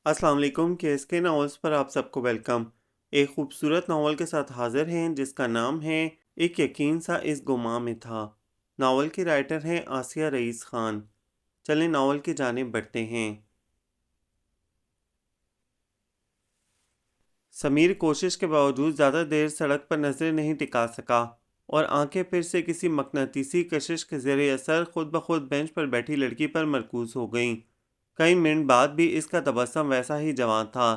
السلام علیکم کے ناولز پر آپ سب کو ویلکم۔ ایک خوبصورت ناول کے ساتھ حاضر ہیں جس کا نام ہے ایک یقین سا اس گماں میں تھا۔ ناول کی رائٹر ہیں آسیہ رئیس خان۔ چلیں ناول کی جانب بڑھتے ہیں۔ سمیر کوشش کے باوجود زیادہ دیر سڑک پر نظر نہیں ٹکا سکا اور آنکھیں پھر سے کسی مقناطیسی کشش کے زیر اثر خود بخود بینچ پر بیٹھی لڑکی پر مرکوز ہو گئیں۔ کئی منٹ بعد بھی اس کا تبسم ویسا ہی جوان تھا،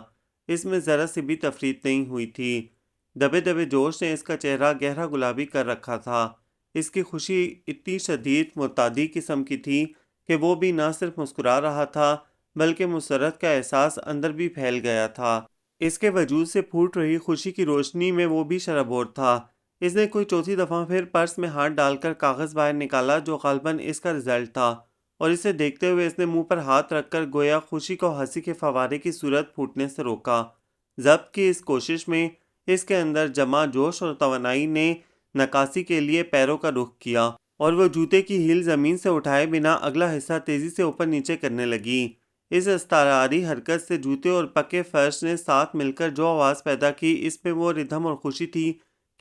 اس میں ذرا سی بھی تفریط نہیں ہوئی تھی۔ دبے دبے جوش نے اس کا چہرہ گہرا گلابی کر رکھا تھا۔ اس کی خوشی اتنی شدید معتادی قسم کی تھی کہ وہ بھی نہ صرف مسکرا رہا تھا بلکہ مسرت کا احساس اندر بھی پھیل گیا تھا۔ اس کے وجود سے پھوٹ رہی خوشی کی روشنی میں وہ بھی شرابور تھا۔ اس نے کوئی چوتھی دفعہ پھر پرس میں ہاتھ ڈال کر کاغذ باہر نکالا جو غالباً اس کا رزلٹ تھا، اور اسے دیکھتے ہوئے اس نے منہ پر ہاتھ رکھ کر گویا خوشی کو ہنسی کے فوارے کی صورت پھوٹنے سے روکا۔ ضبط کی اس کوشش میں اس کے اندر جمع جوش اور توانائی نے نکاسی کے لیے پیروں کا رخ کیا، اور وہ جوتے کی ہیل زمین سے اٹھائے بنا اگلا حصہ تیزی سے اوپر نیچے کرنے لگی۔ اس استعاری حرکت سے جوتے اور پکے فرش نے ساتھ مل کر جو آواز پیدا کی، اس میں وہ ردھم اور خوشی تھی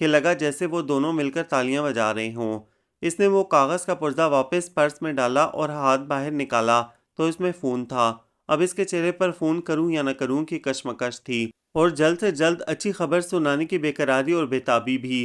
کہ لگا جیسے وہ دونوں مل کر تالیاں بجا رہے ہوں۔ اس نے وہ کاغذ کا پرزہ واپس پرس میں ڈالا اور ہاتھ باہر نکالا تو اس میں فون تھا۔ اب اس کے چہرے پر فون کروں یا نہ کروں کی کشمکش تھی، اور جلد سے جلد اچھی خبر سنانے کی بے قراری اور بےتابی بھی۔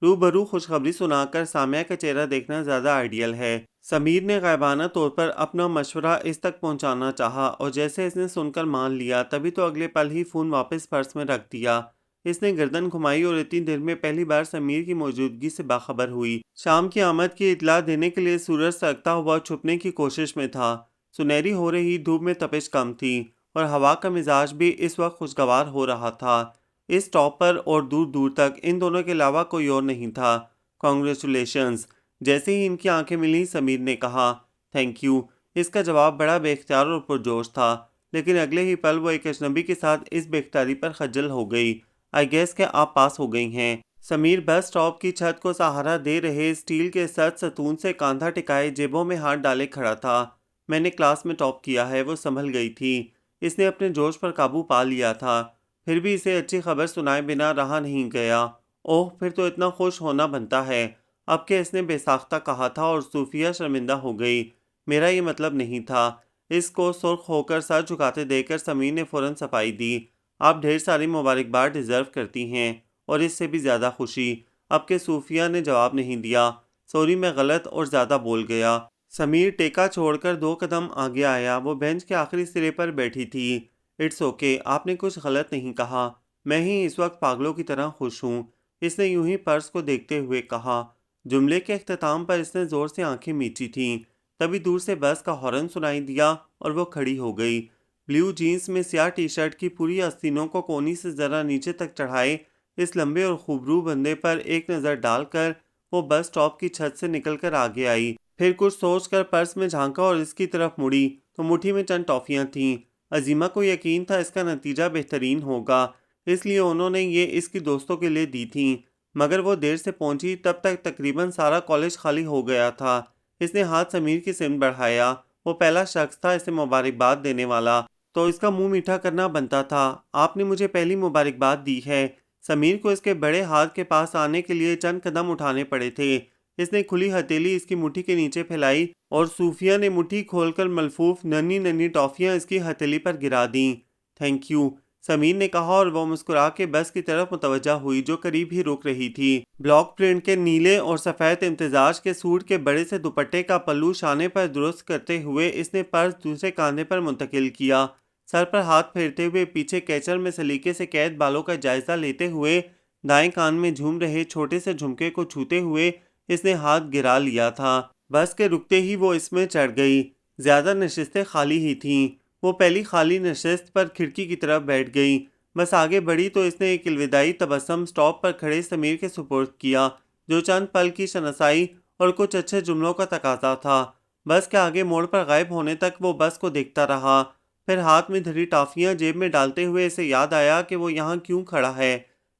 روبرو خوشخبری سنا کر سامعہ کا چہرہ دیکھنا زیادہ آئیڈیل ہے۔ سمیر نے غائبانہ طور پر اپنا مشورہ اس تک پہنچانا چاہا، اور جیسے اس نے سن کر مان لیا تبھی تو اگلے پل ہی فون واپس پرس میں رکھ دیا۔ اس نے گردن گھمائی اور اتنی دیر میں پہلی بار سمیر کی موجودگی سے باخبر ہوئی۔ شام کی آمد کی اطلاع دینے کے لیے سورج سرکتا ہوا چھپنے کی کوشش میں تھا۔ سنہری ہو رہی دھوپ میں تپش کم تھی اور ہوا کا مزاج بھی اس وقت خوشگوار ہو رہا تھا۔ اس ٹاپ پر اور دور دور تک ان دونوں کے علاوہ کوئی اور نہیں تھا۔ کانگریچولیشنز۔ جیسے ہی ان کی آنکھیں ملی سمیر نے کہا، تھینک یو۔ اس کا جواب بڑا بے اختیار اور پرجوش تھا، لیکن اگلے ہی پل وہ ایک اجنبی کے ساتھ اس بے اختیاری پر خجل ہو گئی۔ آئی گیس کہ آپ پاس ہو گئی ہیں۔ سمیر بس اسٹاپ کی چھت کو سہارا دے رہے اسٹیل کے سخت ستون سے کاندھا ٹکائے جیبوں میں ہاتھ ڈالے کھڑا تھا۔ میں نے کلاس میں ٹاپ کیا ہے۔ وہ سنبھل گئی تھی۔ اس نے اپنے جوش پر قابو پا لیا تھا، پھر بھی اسے اچھی خبر سنائے بنا رہا نہیں گیا۔ اوہ، پھر تو اتنا خوش ہونا بنتا ہے۔ اب کہ اس نے بے ساختہ کہا تھا اور صوفیہ شرمندہ ہو گئی۔ میرا یہ مطلب نہیں تھا۔ اس کو سرخ ہو کر سر جھکاتے دیکھ کر سمیر نے فوراً صفائی دی۔ آپ ڈھیر ساری مبارکباد ڈیزرو کرتی ہیں، اور اس سے بھی زیادہ خوشی۔ اب کہ صوفیہ نے جواب نہیں دیا۔ سوری، میں غلط اور زیادہ بول گیا۔ سمیر ٹیکا چھوڑ کر 2 قدم آگے آیا۔ وہ بینچ کے آخری سرے پر بیٹھی تھی۔ اٹس اوکے، آپ نے کچھ غلط نہیں کہا۔ میں ہی اس وقت پاگلوں کی طرح خوش ہوں۔ اس نے یوں ہی پرس کو دیکھتے ہوئے کہا۔ جملے کے اختتام پر اس نے زور سے آنکھیں میچی تھیں۔ تبھی دور سے بس کا ہارن سنائی دیا اور وہ کھڑی ہو گئی۔ بلیو جینس میں سیاہ ٹی شرٹ کی پوری آستینوں کو کونی سے ذرا نیچے تک چڑھائے اس لمبے اور خوبرو بندے پر ایک نظر ڈال کر وہ بس اسٹاپ کی چھت سے نکل کر آگے آئی۔ پھر کچھ سوچ کر پرس میں جھانکا اور اس کی طرف مڑی تو مٹھی میں چند ٹافیاں تھیں۔ عظیمہ کو یقین تھا اس کا نتیجہ بہترین ہوگا، اس لیے انہوں نے یہ اس کی دوستوں کے لیے دی تھیں، مگر وہ دیر سے پہنچی تب تک تقریباً سارا کالج خالی ہو گیا تھا۔ اس نے ہاتھ سمیر کی سمت بڑھایا۔ وہ پہلا شخص تھا اسے مبارکباد دینے والا، تو اس کا منہ میٹھا کرنا بنتا تھا۔ آپ نے مجھے پہلی مبارکباد دی ہے۔ سمیر کو اس کے بڑے ہاتھ کے پاس آنے کے لیے چند قدم اٹھانے پڑے تھے۔ اس نے کھلی ہتھیلی اس کی مٹھی کے نیچے پھیلائی اور صوفیہ نے مٹھی کھول کر ملفوف ننھی ننھی ٹافیاں اس کی ہتھیلی پر گرا دیں۔ تھینک یو، سمیر نے کہا، اور وہ مسکرا کے بس کی طرف متوجہ ہوئی جو قریب ہی رک رہی تھی۔ بلاک پرنٹ کے نیلے اور سفید امتزاج کے سوٹ کے بڑے سے دوپٹے کا پلو شانے پر درست کرتے ہوئے اس نے پرس دوسرے کاندھے پر منتقل کیا۔ سر پر ہاتھ پھیرتے ہوئے پیچھے کیچر میں سلیقے سے قید بالوں کا جائزہ لیتے ہوئے دائیں کان میں جھوم رہے چھوٹے سے جھمکے کو چھوتے ہوئے اس نے ہاتھ گرا لیا تھا۔ بس کے رکتے ہی وہ اس میں چڑھ گئی۔ زیادہ نشستیں خالی ہی تھیں۔ وہ پہلی خالی نشست پر کھڑکی کی طرف بیٹھ گئی۔ بس آگے بڑھی تو اس نے ایک الوداعی تبسم سٹاپ پر کھڑے سمیر کے سپرد کیا، جو چند پل کی شناسائی اور کچھ اچھے جملوں کا تقاضا تھا۔ بس کے آگے موڑ پر غائب ہونے تک وہ بس کو دیکھتا رہا۔ پھر ہاتھ میں دھری ٹافیاں جیب میں ڈالتے ہوئے اسے یاد آیا کہ وہ یہاں کیوں کھڑا ہے۔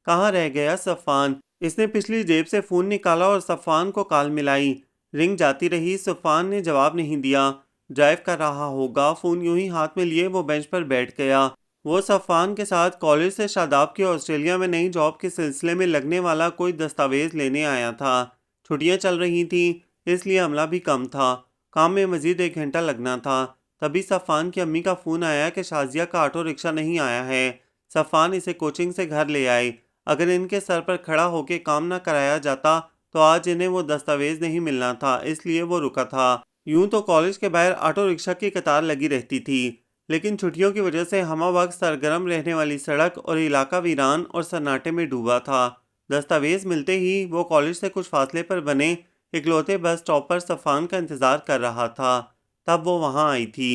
کہاں رہ گیا صفان؟ اس نے پچھلی جیب سے فون نکالا اور صفان کو کال ملائی۔ رنگ جاتی رہی۔ صفان نے جواب نہیں دیا۔ ڈرائیو کر رہا ہوگا۔ فون یوں ہی ہاتھ میں لیے وہ بینچ پر بیٹھ گیا۔ وہ صفان کے ساتھ کالج سے شاداب کی آسٹریلیا میں نئی جاب کے سلسلے میں لگنے والا کوئی دستاویز لینے آیا تھا۔ چھٹیاں چل رہی تھیں، اس لیے عملہ بھی کم تھا۔ کام میں مزید 1 گھنٹہ لگنا تھا۔ تبھی صفان کی امی کا فون آیا کہ شازیہ کا آٹو رکشہ نہیں آیا ہے۔ صفان اسے کوچنگ سے گھر لے آئے۔ اگر ان کے سر پر کھڑا ہو کے کام نہ کرایا جاتا تو آج انہیں وہ دستاویز نہیں ملنا تھا، اس لیے وہ رکا تھا۔ یوں تو کالج کے باہر آٹو رکشہ کی قطار لگی رہتی تھی، لیکن چھٹیوں کی وجہ سے ہمہ وقت سرگرم رہنے والی سڑک اور علاقہ ویران اور سناٹے میں ڈوبا تھا۔ دستاویز ملتے ہی وہ کالج سے کچھ فاصلے پر بنے اکلوتے بس اسٹاپ پر صفان کا انتظار کر رہا تھا۔ تب وہ وہاں آئی تھی۔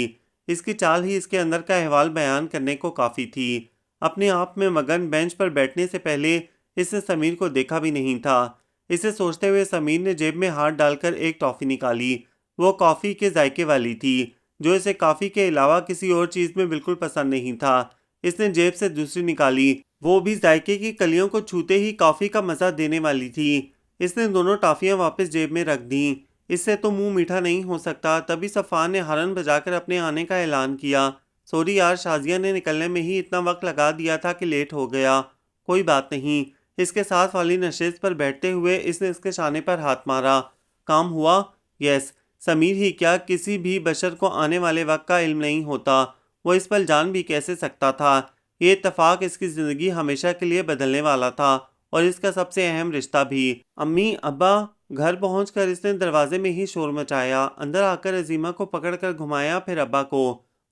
اس کی چال ہی اس کے اندر کا احوال بیان کرنے کو کافی تھی۔ اپنے آپ میں مگن بینچ پر بیٹھنے سے پہلے اس نے سمیر کو دیکھا بھی نہیں تھا۔ اسے سوچتے ہوئے سمیر نے جیب میں ہاتھ ڈال کر ایک ٹافی نکالی۔ وہ کافی کے ذائقے والی تھی، جو اسے کافی کے علاوہ کسی اور چیز میں بالکل پسند نہیں تھا۔ اس نے جیب سے دوسری نکالی، وہ بھی ذائقے کی کلیوں کو چھوتے ہی کافی کا مزہ دینے والی تھی۔ اس نے دونوں ٹافیاں واپس جیب میں رکھ دیں۔ اس سے تو منہ میٹھا نہیں ہو سکتا۔ تبھی صفان نے ہارن بجا کر اپنے آنے کا اعلان کیا۔ سوری یار، شازیہ نے نکلنے میں ہی اتنا وقت لگا دیا تھا کہ لیٹ ہو گیا۔ کوئی بات نہیں۔ اس کے ساتھ والی نشست پر بیٹھتے ہوئے اس نے اس کے شانے پر ہاتھ مارا۔ کام ہوا؟ یس۔ سمیر ہی کیا، کسی بھی بشر کو آنے والے وقت کا علم نہیں ہوتا۔ وہ اس پر جان بھی کیسے سکتا تھا؟ یہ اتفاق اس کی زندگی ہمیشہ کے لیے بدلنے والا تھا، اور اس کا سب سے اہم رشتہ بھی۔ امی، ابا۔ گھر پہنچ کر اس نے دروازے میں ہی شور مچایا۔ اندر آ کر عظیمہ کو پکڑ کر گھمایا، پھر ابا کو۔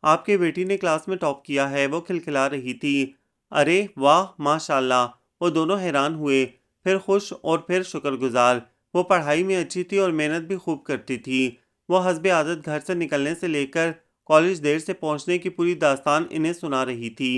آپ کی بیٹی نے کلاس میں ٹاپ کیا ہے، وہ کھلکھلا رہی تھی۔ ارے واہ، ماشاءاللہ۔ وہ دونوں حیران ہوئے، پھر خوش اور پھر شکر گزار۔ وہ پڑھائی میں اچھی تھی اور محنت بھی خوب کرتی تھی۔ وہ حسب عادت گھر سے نکلنے سے لے کر کالج دیر سے پہنچنے کی پوری داستان انہیں سنا رہی تھی۔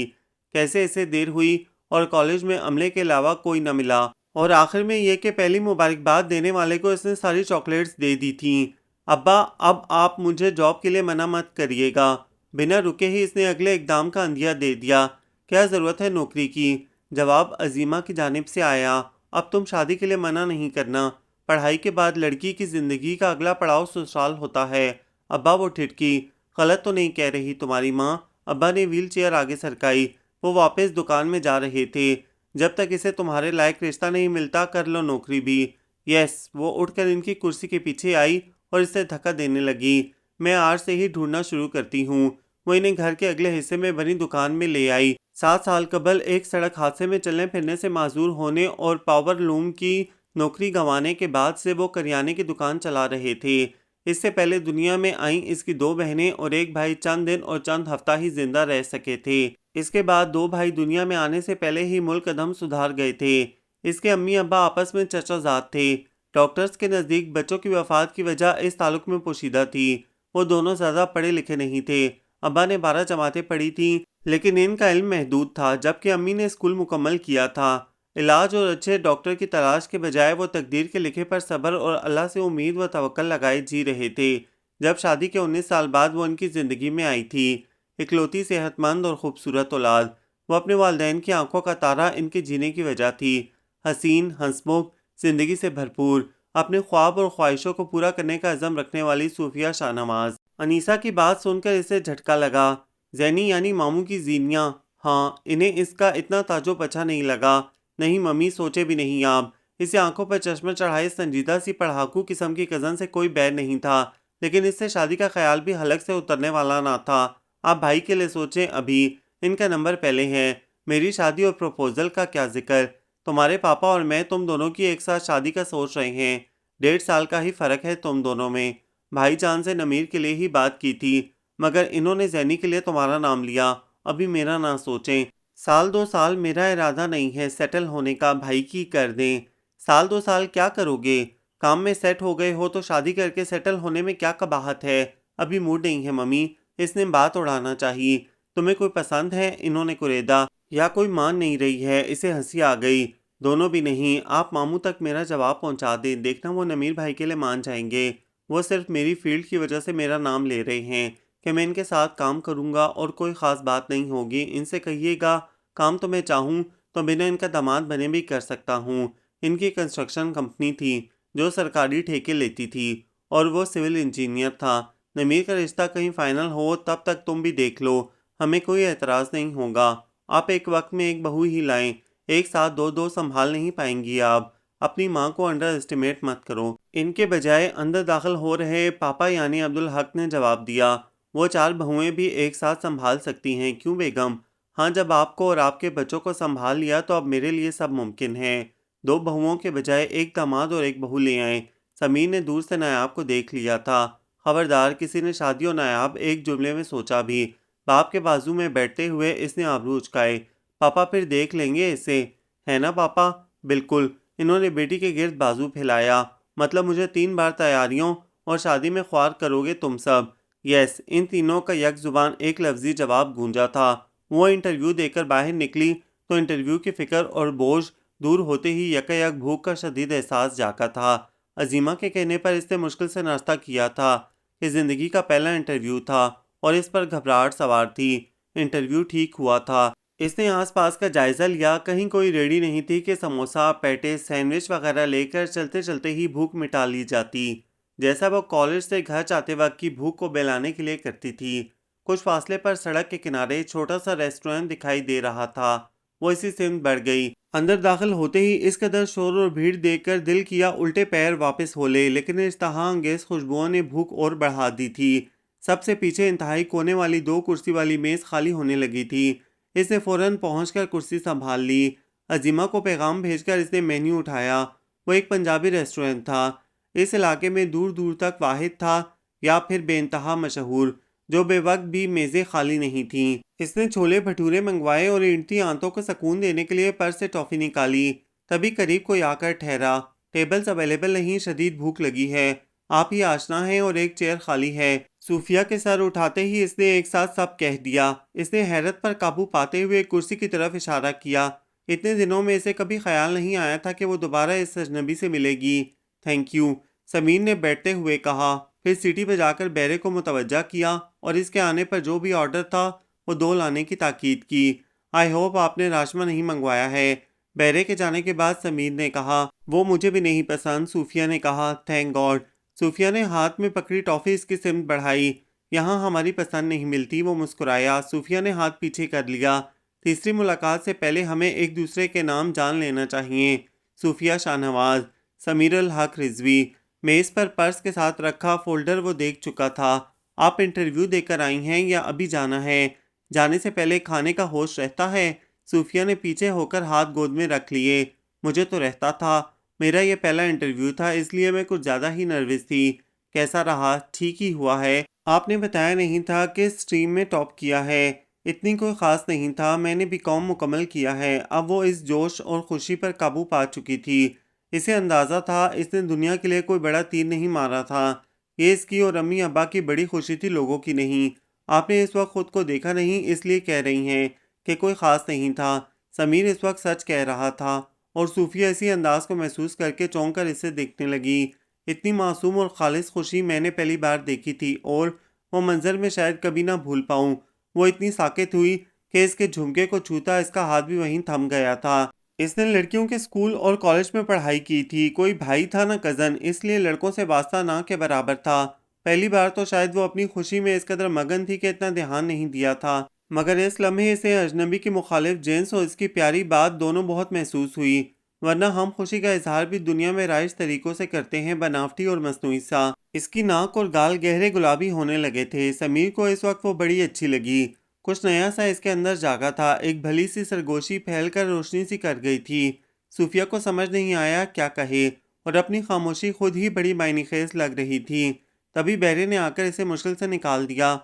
کیسے اسے دیر ہوئی اور کالج میں عملے کے علاوہ کوئی نہ ملا، اور آخر میں یہ کہ پہلی مبارکباد دینے والے کو اس نے ساری چاکلیٹس دے دی تھیں۔ ابا، اب آپ مجھے جاب کے لیے منع مت کریے گا۔ بنا رکے ہی اس نے اگلے اقدام کا عندیہ دے دیا۔ کیا ضرورت ہے نوکری کی؟ جواب عظیمہ کی جانب سے آیا۔ اب تم شادی کے لیے منع نہیں کرنا۔ پڑھائی کے بعد لڑکی کی زندگی کا اگلا پڑاؤ سسرال ہوتا ہے۔ ابا، وہ ٹھٹکی۔ غلط تو نہیں کہہ رہی تمہاری ماں؟ ابا نے ویل چیئر آگے سرکائی۔ وہ واپس دکان میں جا رہے تھے۔ جب تک اسے تمہارے لائق رشتہ نہیں ملتا، کر لو نوکری بھی۔ یس۔ وہ اٹھ کر ان کی کرسی کے پیچھے آئی اور اس سے دھکا دینے لگی۔ میں آج سے ہی ڈھونڈنا شروع کرتی ہوں۔ وہ انہیں گھر کے اگلے حصے میں بنی دکان میں لے آئی۔ 7 سال قبل ایک سڑک حادثے میں چلنے پھرنے سے معذور ہونے اور پاور لوم کی نوکری گنوانے کے بعد سے وہ کریانے کی دکان چلا رہے تھے۔ اس سے پہلے دنیا میں آئیں اس کی 2 بہنیں اور ایک بھائی چند دن اور چند ہفتہ ہی زندہ رہ سکے تھے۔ اس کے بعد 2 بھائی دنیا میں آنے سے پہلے ہی ملک عدم سدھار گئے تھے۔ اس کے امی ابا آپس میں چچا زاد تھے۔ ڈاکٹرز کے نزدیک بچوں کی وفات کی وجہ اس تعلق میں پوشیدہ تھی۔ وہ دونوں زیادہ پڑھے لکھے نہیں تھے۔ ابا نے 12 جماعتیں پڑھی تھیں، لیکن ان کا علم محدود تھا، جبکہ امی نے اسکول مکمل کیا تھا۔ علاج اور اچھے ڈاکٹر کی تلاش کے بجائے وہ تقدیر کے لکھے پر صبر اور اللہ سے امید و توکل لگائے جی رہے تھے۔ جب شادی کے 19 سال بعد وہ ان کی زندگی میں آئی تھی، اکلوتی صحت مند اور خوبصورت اولاد، وہ اپنے والدین کی آنکھوں کا تارا ان کے جینے کی وجہ تھی۔ حسین، ہنسمکھ، زندگی سے بھرپور، اپنے خواب اور خواہشوں کو پورا کرنے کا عزم رکھنے والی صوفیہ شاہ نواز۔ انیسہ کی بات سن کر اسے جھٹکا لگا۔ زینی یعنی ماموں کی زینیاں؟ ہاں، انہیں اس کا اتنا تعجب اچھا نہیں لگا۔ نہیں ممی، سوچے بھی نہیں آپ۔ اسے آنکھوں پر چشمہ چڑھائے سنجیدہ سی پڑھاکو قسم کی کزن سے کوئی بیر نہیں تھا، لیکن اس سے شادی کا خیال بھی حلق سے اترنے والا نہ تھا۔ آپ بھائی کے لیے سوچیں، ابھی ان کا نمبر پہلے ہے۔ میری شادی اور پروپوزل کا کیا ذکر؟ تمہارے پاپا اور میں تم دونوں کی ایک ساتھ شادی کا سوچ رہے ہیں۔ 1.5 سال کا ہی فرق ہے تم دونوں میں۔ بھائی جان سے نمیر کے لیے ہی بات کی تھی، مگر انہوں نے زینی کے لیے تمہارا نام لیا۔ ابھی میرا نہ سوچیں۔ 1-2 سال میرا ارادہ نہیں ہے سیٹل ہونے کا، بھائی کی کر دیں۔ 1-2 سال کیا کرو گے؟ کام میں سیٹ ہو گئے ہو تو شادی کر کے سیٹل ہونے میں کیا قباحت ہے؟ ابھی موڈ نہیں ہے ممی۔ اس نے بات اڑانا چاہیے۔ تمہیں کوئی پسند ہے؟ انہوں نے کریدا۔ یا کوئی مان نہیں رہی ہے؟ اسے ہنسی آ گئی۔ دونوں بھی نہیں۔ آپ ماموں تک میرا جواب پہنچا دیں، دیکھنا وہ نمیر بھائی کے لیے مان جائیں گے۔ وہ صرف میری فیلڈ کی وجہ سے میرا نام لے رہے ہیں کہ میں ان کے ساتھ کام کروں گا اور کوئی خاص بات نہیں ہوگی۔ ان سے کہیے گا کام تو میں چاہوں تو بنا ان کا داماد بنے بھی کر سکتا ہوں۔ ان کی کنسٹرکشن کمپنی تھی جو سرکاری ٹھیکے لیتی تھی، اور وہ سول انجینئر تھا۔ نمیر کا رشتہ کہیں فائنل ہو تب تک تم بھی دیکھ لو، ہمیں کوئی اعتراض نہیں ہوگا۔ آپ ایک وقت میں ایک بہو ہی لائیں، ایک ساتھ دو دو سنبھال نہیں پائیں گی آپ۔ اپنی ماں کو انڈر اسٹیمیٹ مت کرو۔ ان کے بجائے اندر داخل ہو رہے پاپا یعنی عبدالحق نے جواب دیا، وہ 4 بہویں بھی ایک ساتھ سنبھال سکتی ہیں، کیوں بیگم؟ ہاں، جب آپ کو اور آپ کے بچوں کو سنبھال لیا تو اب میرے لیے سب ممکن ہے۔ 2 بہوؤں کے بجائے ایک داماد اور ایک بہو لے آئیں۔ سمیر نے دور سے نایاب کو دیکھ لیا تھا۔ خبردار، کسی نے شادی اور نایاب ایک جملے میں سوچا بھی۔ باپ کے بازو میں بیٹھتے ہوئے اس نے آبرو اچکائے۔ پاپا پھر دیکھ لیں گے اسے، ہے نا پاپا؟ بالکل۔ انہوں نے بیٹی کے گرد بازو پھیلایا۔ مطلب مجھے 3 بار تیاریوں اور شادی میں خوار کرو گے تم سب؟ یس، ان تینوں کا یک زبان ایک لفظی جواب گونجا تھا۔ وہ انٹرویو دے کر باہر نکلی تو انٹرویو کی فکر اور بوجھ دور ہوتے ہی یکا یک بھوک کا شدید احساس جاگا تھا۔ عظیمہ کے کہنے پر اس نے مشکل سے ناشتہ کیا تھا کہ زندگی کا پہلا انٹرویو تھا اور اس پر گھبراہٹ سوار تھی۔ انٹرویو ٹھیک ہوا تھا۔ اس نے آس پاس کا جائزہ لیا، کہیں کوئی ریڑھی نہیں تھی کہ سموسا، پیٹیز، سینڈوچ وغیرہ لے کر چلتے چلتے ہی بھوک مٹا لی جاتی، جیسا وہ کالج سے گھر جاتے وقت کی بھوک کو بہلانے کے لیے کرتی تھی۔ کچھ فاصلے پر سڑک کے کنارے چھوٹا سا ریسٹورنٹ دکھائی دے رہا تھا۔ وہ اسی سمت بڑھ گئی۔ اندر داخل ہوتے ہی اس قدر شور اور بھیڑ دیکھ کر دل کیا الٹے پیر واپس ہو لے، لیکن اشتہا انگیز خوشبوؤں نے بھوک اور بڑھا دی تھی۔ سب سے پیچھے انتہائی کونے والی 2 کرسی والی میز خالی ہونے لگی تھی۔ اس نے فوراً پہنچ کر کرسی سنبھال لی۔ عظیمہ کو پیغام بھیج کر اس نے مینیو اٹھایا۔ وہ ایک پنجابی ریسٹورنٹ تھا، اس علاقے میں دور دور تک واحد تھا یا پھر بے انتہا مشہور، جو بے وقت بھی میزیں خالی نہیں تھیں۔ اس نے چھولے بھٹورے منگوائے اور اینٹتی آنتوں کو سکون دینے کے لیے پرس سے ٹافی نکالی۔ تبھی قریب کوئی آ کر ٹھہرا۔ ٹیبلز اویلیبل نہیں، شدید بھوک لگی ہے، آپ ہی آشنا ہیں اور ایک چیئر خالی ہے۔ صوفیہ کے سر اٹھاتے ہی اس نے ایک ساتھ سب کہہ دیا۔ اس نے حیرت پر قابو پاتے ہوئے کرسی کی طرف اشارہ کیا۔ اتنے دنوں میں اسے کبھی خیال نہیں آیا تھا کہ وہ دوبارہ اس اجنبی سے ملے گی۔ تھینک یو، سمیر نے بیٹھتے ہوئے کہا، پھر سیٹی بجا کر بیرے کو متوجہ کیا اور اس کے آنے پر جو بھی آرڈر تھا وہ 2 لانے کی تاکید کی۔ آئی ہوپ آپ نے راجمہ نہیں منگوایا ہے، بیرے کے جانے کے بعد سمیر نے کہا۔ وہ مجھے بھی نہیں پسند، صوفیہ نے کہا۔ Thank God. صوفیہ نے ہاتھ میں پکڑی ٹافی اس کی سمت بڑھائی۔ یہاں ہماری پسند نہیں ملتی، وہ مسکرایا۔ صوفیہ نے ہاتھ پیچھے کر لیا۔ تیسری ملاقات سے پہلے ہمیں ایک دوسرے کے نام جان لینا چاہیے۔ صوفیہ شاہنواز، سمیر الحق رضوی۔ میز پر پرس کے ساتھ رکھا فولڈر وہ دیکھ چکا تھا۔ آپ انٹرویو دے کر آئی ہیں یا ابھی جانا ہے؟ جانے سے پہلے کھانے کا ہوش رہتا ہے؟ صوفیہ نے پیچھے ہو کر ہاتھ گود میں رکھ لیے۔ مجھے تو رہتا تھا، میرا یہ پہلا انٹرویو تھا اس لیے میں کچھ زیادہ ہی نروس تھی۔ کیسا رہا؟ ٹھیک ہی ہوا ہے۔ آپ نے بتایا نہیں تھا کہ اسٹریم میں ٹاپ کیا ہے۔ اتنی کوئی خاص نہیں تھا، میں نے BCom مکمل کیا ہے۔ اب وہ اس جوش اور خوشی پر قابو پا چکی تھی۔ اسے اندازہ تھا اس نے دنیا کے لیے کوئی بڑا تیر نہیں مارا تھا۔ یہ اس کی اور امی ابا کی بڑی خوشی تھی، لوگوں کی نہیں۔ آپ نے اس وقت خود کو دیکھا نہیں، اس لیے کہہ رہی ہیں کہ کوئی خاص نہیں تھا۔ سمیر اس وقت سچ کہہ رہا تھا اور صوفیہ اسی انداز کو محسوس کر کے چونک کر اسے دیکھنے لگی۔ اتنی معصوم اور خالص خوشی میں نے پہلی بار دیکھی تھی اور وہ منظر میں شاید کبھی نہ بھول پاؤں۔ وہ اتنی ساکت ہوئی کہ اس کے جھمکے کو چھوتا اس کا ہاتھ بھی وہیں تھم گیا تھا۔ اس نے لڑکیوں کے اسکول اور کالج میں پڑھائی کی تھی، کوئی بھائی تھا نہ کزن، اس لیے لڑکوں سے واسطہ نہ کے برابر تھا۔ پہلی بار تو شاید وہ اپنی خوشی میں اس قدر مگن تھی کہ اتنا دھیان نہیں دیا تھا، مگر اس لمحے اسے اجنبی کی مخالف جنس اور اس کی پیاری بات دونوں بہت محسوس ہوئی، ورنہ ہم خوشی کا اظہار بھی دنیا میں رائج طریقوں سے کرتے ہیں، بناوٹی اور مصنوعی سا۔ اس کی ناک اور گال گہرے گلابی ہونے لگے تھے۔ سمیر کو اس وقت وہ بڑی اچھی لگی۔ کچھ نیا سا اس کے اندر جاگا تھا، ایک بھلی سی سرگوشی پھیل کر روشنی سی کر گئی تھی۔ صوفیہ کو سمجھ نہیں آیا کیا کہے اور اپنی خاموشی خود ہی بڑی معنی خیز لگ رہی تھی۔ تبھی بیرے نے آ کر اسے مشکل سے نکال دیا۔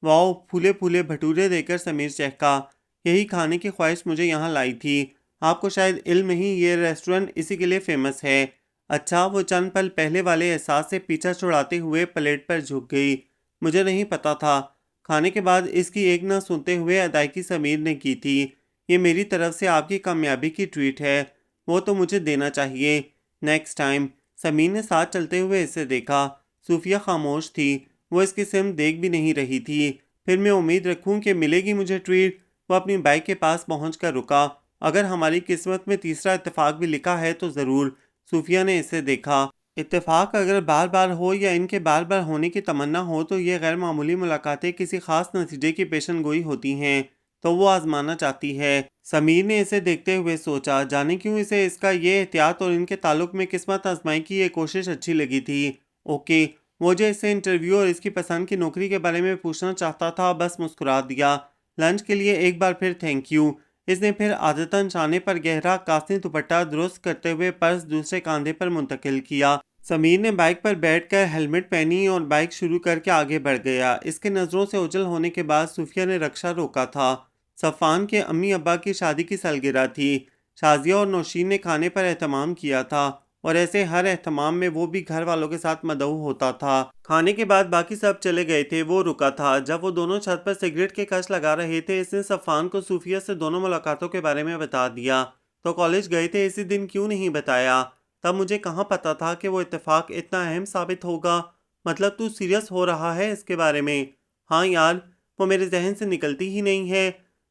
واؤ، پھولے پھولے بھٹورے دے کر سمیر چہکا۔ یہی کھانے کی خواہش مجھے یہاں لائی تھی۔ آپ کو شاید علم نہیں، یہ ریسٹورنٹ اسی کے لیے فیمس ہے۔ اچھا، وہ چند پل پہلے والے احساس سے پیچھا چھڑاتے ہوئے پلیٹ پر جھک گئی۔ مجھے نہیں پتا تھا۔ کھانے کے بعد اس کی ایک نہ سنتے ہوئے ادائیگی سمیر نے کی تھی۔ یہ میری طرف سے آپ کی کامیابی کی ٹریٹ ہے، وہ تو مجھے دینا چاہیے۔ Next time. سمیر نے ساتھ چلتے ہوئے اسے دیکھا۔ صوفیہ خاموش تھی، وہ اس کی سمت دیکھ بھی نہیں رہی تھی۔ پھر میں امید رکھوں کہ ملے گی مجھے ٹریٹ۔ وہ اپنی بائک کے پاس پہنچ کر رکا۔ اگر ہماری قسمت میں تیسرا اتفاق بھی لکھا ہے تو ضرور۔ صوفیہ نے اسے دیکھا۔ اتفاق اگر بار بار ہو یا ان کے بار بار ہونے کی تمنا ہو تو یہ غیر معمولی ملاقاتیں کسی خاص نتیجے کی پیشن گوئی ہوتی ہیں تو وہ آزمانا چاہتی ہے۔ سمیر نے اسے دیکھتے ہوئے سوچا، جانے کیوں اسے اس کا یہ احتیاط اور ان کے تعلق میں قسمت آزمائی کی یہ کوشش اچھی لگی تھی۔ اوکے، مجھے اس سے انٹرویو اور اس کی پسند کی نوکری کے بارے میں پوچھنا چاہتا تھا، بس مسکرا دیا۔ لنچ کے لیے ایک بار پھر تھینک یو۔ اس نے پھر عادتاً شانے پر گہرا کاسنی دوپٹہ درست کرتے ہوئے پرس دوسرے کاندھے پر منتقل کیا۔ سمیر نے بائک پر بیٹھ کر ہیلمٹ پہنی اور بائک شروع کر کے آگے بڑھ گیا۔ اس کے نظروں سے اوجھل ہونے کے بعد صوفیہ نے رکشہ روکا تھا۔ صفان کے امی ابا کی شادی کی سالگرہ تھی۔ شازیہ اور نوشین نے کھانے پر اہتمام کیا تھا اور ایسے ہر اہتمام میں وہ بھی گھر والوں کے ساتھ مدعو ہوتا تھا۔ کھانے کے بعد باقی سب چلے گئے تھے، وہ رکا تھا۔ جب وہ دونوں چھت پر سگریٹ کے کش لگا رہے تھے اس نے صفان کو صوفیہ سے دونوں ملاقاتوں کے بارے میں بتا دیا۔ تو کالج گئے تھے اسی دن کیوں نہیں بتایا؟ تب مجھے کہاں پتا تھا کہ وہ اتفاق اتنا اہم ثابت ہوگا۔ مطلب تو سیریس ہو رہا ہے اس کے بارے میں؟ ہاں یار، وہ میرے ذہن سے نکلتی ہی نہیں ہے۔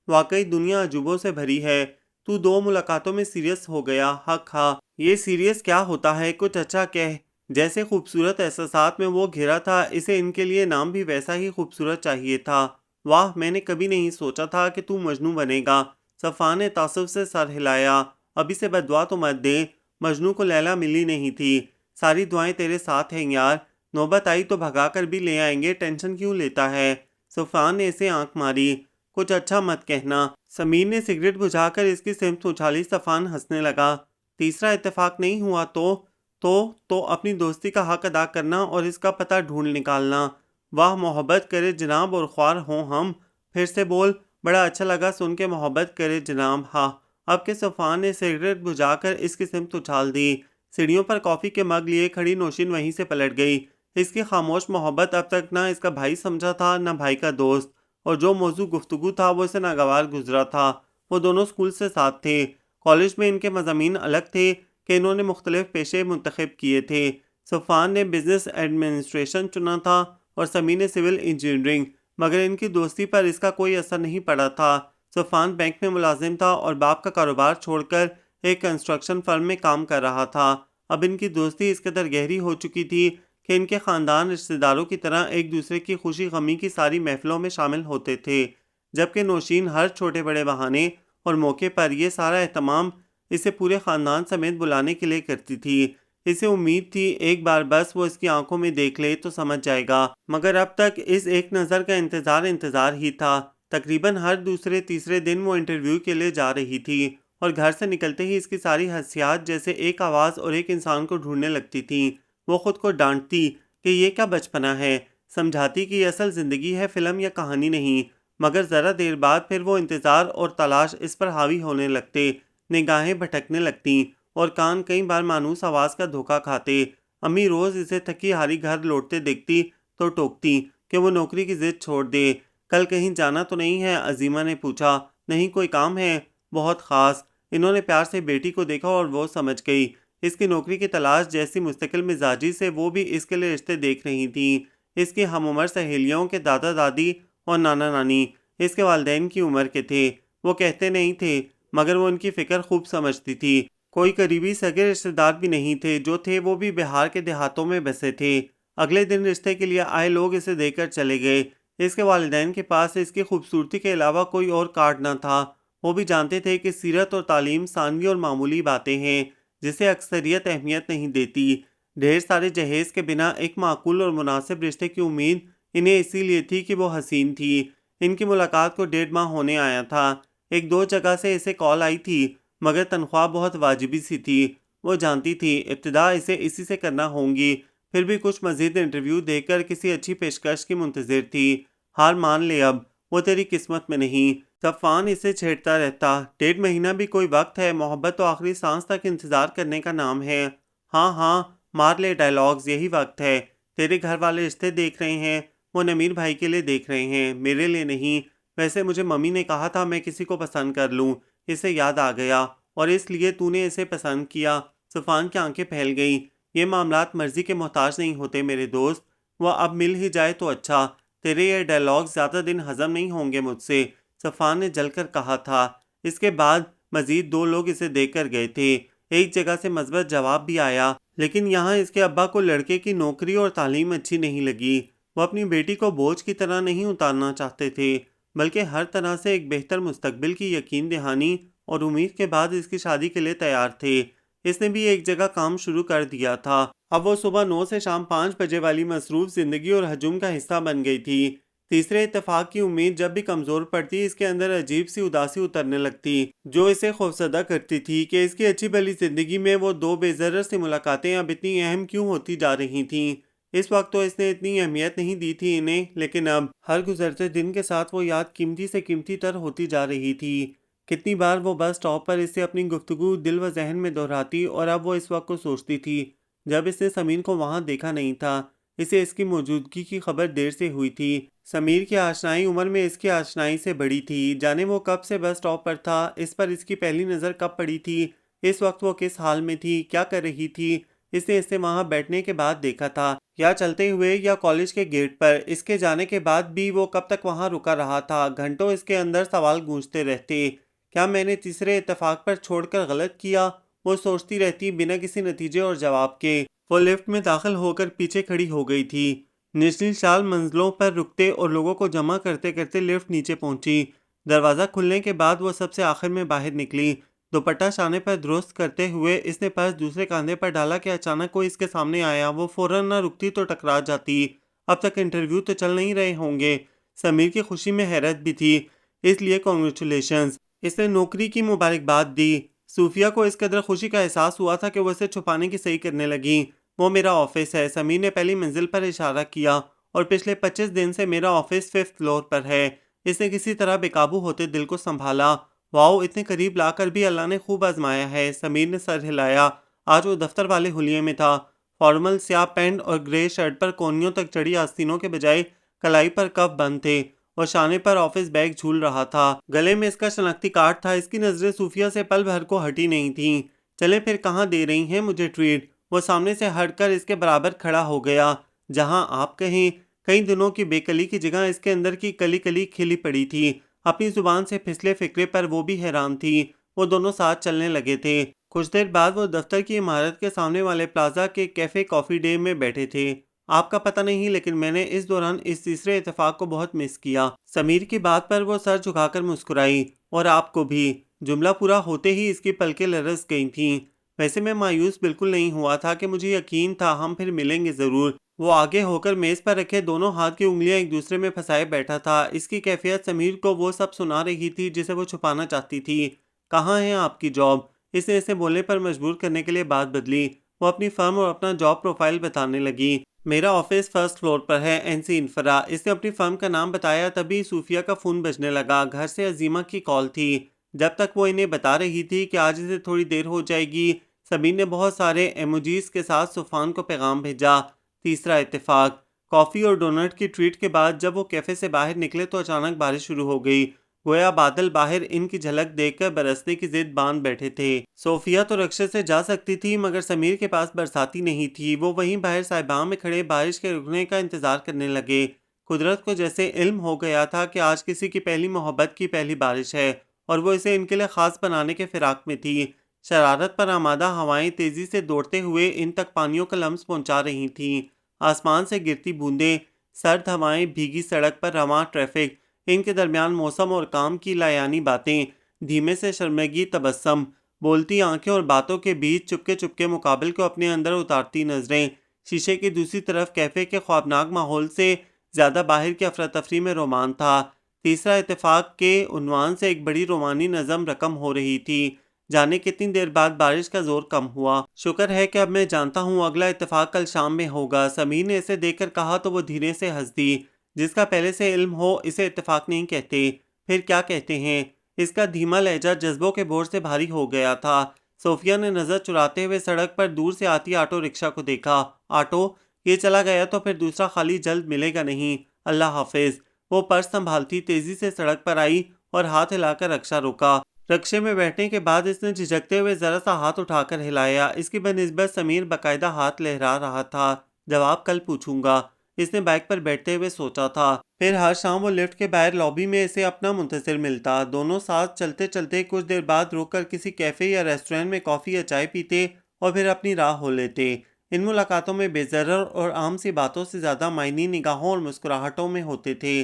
واقعی دنیا عجوبوں سے بھری ہے۔ تو 2 ملاقاتوں میں سیریس ہو گیا، حق ہاں۔ یہ سیریس کیا ہوتا ہے؟ کچھ اچھا کہہ۔ جیسے خوبصورت احساسات میں وہ گھرا تھا، اسے ان کے لیے نام بھی ویسا ہی خوبصورت چاہیے تھا۔ واہ، میں نے کبھی نہیں سوچا تھا کہ تو مجنوں بنے گا۔ صفان نے تعصب سے سر ہلایا۔ ابھی سے بددعا تو مت دے، مجنوں کو لیلا ملی نہیں تھی۔ ساری دعائیں تیرے ساتھ ہیں یار، نوبت آئی تو بھگا کر بھی لے آئیں گے، ٹینشن کیوں لیتا ہے؟ صفان نے اسے آنکھ ماری۔ کچھ اچھا مت کہنا۔ سمیر نے سگریٹ بجھا کر اس کی سمت اچھالی۔ صفان ہنسنے لگا۔ تیسرا اتفاق نہیں ہوا تو اپنی دوستی کا حق ادا کرنا اور اس کا پتہ ڈھونڈ نکالنا۔ واہ، محبت کرے جناب اور خوار ہوں ہم۔ پھر سے بول۔ بڑا اچھا لگا سن کے، محبت کرے جناب، ہاں۔ اب کہ صفان نے سگریٹ بجھا کر اس کی سمت اچھال دی، سیڑھیوں پر کافی کے مگ لیے کھڑی نوشین وہیں سے پلٹ گئی۔ اس کی خاموش محبت اب تک نہ اس کا بھائی سمجھا تھا نہ بھائی کا دوست، اور جو موضوع گفتگو تھا وہ اسے ناگوار گزرا تھا۔ وہ دونوں اسکول سے ساتھ تھے۔ کالج میں ان کے مضامین الگ تھے کہ انہوں نے مختلف پیشے منتخب کیے تھے۔ صفان نے بزنس ایڈمنسٹریشن چنا تھا اور سمیر نے سول انجینئرنگ، مگر ان کی دوستی پر اس کا کوئی اثر نہیں پڑا تھا۔ صفان بینک میں ملازم تھا اور باپ کا کاروبار چھوڑ کر ایک کنسٹرکشن فرم میں کام کر رہا تھا۔ اب ان کی دوستی اس قدر گہری ہو چکی تھی کہ ان کے خاندان رشتہ داروں کی طرح ایک دوسرے کی خوشی غمی کی ساری محفلوں میں شامل ہوتے تھے، جبکہ نوشین ہر چھوٹے بڑے بہانے اور موقع پر یہ سارا اہتمام اسے پورے خاندان سمیت بلانے کے لیے کرتی تھی۔ اسے امید تھی ایک بار بس وہ اس کی آنکھوں میں دیکھ لے تو سمجھ جائے گا، مگر اب تک اس ایک نظر کا انتظار ہی تھا۔ تقریباً ہر دوسرے تیسرے دن وہ انٹرویو کے لیے جا رہی تھی اور گھر سے نکلتے ہی اس کی ساری حسیات جیسے ایک آواز اور ایک انسان کو ڈھونڈنے لگتی تھیں۔ وہ خود کو ڈانٹتی کہ یہ کیا بچپنا ہے، سمجھاتی کہ یہ اصل زندگی ہے، فلم یا کہانی نہیں، مگر ذرا دیر بعد پھر وہ انتظار اور تلاش اس پر حاوی ہونے لگتے، نگاہیں بھٹکنے لگتیں اور کان کئی بار مانوس آواز کا دھوکہ کھاتے۔ امی روز اسے تھکی ہاری گھر لوٹتے دیکھتی تو ٹوکتی کہ وہ نوکری کی ضد چھوڑ دے۔ کل کہیں جانا تو نہیں ہے؟ عظیمہ نے پوچھا۔ نہیں، کوئی کام ہے؟ بہت خاص۔ انہوں نے پیار سے بیٹی کو دیکھا اور وہ سمجھ گئی۔ اس کی نوکری کی تلاش جیسی مستقل مزاجی سے وہ بھی اس کے لیے رشتے دیکھ رہی تھیں۔ اس کی ہم عمر سہیلیوں کے دادا دادی اور نانا نانی اس کے والدین کی عمر کے تھے۔ وہ کہتے نہیں تھے مگر وہ ان کی فکر خوب سمجھتی تھی۔ کوئی قریبی سگے رشتے دار بھی نہیں تھے، جو تھے وہ بھی بہار کے دیہاتوں میں بسے تھے۔ اگلے دن رشتے کے لیے آئے لوگ اسے دے کر چلے گئے۔ اس کے والدین کے پاس اس کی خوبصورتی کے علاوہ کوئی اور کارڈ نہ تھا۔ وہ بھی جانتے تھے کہ سیرت اور تعلیم ثانوی اور معمولی باتیں ہیں جسے اکثریت اہمیت نہیں دیتی۔ ڈھیر سارے جہیز کے بنا ایک معقول اور مناسب رشتے کی امید انہیں اسی لیے تھی کہ وہ حسین تھی۔ ان کی ملاقات کو 1.5 ماہ ہونے آیا تھا۔ 1-2 جگہ سے اسے کال آئی تھی مگر تنخواہ بہت واجبی سی تھی۔ وہ جانتی تھی ابتدا اسے اسی سے کرنا ہوں گی، پھر بھی کچھ مزید انٹرویو دے کر کسی اچھی پیشکش کی منتظر تھی۔ ہار مان لے اب، وہ تیری قسمت میں نہیں۔ صفان اسے چھیڑتا رہتا۔ 1.5 مہینہ بھی کوئی وقت ہے، محبت تو آخری سانس تک انتظار کرنے کا نام ہے۔ ہاں ہاں، مار لے ڈائلاگز، یہی وقت ہے۔ تیرے گھر والے رشتے دیکھ رہے ہیں، وہ نمیر بھائی کے لیے دیکھ رہے ہیں، میرے لیے نہیں۔ ویسے مجھے ممی نے کہا تھا میں کسی کو پسند کر لوں، اسے یاد آ گیا، اور اس لیے تو نے اسے پسند کیا۔ صفان کی آنکھیں پھیل گئیں۔ یہ معاملات مرضی کے محتاج نہیں ہوتے میرے دوست، وہ اب مل ہی جائے تو اچھا۔ تیرے یہ ڈائلاگ زیادہ دن ہضم نہیں ہوں گے مجھ سے، صفان نے جل کر کہا تھا۔ اس کے بعد مزید 2 لوگ اسے دیکھ کر گئے تھے۔ ایک جگہ سے مثبت جواب بھی آیا، لیکن یہاں اس کے ابا کو لڑکے کی نوکری اور تعلیم اچھی نہیں لگی۔ وہ اپنی بیٹی کو بوجھ کی طرح نہیں اتارنا چاہتے تھے، بلکہ ہر طرح سے ایک بہتر مستقبل کی یقین دہانی اور امید کے بعد اس کی شادی کے لیے تیار تھے۔ اس نے بھی ایک جگہ کام شروع کر دیا تھا۔ اب وہ صبح 9 سے شام 5 بجے والی مصروف زندگی اور ہجوم کا حصہ بن گئی تھی۔ تیسرے اتفاق کی امید جب بھی کمزور پڑتی، اس کے اندر عجیب سی اداسی اترنے لگتی، جو اسے خوفزدہ کرتی تھی کہ اس کی اچھی بھلی زندگی میں وہ دو بے ضرر سی ملاقاتیں اب اتنی اہم کیوں ہوتی جا رہی تھیں۔ اس وقت تو اس نے اتنی اہمیت نہیں دی تھی انہیں، لیکن اب ہر گزرتے دن کے ساتھ وہ یاد قیمتی سے قیمتی تر ہوتی جا رہی تھی۔ کتنی بار وہ بس اسٹاپ پر اس سے اپنی گفتگو دل و ذہن میں دہراتی، اور اب وہ اس وقت کو سوچتی تھی جب اس نے سمیر کو وہاں دیکھا نہیں تھا۔ اسے اس کی موجودگی کی خبر دیر سے ہوئی تھی۔ سمیر کی آشنائی عمر میں اس کی آشنائی سے بڑی تھی۔ جانے وہ کب سے بس اسٹاپ پر تھا، اس پر اس کی پہلی نظر کب پڑی تھی، اس وقت وہ کس حال میں تھی، کیا کر رہی تھی۔ اس نے اسے وہاں بیٹھنے کے بعد دیکھا تھا، یا چلتے ہوئے، یا کالج کے گیٹ پر۔ اس کے جانے کے بعد بھی وہ کب تک وہاں رکا رہا تھا۔ گھنٹوں اس کے اندر سوال گونجتے رہتے۔ کیا میں نے تیسرے اتفاق پر چھوڑ کر غلط کیا؟ وہ سوچتی رہتی بنا کسی نتیجے اور جواب کے۔ وہ لفٹ میں داخل ہو کر پیچھے کھڑی ہو گئی تھی۔ نچلی 4 منزلوں پر رکتے اور لوگوں کو جمع کرتے کرتے لفٹ نیچے پہنچی۔ دروازہ کھلنے کے بعد وہ سب سے آخر میں باہر نکلی۔ دوپٹہ شانے پر درست کرتے ہوئے اس نے پرس دوسرے کاندھے پر ڈالا کہ اچانک کوئی اس کے سامنے آیا۔ وہ فوراً نہ رکتی تو ٹکرا جاتی۔ اب تک انٹرویو تو چل نہیں رہے ہوں گے۔ سمیر کی خوشی میں حیرت بھی تھی، اس لیے کانگریچولیشنز۔ اس نے نوکری کی مبارکباد دی۔ صوفیہ کو اس قدر خوشی کا احساس ہوا تھا کہ وہ اسے چھپانے کی صحیح کرنے لگی۔ وہ میرا آفس ہے، سمیر نے پہلی منزل پر اشارہ کیا، اور پچھلے 25 دن سے میرا آفس 5th فلور پر ہے۔ اس نے کسی طرح بے قابو ہوتے دل کو سنبھالا۔ واؤ، اتنے قریب لا کر بھی اللہ نے خوب آزمایا ہے۔ سمیر نے سر ہلایا۔ آج وہ دفتر والے حلیے میں تھا۔ فارمل سیاہ پینٹ اور گرے شرٹ پر کونیوں تک چڑھی آستینوں کے بجائے کلائی پر کف بند تھے، اور شانے پر آفس بیگ جھول رہا تھا۔ گلے میں اس کا شناختی کارڈ تھا۔ اس کی نظریں صوفیہ سے پل بھر کو ہٹی نہیں تھیں۔ چلیں پھر، کہاں دے رہی ہیں مجھے ٹریٹ؟ وہ سامنے سے ہٹ کر اس کے برابر کھڑا ہو گیا۔ جہاں آپ کہیں۔ کئی دنوں کی بے کلی کی جگہ اس کے اندر کی کلی کلی کھلی پڑی تھی۔ اپنی زبان سے پھسلے فکرے پر وہ بھی حیران تھی۔ وہ دونوں ساتھ چلنے لگے تھے۔ کچھ دیر بعد وہ دفتر کی عمارت کے سامنے والے پلازا کے کیفے کافی ڈے میں بیٹھے تھے۔ آپ کا پتہ نہیں، لیکن میں نے اس دوران اس تیسرے اتفاق کو بہت مس کیا۔ سمیر کی بات پر وہ سر جھکا کر مسکرائی۔ اور آپ کو بھی۔ جملہ پورا ہوتے ہی اس کی پلکیں لرز گئی تھیں۔ ویسے میں مایوس بالکل نہیں ہوا تھا، کہ مجھے یقین تھا ہم پھر ملیں گے ضرور۔ وہ آگے ہو کر میز پر رکھے دونوں ہاتھ کی انگلیاں ایک دوسرے میں پھنسائے بیٹھا تھا۔ اس کی کیفیت سمیر کو وہ سب سنا رہی تھی جسے وہ چھپانا چاہتی تھی۔ کہاں ہے آپ کی جاب؟ اس نے اسے بولنے پر مجبور کرنے کے لیے بات بدلی۔ وہ اپنی فرم اور اپنا جاب پروفائل بتانے لگی۔ میرا آفس 1st فلور پر ہے، NC انفرا۔ اس نے اپنی فرم کا نام بتایا، تبھی صوفیہ کا فون بجنے لگا۔ گھر سے عظیمہ کی کال تھی۔ جب تک وہ انہیں بتا رہی تھی کہ آج اسے تھوڑی دیر ہو جائے گی، سمیر نے بہت سارے ایموجیز کے ساتھ صفان کو پیغام بھیجا۔ تیسرا اتفاق۔ کافی اور ڈونٹ کی ٹریٹ کے بعد جب وہ کیفے سے باہر نکلے تو اچانک بارش شروع ہو گئی۔ گویا بادل باہر ان کی جھلک دیکھ کر برسنے کی ضد باندھ بیٹھے تھے۔ صوفیہ تو رکشے سے جا سکتی تھی، مگر سمیر کے پاس برساتی نہیں تھی۔ وہ وہیں باہر سائبان میں کھڑے بارش کے رکنے کا انتظار کرنے لگے۔ قدرت کو جیسے علم ہو گیا تھا کہ آج کسی کی پہلی محبت کی پہلی بارش ہے، اور وہ اسے ان کے لیے خاص بنانے کے فراق میں تھی۔ شرارت پر آمادہ ہوائیں تیزی سے دوڑتے ہوئے ان تک پانیوں کا لمس پہنچا رہی تھیں۔ آسمان سے گرتی بوندیں، سرد ہوائیں، بھیگی سڑک پر رواں ٹریفک، ان کے درمیان موسم اور کام کی لایانی باتیں، دھیمے سے شرمگی تبسم، بولتی آنکھیں اور باتوں کے بیچ چپکے چپکے مقابل کو اپنے اندر اتارتی نظریں۔ شیشے کی دوسری طرف کیفے کے خوابناک ماحول سے زیادہ باہر کی افراتفری میں رومان تھا۔ تیسرا اتفاق کے عنوان سے ایک بڑی رومانی نظم رقم ہو رہی تھی۔ جانے کتنی دیر بعد بارش کا زور کم ہوا۔ شکر ہے کہ اب میں جانتا ہوں اگلا اتفاق کل شام میں ہوگا۔ سمیر نے اسے دیکھ کر کہا تو وہ دھیرے سے ہنس دی۔ جس کا پہلے سے علم ہو اسے اتفاق نہیں کہتے، پھر کیا کہتے ہیں؟ اس کا دھیما لہجہ جذبوں کے بوجھ سے بھاری ہو گیا تھا۔ صوفیہ نے نظر چراتے ہوئے سڑک پر دور سے آتی آٹو رکشہ کو دیکھا۔ آٹو؟ یہ چلا گیا تو پھر دوسرا خالی جلد ملے گا نہیں۔ اللہ حافظ۔ وہ پرس سنبھالتی تیزی سے سڑک پر آئی اور ہاتھ ہلا کر رکشہ روکا۔ رکشے میں بیٹھنے کے بعد اس نے جھجکتے ہوئے ذرا سا ہاتھ اٹھا کر ہلایا۔ اس کی بنسبت سمیر باقاعدہ ہاتھ لہرا رہا تھا۔ جواب کل پوچھوں گا، اس نے بائک پر بیٹھتے ہوئے سوچا تھا۔ پھر ہر شام وہ لفٹ کے باہر لابی میں اسے اپنا منتظر ملتا۔ دونوں ساتھ چلتے چلتے کچھ دیر بعد رک کر کسی کیفے یا ریسٹورینٹ میں کافی یا چائے پیتے اور پھر اپنی راہ ہو لیتے۔ ان ملاقاتوں میں بے ضرر اور عام سی باتوں سے زیادہ معنی نگاہوں اور مسکراہٹوں میں ہوتے تھے۔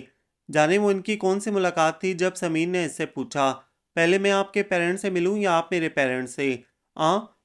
جانے وہ ان کی کون سی ملاقات تھی جب سمیر نے اس سے پوچھا، پہلے میں آپ کے پیرنٹ سے ملوں یا آپ میرے پیرنٹ سے؟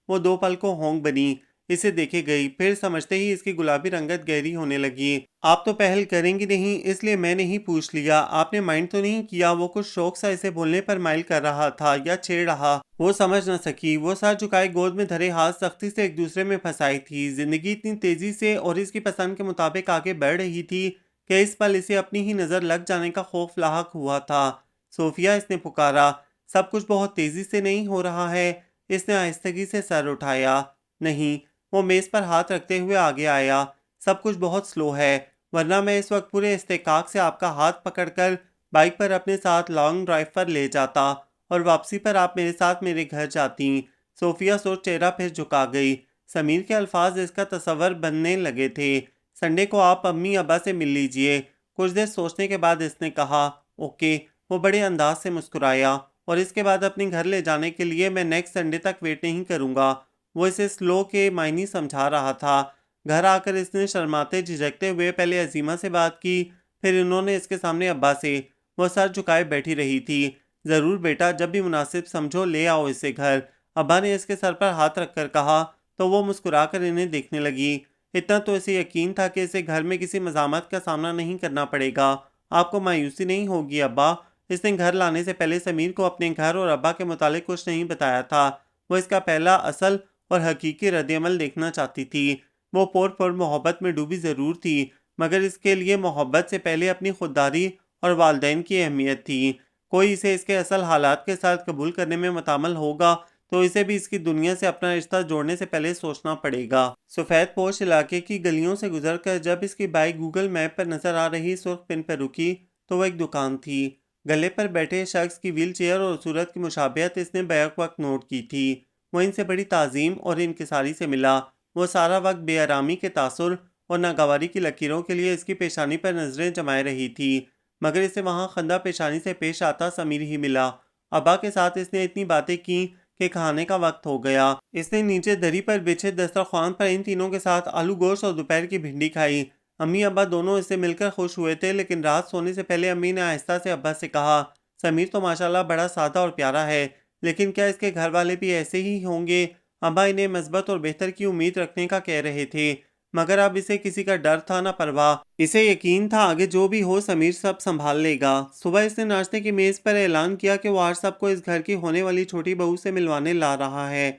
وہ 2 پل کو ہونک بنی، اسے دیکھے گئی، پھر سمجھتے ہی اس کی گلابی رنگت گہری ہونے لگی۔ آپ تو پہل کریں گی نہیں، اس لیے میں نے ہی پوچھ لیا۔ آپ نے مائنڈ تو نہیں کیا؟ وہ کچھ شوق سا اسے بولنے پر مائل کر رہا تھا یا چھیڑ رہا، وہ سمجھ نہ سکی۔ وہ سر جھکائے گود میں دھرے ہاتھ سختی سے ایک دوسرے میں پھنسائی تھی۔ زندگی اتنی تیزی سے اور اس کی پسند کے مطابق آگے بڑھ رہی تھی کہ اس پل اسے اپنی ہی نظر لگ جانے کا خوف لاحق ہوا تھا۔ صوفیہ، اس نے پکارا، سب کچھ بہت تیزی سے نہیں ہو رہا ہے؟ اس نے آہستگی سے سر اٹھایا۔ نہیں، وہ میز پر ہاتھ رکھتے ہوئے آگے آیا، سب کچھ بہت سلو ہے، ورنہ میں اس وقت پورے استحقاق سے آپ کا ہاتھ پکڑ کر بائک پر اپنے ساتھ لانگ ڈرائیو پر لے جاتا اور واپسی پر آپ میرے ساتھ میرے گھر جاتیں۔ صوفیہ سوچ چہرہ پھر جھکا گئی۔ سمیر کے الفاظ اس کا تصور بننے لگے تھے۔ سنڈے کو آپ امی ابا سے مل لیجئے۔ کچھ دیر سوچنے کے بعد اس نے کہا، اوکے۔ وہ بڑے انداز سے مسکرایا، اور اس کے بعد اپنے گھر لے جانے کے لیے میں نیکسٹ سنڈے تک ویٹ نہیں کروں گا۔ وہ اسے سلو کے معنی سمجھا رہا تھا۔ گھر آ کر اس نے شرماتے جھجکتے ہوئے پہلے عظیمہ سے بات کی، پھر انہوں نے اس کے سامنے ابا سے۔ وہ سر جھکائے بیٹھی رہی تھی۔ ضرور بیٹا، جب بھی مناسب سمجھو لے آؤ اسے گھر، ابا نے اس کے سر پر ہاتھ رکھ کر کہا، تو وہ مسکرا کر انہیں دیکھنے لگی۔ اتنا تو اسے یقین تھا کہ اسے گھر میں کسی مزاحمت کا سامنا نہیں کرنا پڑے گا۔ آپ کو مایوسی نہیں ہوگی ابا؟ اس نے گھر لانے سے پہلے سمیر کو اپنے گھر اور ابا کے متعلق کچھ نہیں بتایا تھا۔ وہ اس کا پہلا اصل اور حقیقی رد عمل دیکھنا چاہتی تھی۔ وہ پر محبت میں ڈوبی ضرور تھی، مگر اس کے لیے محبت سے پہلے اپنی خودداری اور والدین کی اہمیت تھی۔ کوئی اسے اس کے اصل حالات کے ساتھ قبول کرنے میں متعامل ہوگا تو اسے بھی اس کی دنیا سے اپنا رشتہ جوڑنے سے پہلے سوچنا پڑے گا۔ سفید پوش علاقے کی گلیوں سے گزر کر جب اس کی بائک گوگل میپ پر نظر آ رہی سرخ پن پر رکی تو وہ ایک دکان تھی۔ گلے پر بیٹھے شخص کی ویل چیئر اور صورت کی مشابہت اس نے بیک وقت نوٹ کی تھی۔ وہ ان سے بڑی تعظیم اور انکساری سے ملا۔ وہ سارا وقت بے آرامی کے تاثر اور ناگواری کی لکیروں کے لیے اس کی پیشانی پر نظریں جمائے رہی تھی، مگر اسے وہاں خندہ پیشانی سے پیش آتا سمیر ہی ملا۔ ابا کے ساتھ اس نے اتنی باتیں کی کہ کھانے کا وقت ہو گیا۔ اس نے نیچے دری پر بچھے دسترخوان پر ان تینوں کے ساتھ آلو گوشت اور دوپہر کی بھنڈی کھائی۔ امی ابا دونوں اس سے مل کر خوش ہوئے تھے، لیکن رات سونے سے پہلے امی نے آہستہ سے ابا سے کہا، سمیر تو ماشاءاللہ بڑا سادہ اور پیارا ہے، لیکن کیا اس کے گھر والے بھی ایسے ہی ہوں گے؟ ابا انہیں مثبت اور بہتر کی امید رکھنے کا کہہ رہے تھے، مگر اب اسے کسی کا ڈر تھا نہ پرواہ۔ اسے یقین تھا آگے جو بھی ہو سمیر سب سنبھال لے گا۔ صبح اس نے ناشتے کی میز پر اعلان کیا کہ وہ آج سب کو اس گھر کی ہونے والی چھوٹی بہو سے ملوانے لا رہا ہے۔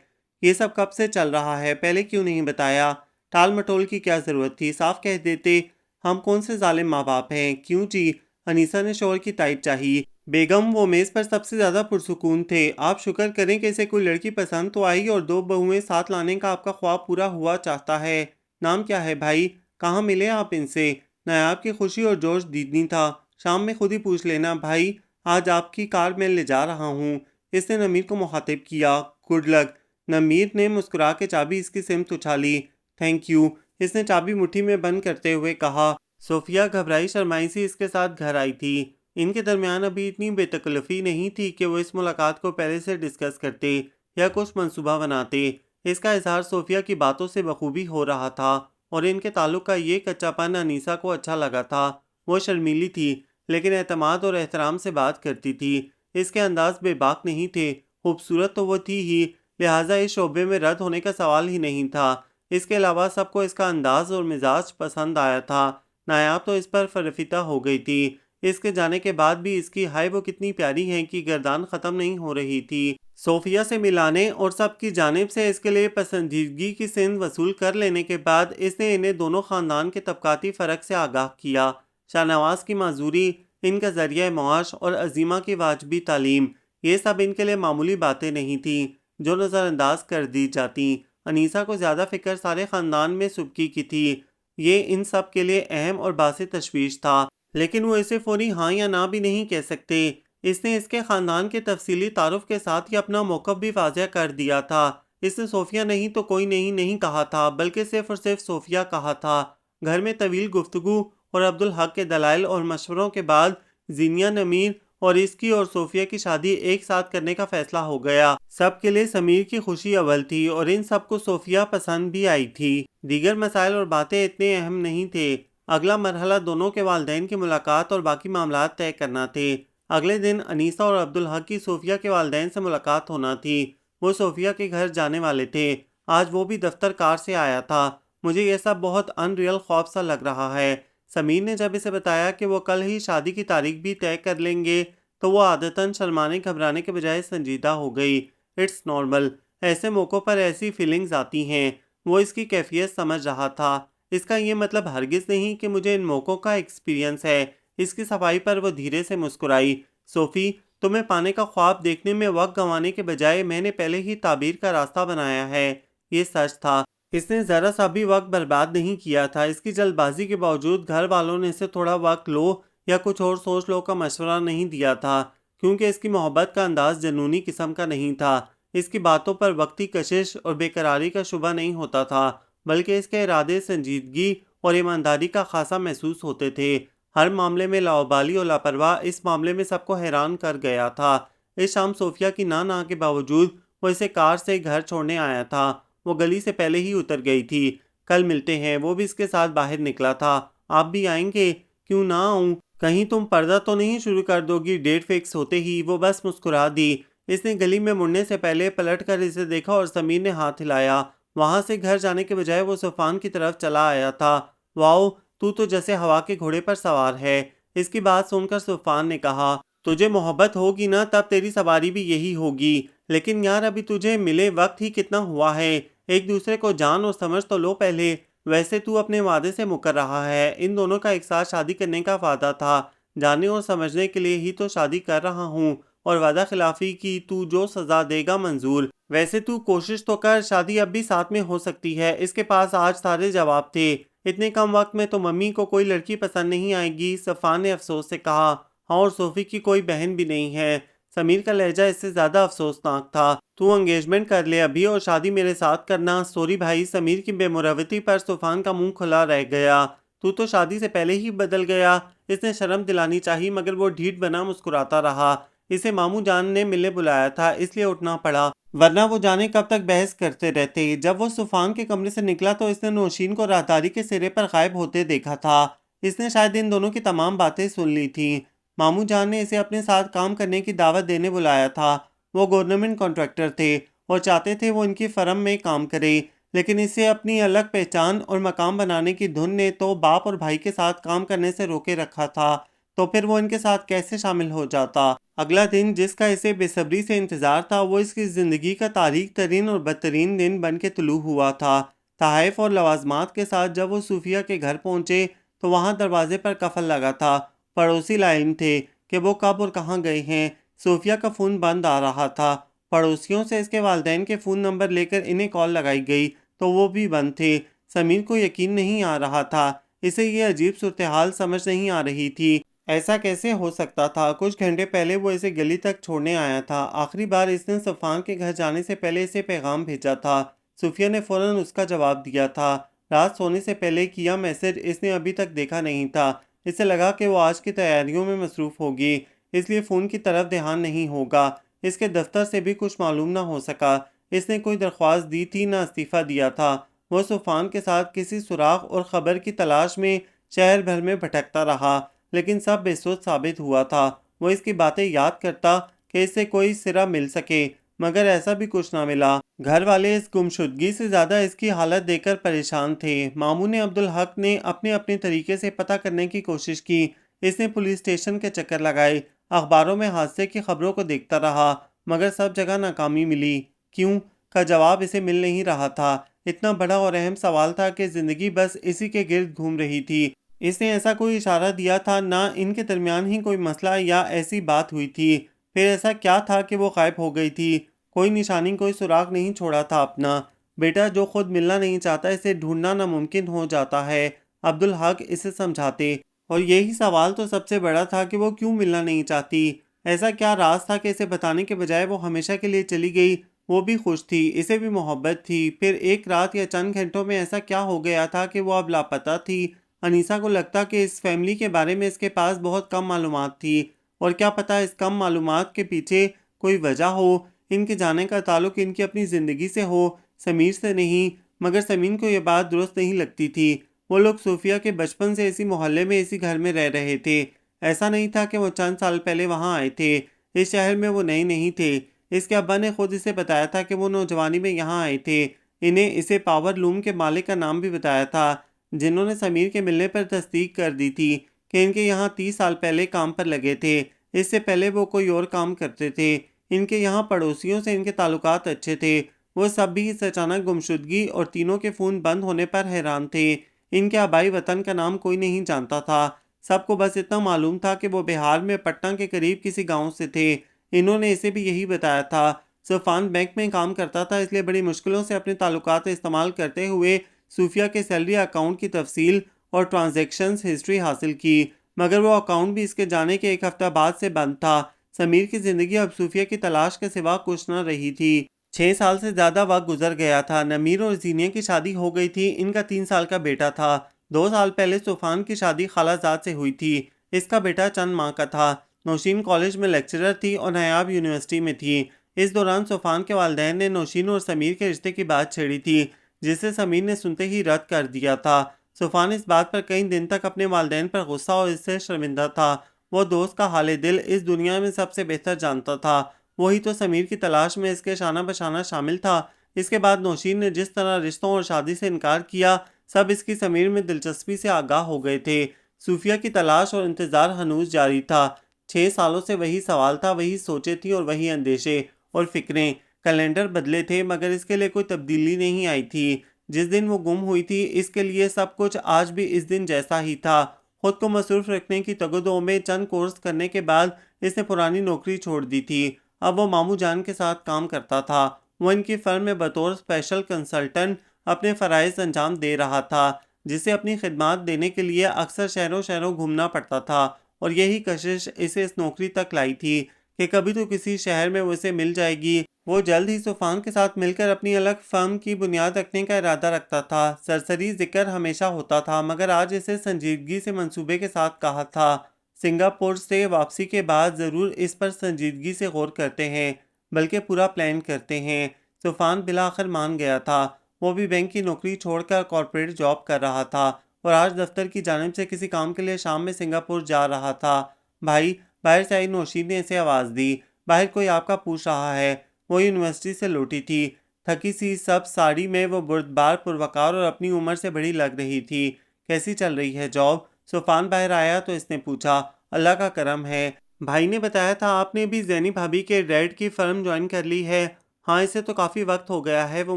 یہ سب کب سے چل رہا ہے؟ پہلے کیوں نہیں بتایا؟ ٹال مٹول کی کیا ضرورت تھی؟ صاف کہہ دیتے۔ ہم کون سے ظالم ماں باپ ہیں؟ کیوں جی؟ انیسہ نے شوہر کی تائید چاہی۔ بیگم، وہ میز پر سب سے زیادہ پرسکون تھے۔ آپ شکر کریں کہ اسے کوئی لڑکی پسند تو آئی اور 2 بہویں ساتھ لانے کا آپ کا خواب پورا ہوا چاہتا ہے۔ نام کیا ہے بھائی؟ کہاں ملے آپ ان سے؟ نایاب کی خوشی اور جوش دیدنی تھا۔ شام میں خود ہی پوچھ لینا بھائی، آج آپ کی کار میں لے جا رہا ہوں۔ اس نے نمیر کو مخاطب کیا۔ Good luck. نمیر نے مسکرا کے چابی اس کی سمت اچھالی۔ تھینک یو، اس نے چابی مٹھی میں بند کرتے ہوئے کہا۔ صوفیہ گھبرائی شرمائی سی اس کے ساتھ گھر آئی تھی۔ ان کے درمیان ابھی اتنی بے تکلفی نہیں تھی کہ وہ اس ملاقات کو پہلے سے ڈسکس کرتے یا کچھ منصوبہ بناتے۔ اس کا اظہار صوفیہ کی باتوں سے بخوبی ہو رہا تھا، اور ان کے تعلق کا یہ کچا پن انیسہ کو اچھا لگا تھا۔ وہ شرمیلی تھی، لیکن اعتماد اور احترام سے بات کرتی تھی۔ اس کے انداز بے باک نہیں تھے، خوبصورت تو وہ تھی ہی، لہٰذا اس شعبے میں رد ہونے کا سوال ہی نہیں تھا۔ اس کے علاوہ سب کو اس کا انداز اور مزاج پسند آیا تھا۔ نایاب تو اس پر فرفتہ ہو گئی تھی۔ اس کے جانے کے بعد بھی اس کی ہائے وہ کتنی پیاری ہیں کی گردان ختم نہیں ہو رہی تھی۔ صوفیہ سے ملانے اور سب کی جانب سے اس کے لیے پسندیدگی کی سند وصول کر لینے کے بعد اس نے انہیں دونوں خاندان کے طبقاتی فرق سے آگاہ کیا۔ شاہ نواز کی معذوری، ان کا ذریعہ معاش اور عظیمہ کی واجبی تعلیم، یہ سب ان کے لیے معمولی باتیں نہیں تھیں جو نظر انداز کر دی جاتیں۔ انیسہ کو زیادہ فکر سارے خاندان میں سبکی کی تھی۔ یہ ان سب کے لیے اہم اور باعث تشویش تھا، لیکن وہ اسے فوری ہاں یا نہ بھی نہیں کہہ سکتے۔ اس نے اس کے خاندان کے تفصیلی تعارف کے ساتھ ہی اپنا موقف بھی واضح کر دیا تھا۔ اس نے صوفیہ نہیں تو کوئی نہیں کہا تھا، بلکہ صرف اور صرف صوفیہ کہا تھا۔ گھر میں طویل گفتگو اور عبدالحق کے دلائل اور مشوروں کے بعد زینیہ، نمیر اور اس کی اور صوفیہ کی شادی ایک ساتھ کرنے کا فیصلہ ہو گیا۔ سب کے لیے سمیر کی خوشی اول تھی اور ان سب کو صوفیہ پسند بھی آئی تھی۔ دیگر مسائل اور باتیں اتنے اہم نہیں تھے۔ اگلا مرحلہ دونوں کے والدین کی ملاقات اور باقی معاملات طے کرنا تھے۔ اگلے دن انیسہ اور عبدالحق کی صوفیہ کے والدین سے ملاقات ہونا تھی۔ وہ صوفیہ کے گھر جانے والے تھے۔ آج وہ بھی دفتر کار سے آیا تھا۔ مجھے یہ سب بہت ان ریئل خواب سا لگ رہا ہے۔ سمیر نے جب اسے بتایا کہ وہ کل ہی شادی کی تاریخ بھی طے کر لیں گے تو وہ عادتاً شرمانے گھبرانے کے بجائے سنجیدہ ہو گئی۔ اٹس نارمل، ایسے موقعوں پر ایسی فیلنگز آتی ہیں۔ وہ اس کی کیفیت سمجھ رہا تھا۔ اس کا یہ مطلب ہرگز نہیں کہ مجھے ان موقعوں کا ایکسپیرینس ہے۔ اس کی صفائی پر وہ دھیرے سے مسکرائی۔ صوفی، تمہیں پانے کا خواب دیکھنے میں وقت گنوانے کے بجائے میں نے پہلے ہی تعبیر کا راستہ بنایا ہے۔ یہ سچ تھا۔ اس نے ذرا سا بھی وقت برباد نہیں کیا تھا۔ اس کی جلد بازی کے باوجود گھر والوں نے اسے تھوڑا وقت لو یا کچھ اور سوچ لو کا مشورہ نہیں دیا تھا، کیونکہ اس کی محبت کا انداز جنونی قسم کا نہیں تھا۔ اس کی باتوں پر وقتی کشش اور بے قراری کا شبہ نہیں ہوتا تھا، بلکہ اس کے ارادے سنجیدگی اور ایمانداری کا خاصا محسوس ہوتے تھے۔ ہر معاملے میں لاوبالی اور لاپرواہ اس معاملے میں سب کو حیران کر گیا تھا۔ اس شام صوفیہ کی نہ کے باوجود وہ اسے کار سے گھر چھوڑنے آیا تھا۔ وہ گلی سے پہلے ہی اتر گئی تھی۔ کل ملتے ہیں، وہ بھی اس کے ساتھ باہر نکلا تھا۔ آپ بھی آئیں گے؟ کیوں نہ آؤں؟ کہیں تم پردہ تو نہیں شروع کر دو گی؟ ڈیٹ فکس ہوتے ہی وہ بس مسکرا دی۔ اس نے گلی میں مڑنے سے پہلے پلٹ کر اسے دیکھا اور سمیر نے ہاتھ ہلایا۔ وہاں سے گھر جانے کے بجائے وہ صفان کی طرف چلا آیا تھا۔ واؤ، تو جیسے ہوا کے گھوڑے پر سوار ہے۔ اس کی بات سن کر صفان نے کہا، تجھے محبت ہوگی نا تب تیری سواری بھی یہی ہوگی۔ لیکن یار ابھی تجھے ملے وقت ہی کتنا ہوا ہے، ایک دوسرے کو جان اور سمجھ تو لو پہلے۔ ویسے تو اپنے وعدے سے مکر رہا ہے، ان دونوں کا ایک ساتھ شادی کرنے کا وعدہ تھا۔ جاننے اور سمجھنے کے لیے ہی تو شادی کر رہا ہوں، اور وعدہ خلافی کی تو جو سزا دے گا منظور۔ ویسے تو کوشش تو کر، شادی اب بھی ساتھ میں ہو سکتی ہے۔ اس کے پاس آج سارے جواب تھے۔ اتنے کم وقت میں تو ممی کو کوئی لڑکی پسند نہیں آئے گی، صفان نے افسوس سے کہا۔ ہاں، اور صوفی کی کوئی بہن بھی نہیں ہے۔ سمیر کا لہجہ اس سے زیادہ افسوسناک تھا۔ تو انگیجمنٹ کر لے ابھی اور شادی میرے ساتھ کرنا۔ سوری بھائی، سمیر کی بے مروتی پر صفان کا منہ کھلا رہ گیا۔ تو شادی سے پہلے ہی بدل گیا۔ اس نے شرم دلانی چاہی مگر وہ ڈھیٹ بنا مسکراتا رہا۔ اسے ماموں جان نے ملنے بلایا تھا، اس لیے اٹھنا پڑا، ورنہ وہ جانے کب تک بحث کرتے رہتے۔ جب وہ صفان کے کمرے سے نکلا تو اس نے نوشین کو راہداری کے سرے پر غائب ہوتے دیکھا تھا۔ اس نے شاید ان دونوں کی تمام باتیں سن لی تھیں۔ ماموں جان نے اسے اپنے ساتھ کام کرنے کی دعوت دینے بلایا تھا۔ وہ گورنمنٹ کانٹریکٹر تھے اور چاہتے تھے وہ ان کی فرم میں کام کرے، لیکن اسے اپنی الگ پہچان اور مقام بنانے کی دھن نے تو باپ اور بھائی کے ساتھ کام کرنے سے روکے رکھا تھا، تو پھر وہ ان کے ساتھ کیسے شامل ہو جاتا؟ اگلا دن جس کا اسے بے صبری سے انتظار تھا وہ اس کی زندگی کا تاریک ترین اور بدترین دن بن کے طلوع ہوا تھا۔ تحائف اور لوازمات کے ساتھ جب وہ صوفیہ کے گھر پہنچے تو وہاں دروازے پر قفل لگا تھا۔ پڑوسی لاعلم تھے کہ وہ کب اور کہاں گئے ہیں۔ صوفیہ کا فون بند آ رہا تھا۔ پڑوسیوں سے اس کے والدین کے فون نمبر لے کر انہیں کال لگائی گئی تو وہ بھی بند تھے۔ سمیر کو یقین نہیں آ رہا تھا۔ اسے یہ عجیب صورتحال سمجھ نہیں آ رہی تھی۔ ایسا کیسے ہو سکتا تھا؟ کچھ گھنٹے پہلے وہ اسے گلی تک چھوڑنے آیا تھا۔ آخری بار اس نے صفان کے گھر جانے سے پہلے اسے پیغام بھیجا تھا۔ صوفیہ نے فوراً اس کا جواب دیا تھا۔ رات سونے سے پہلے کیا میسج اس نے ابھی تک دیکھا نہیں تھا۔ اسے لگا کہ وہ آج کی تیاریوں میں مصروف ہوگی، اس لیے فون کی طرف دھیان نہیں ہوگا۔ اس کے دفتر سے بھی کچھ معلوم نہ ہو سکا۔ اس نے کوئی درخواست دی تھی نہ استعفیٰ دیا تھا۔ وہ صفان کے ساتھ کسی سراغ اور خبر کی تلاش میں شہر بھر میں بھٹکتا رہا، لیکن سب بے سود ثابت ہوا تھا۔ وہ اس کی باتیں یاد کرتا کہ اس سے کوئی سرا مل سکے، مگر ایسا بھی کچھ نہ ملا۔ گھر والے اس گمشدگی سے زیادہ اس کی حالت دیکھ کر پریشان تھے۔ ماموں نے عبدالحق نے اپنے طریقے سے پتہ کرنے کی کوشش کی۔ اس نے پولیس اسٹیشن کے چکر لگائے، اخباروں میں حادثے کی خبروں کو دیکھتا رہا، مگر سب جگہ ناکامی ملی۔ کیوں کا جواب اسے مل نہیں رہا تھا۔ اتنا بڑا اور اہم سوال تھا کہ زندگی بس اسی کے گرد گھوم رہی تھی۔ اس نے ایسا کوئی اشارہ دیا تھا، نہ ان کے درمیان ہی کوئی مسئلہ یا ایسی بات ہوئی تھی۔ پھر ایسا کیا تھا کہ وہ غائب ہو گئی تھی؟ کوئی نشانی، کوئی سراغ نہیں چھوڑا تھا اپنا۔ بیٹا جو خود ملنا نہیں چاہتا اسے ڈھونڈنا ناممکن ہو جاتا ہے، عبدالحق اسے سمجھاتے۔ اور یہی سوال تو سب سے بڑا تھا کہ وہ کیوں ملنا نہیں چاہتی۔ ایسا کیا راز تھا کہ اسے بتانے کے بجائے وہ ہمیشہ کے لیے چلی گئی؟ وہ بھی خوش تھی، اسے بھی محبت تھی۔ پھر ایک رات یا چند گھنٹوں میں ایسا کیا ہو گیا تھا کہ وہ اب لاپتہ تھی؟ انیسہ کو لگتا کہ اس فیملی کے بارے میں اس کے پاس بہت کم معلومات تھی، اور کیا پتہ اس کم معلومات کے پیچھے کوئی وجہ ہو۔ ان کے جانے کا تعلق ان کی اپنی زندگی سے ہو، سمیر سے نہیں۔ مگر سمیر کو یہ بات درست نہیں لگتی تھی۔ وہ لوگ صوفیہ کے بچپن سے اسی محلے میں اسی گھر میں رہ رہے تھے۔ ایسا نہیں تھا کہ وہ چند سال پہلے وہاں آئے تھے۔ اس شہر میں وہ نئے نہیں تھے۔ اس کے ابا نے خود اسے بتایا تھا کہ وہ نوجوانی میں یہاں آئے تھے۔ انہیں اسے پاور لوم کے مالک کا نام بھی بتایا تھا، جنہوں نے سمیر کے ملنے پر تصدیق کر دی تھی کہ ان کے یہاں 30 سال پہلے کام پر لگے تھے۔ اس سے پہلے وہ کوئی اور کام کرتے تھے۔ ان کے یہاں پڑوسیوں سے ان کے تعلقات اچھے تھے۔ وہ سب بھی اس اچانک گمشدگی اور تینوں کے فون بند ہونے پر حیران تھے۔ ان کے آبائی وطن کا نام کوئی نہیں جانتا تھا۔ سب کو بس اتنا معلوم تھا کہ وہ بہار میں پٹنہ کے قریب کسی گاؤں سے تھے۔ انہوں نے اسے بھی یہی بتایا تھا۔ صفان بینک میں کام کرتا تھا، اس لیے بڑی مشکلوں سے اپنے تعلقات استعمال کرتے ہوئے صوفیہ کے سیلری اکاؤنٹ کی تفصیل اور ٹرانزیکشنز ہسٹری حاصل کی، مگر وہ اکاؤنٹ بھی اس کے جانے کے ایک ہفتہ بعد سے بند تھا۔ سمیر کی زندگی اب صوفیہ کی تلاش کے سوا کچھ نہ رہی تھی۔ 6 سال سے زیادہ وقت گزر گیا تھا۔ نمیر اور زینیہ کی شادی ہو گئی تھی۔ ان کا 3 سال کا بیٹا تھا۔ 2 سال پہلے صوفان کی شادی خالہ زاد سے ہوئی تھی۔ اس کا بیٹا چند ماہ کا تھا۔ نوشین کالج میں لیکچرر تھی اور نیاب یونیورسٹی میں تھی۔ اس دوران صوفان کے والدین نے نوشین اور سمیر کے رشتے کی بات چھیڑی تھی، جسے سمیر نے سنتے ہی رد کر دیا تھا۔ صوفان اس بات پر کئی دن تک اپنے والدین پر غصہ اور اس سے شرمندہ تھا۔ وہ دوست کا حال دل اس دنیا میں سب سے بہتر جانتا تھا۔ وہی تو سمیر کی تلاش میں اس کے شانہ بشانہ شامل تھا۔ اس کے بعد نوشین نے جس طرح رشتوں اور شادی سے انکار کیا، سب اس کی سمیر میں دلچسپی سے آگاہ ہو گئے تھے۔ صوفیہ کی تلاش اور انتظار ہنوز جاری تھا۔ 6 سالوں سے وہی سوال تھا، وہی سوچیں تھیں اور وہی اندیشے اور فکریں۔ کیلنڈر بدلے تھے مگر اس کے لیے کوئی تبدیلی نہیں آئی تھی۔ جس دن وہ گم ہوئی تھی، اس کے لیے سب کچھ آج بھی اس دن جیسا ہی تھا۔ خود کو مصروف رکھنے کی تگ و دو میں چند کورس کرنے کے بعد اس نے پرانی نوکری چھوڑ دی تھی۔ اب وہ ماموں جان کے ساتھ کام کرتا تھا۔ وہ ان کی فرم میں بطور اسپیشل کنسلٹنٹ اپنے فرائض انجام دے رہا تھا، جسے اپنی خدمات دینے کے لیے اکثر شہروں گھومنا پڑتا تھا، اور یہی کشش اسے اس نوکری تک لائی تھی کہ کبھی تو کسی شہر میں وہ اسے مل جائے گی۔ وہ جلد ہی صوفان کے ساتھ مل کر اپنی الگ فرم کی بنیاد رکھنے کا ارادہ رکھتا تھا۔ سرسری ذکر ہمیشہ ہوتا تھا، مگر آج اسے سنجیدگی سے منصوبے کے ساتھ کہا تھا۔ سنگاپور سے واپسی کے بعد ضرور اس پر سنجیدگی سے غور کرتے ہیں، بلکہ پورا پلان کرتے ہیں۔ صوفان بالآخر مان گیا تھا۔ وہ بھی بینک کی نوکری چھوڑ کر کارپوریٹ جاب کر رہا تھا اور آج دفتر کی جانب سے کسی کام کے لیے شام میں سنگاپور جا رہا تھا۔ بھائی، باہر سے آئی نوشین نے اسے آواز دی۔ باہر کوئی آپ کا پوچھ رہا ہے۔ وہ یونیورسٹی سے لوٹی تھی۔ تھکی سی سب ساڑی میں وہ بردبار پروقار اور اپنی عمر سے بڑی لگ رہی تھی۔ کیسی چل رہی ہے جاب؟ صوفان باہر آیا تو اس نے پوچھا۔ اللہ کا کرم ہے۔ بھائی نے بتایا تھا آپ نے بھی زینی بھابھی کے ڈیڈ کی فرم جوائن کر لی ہے۔ ہاں، اسے تو کافی وقت ہو گیا ہے۔ وہ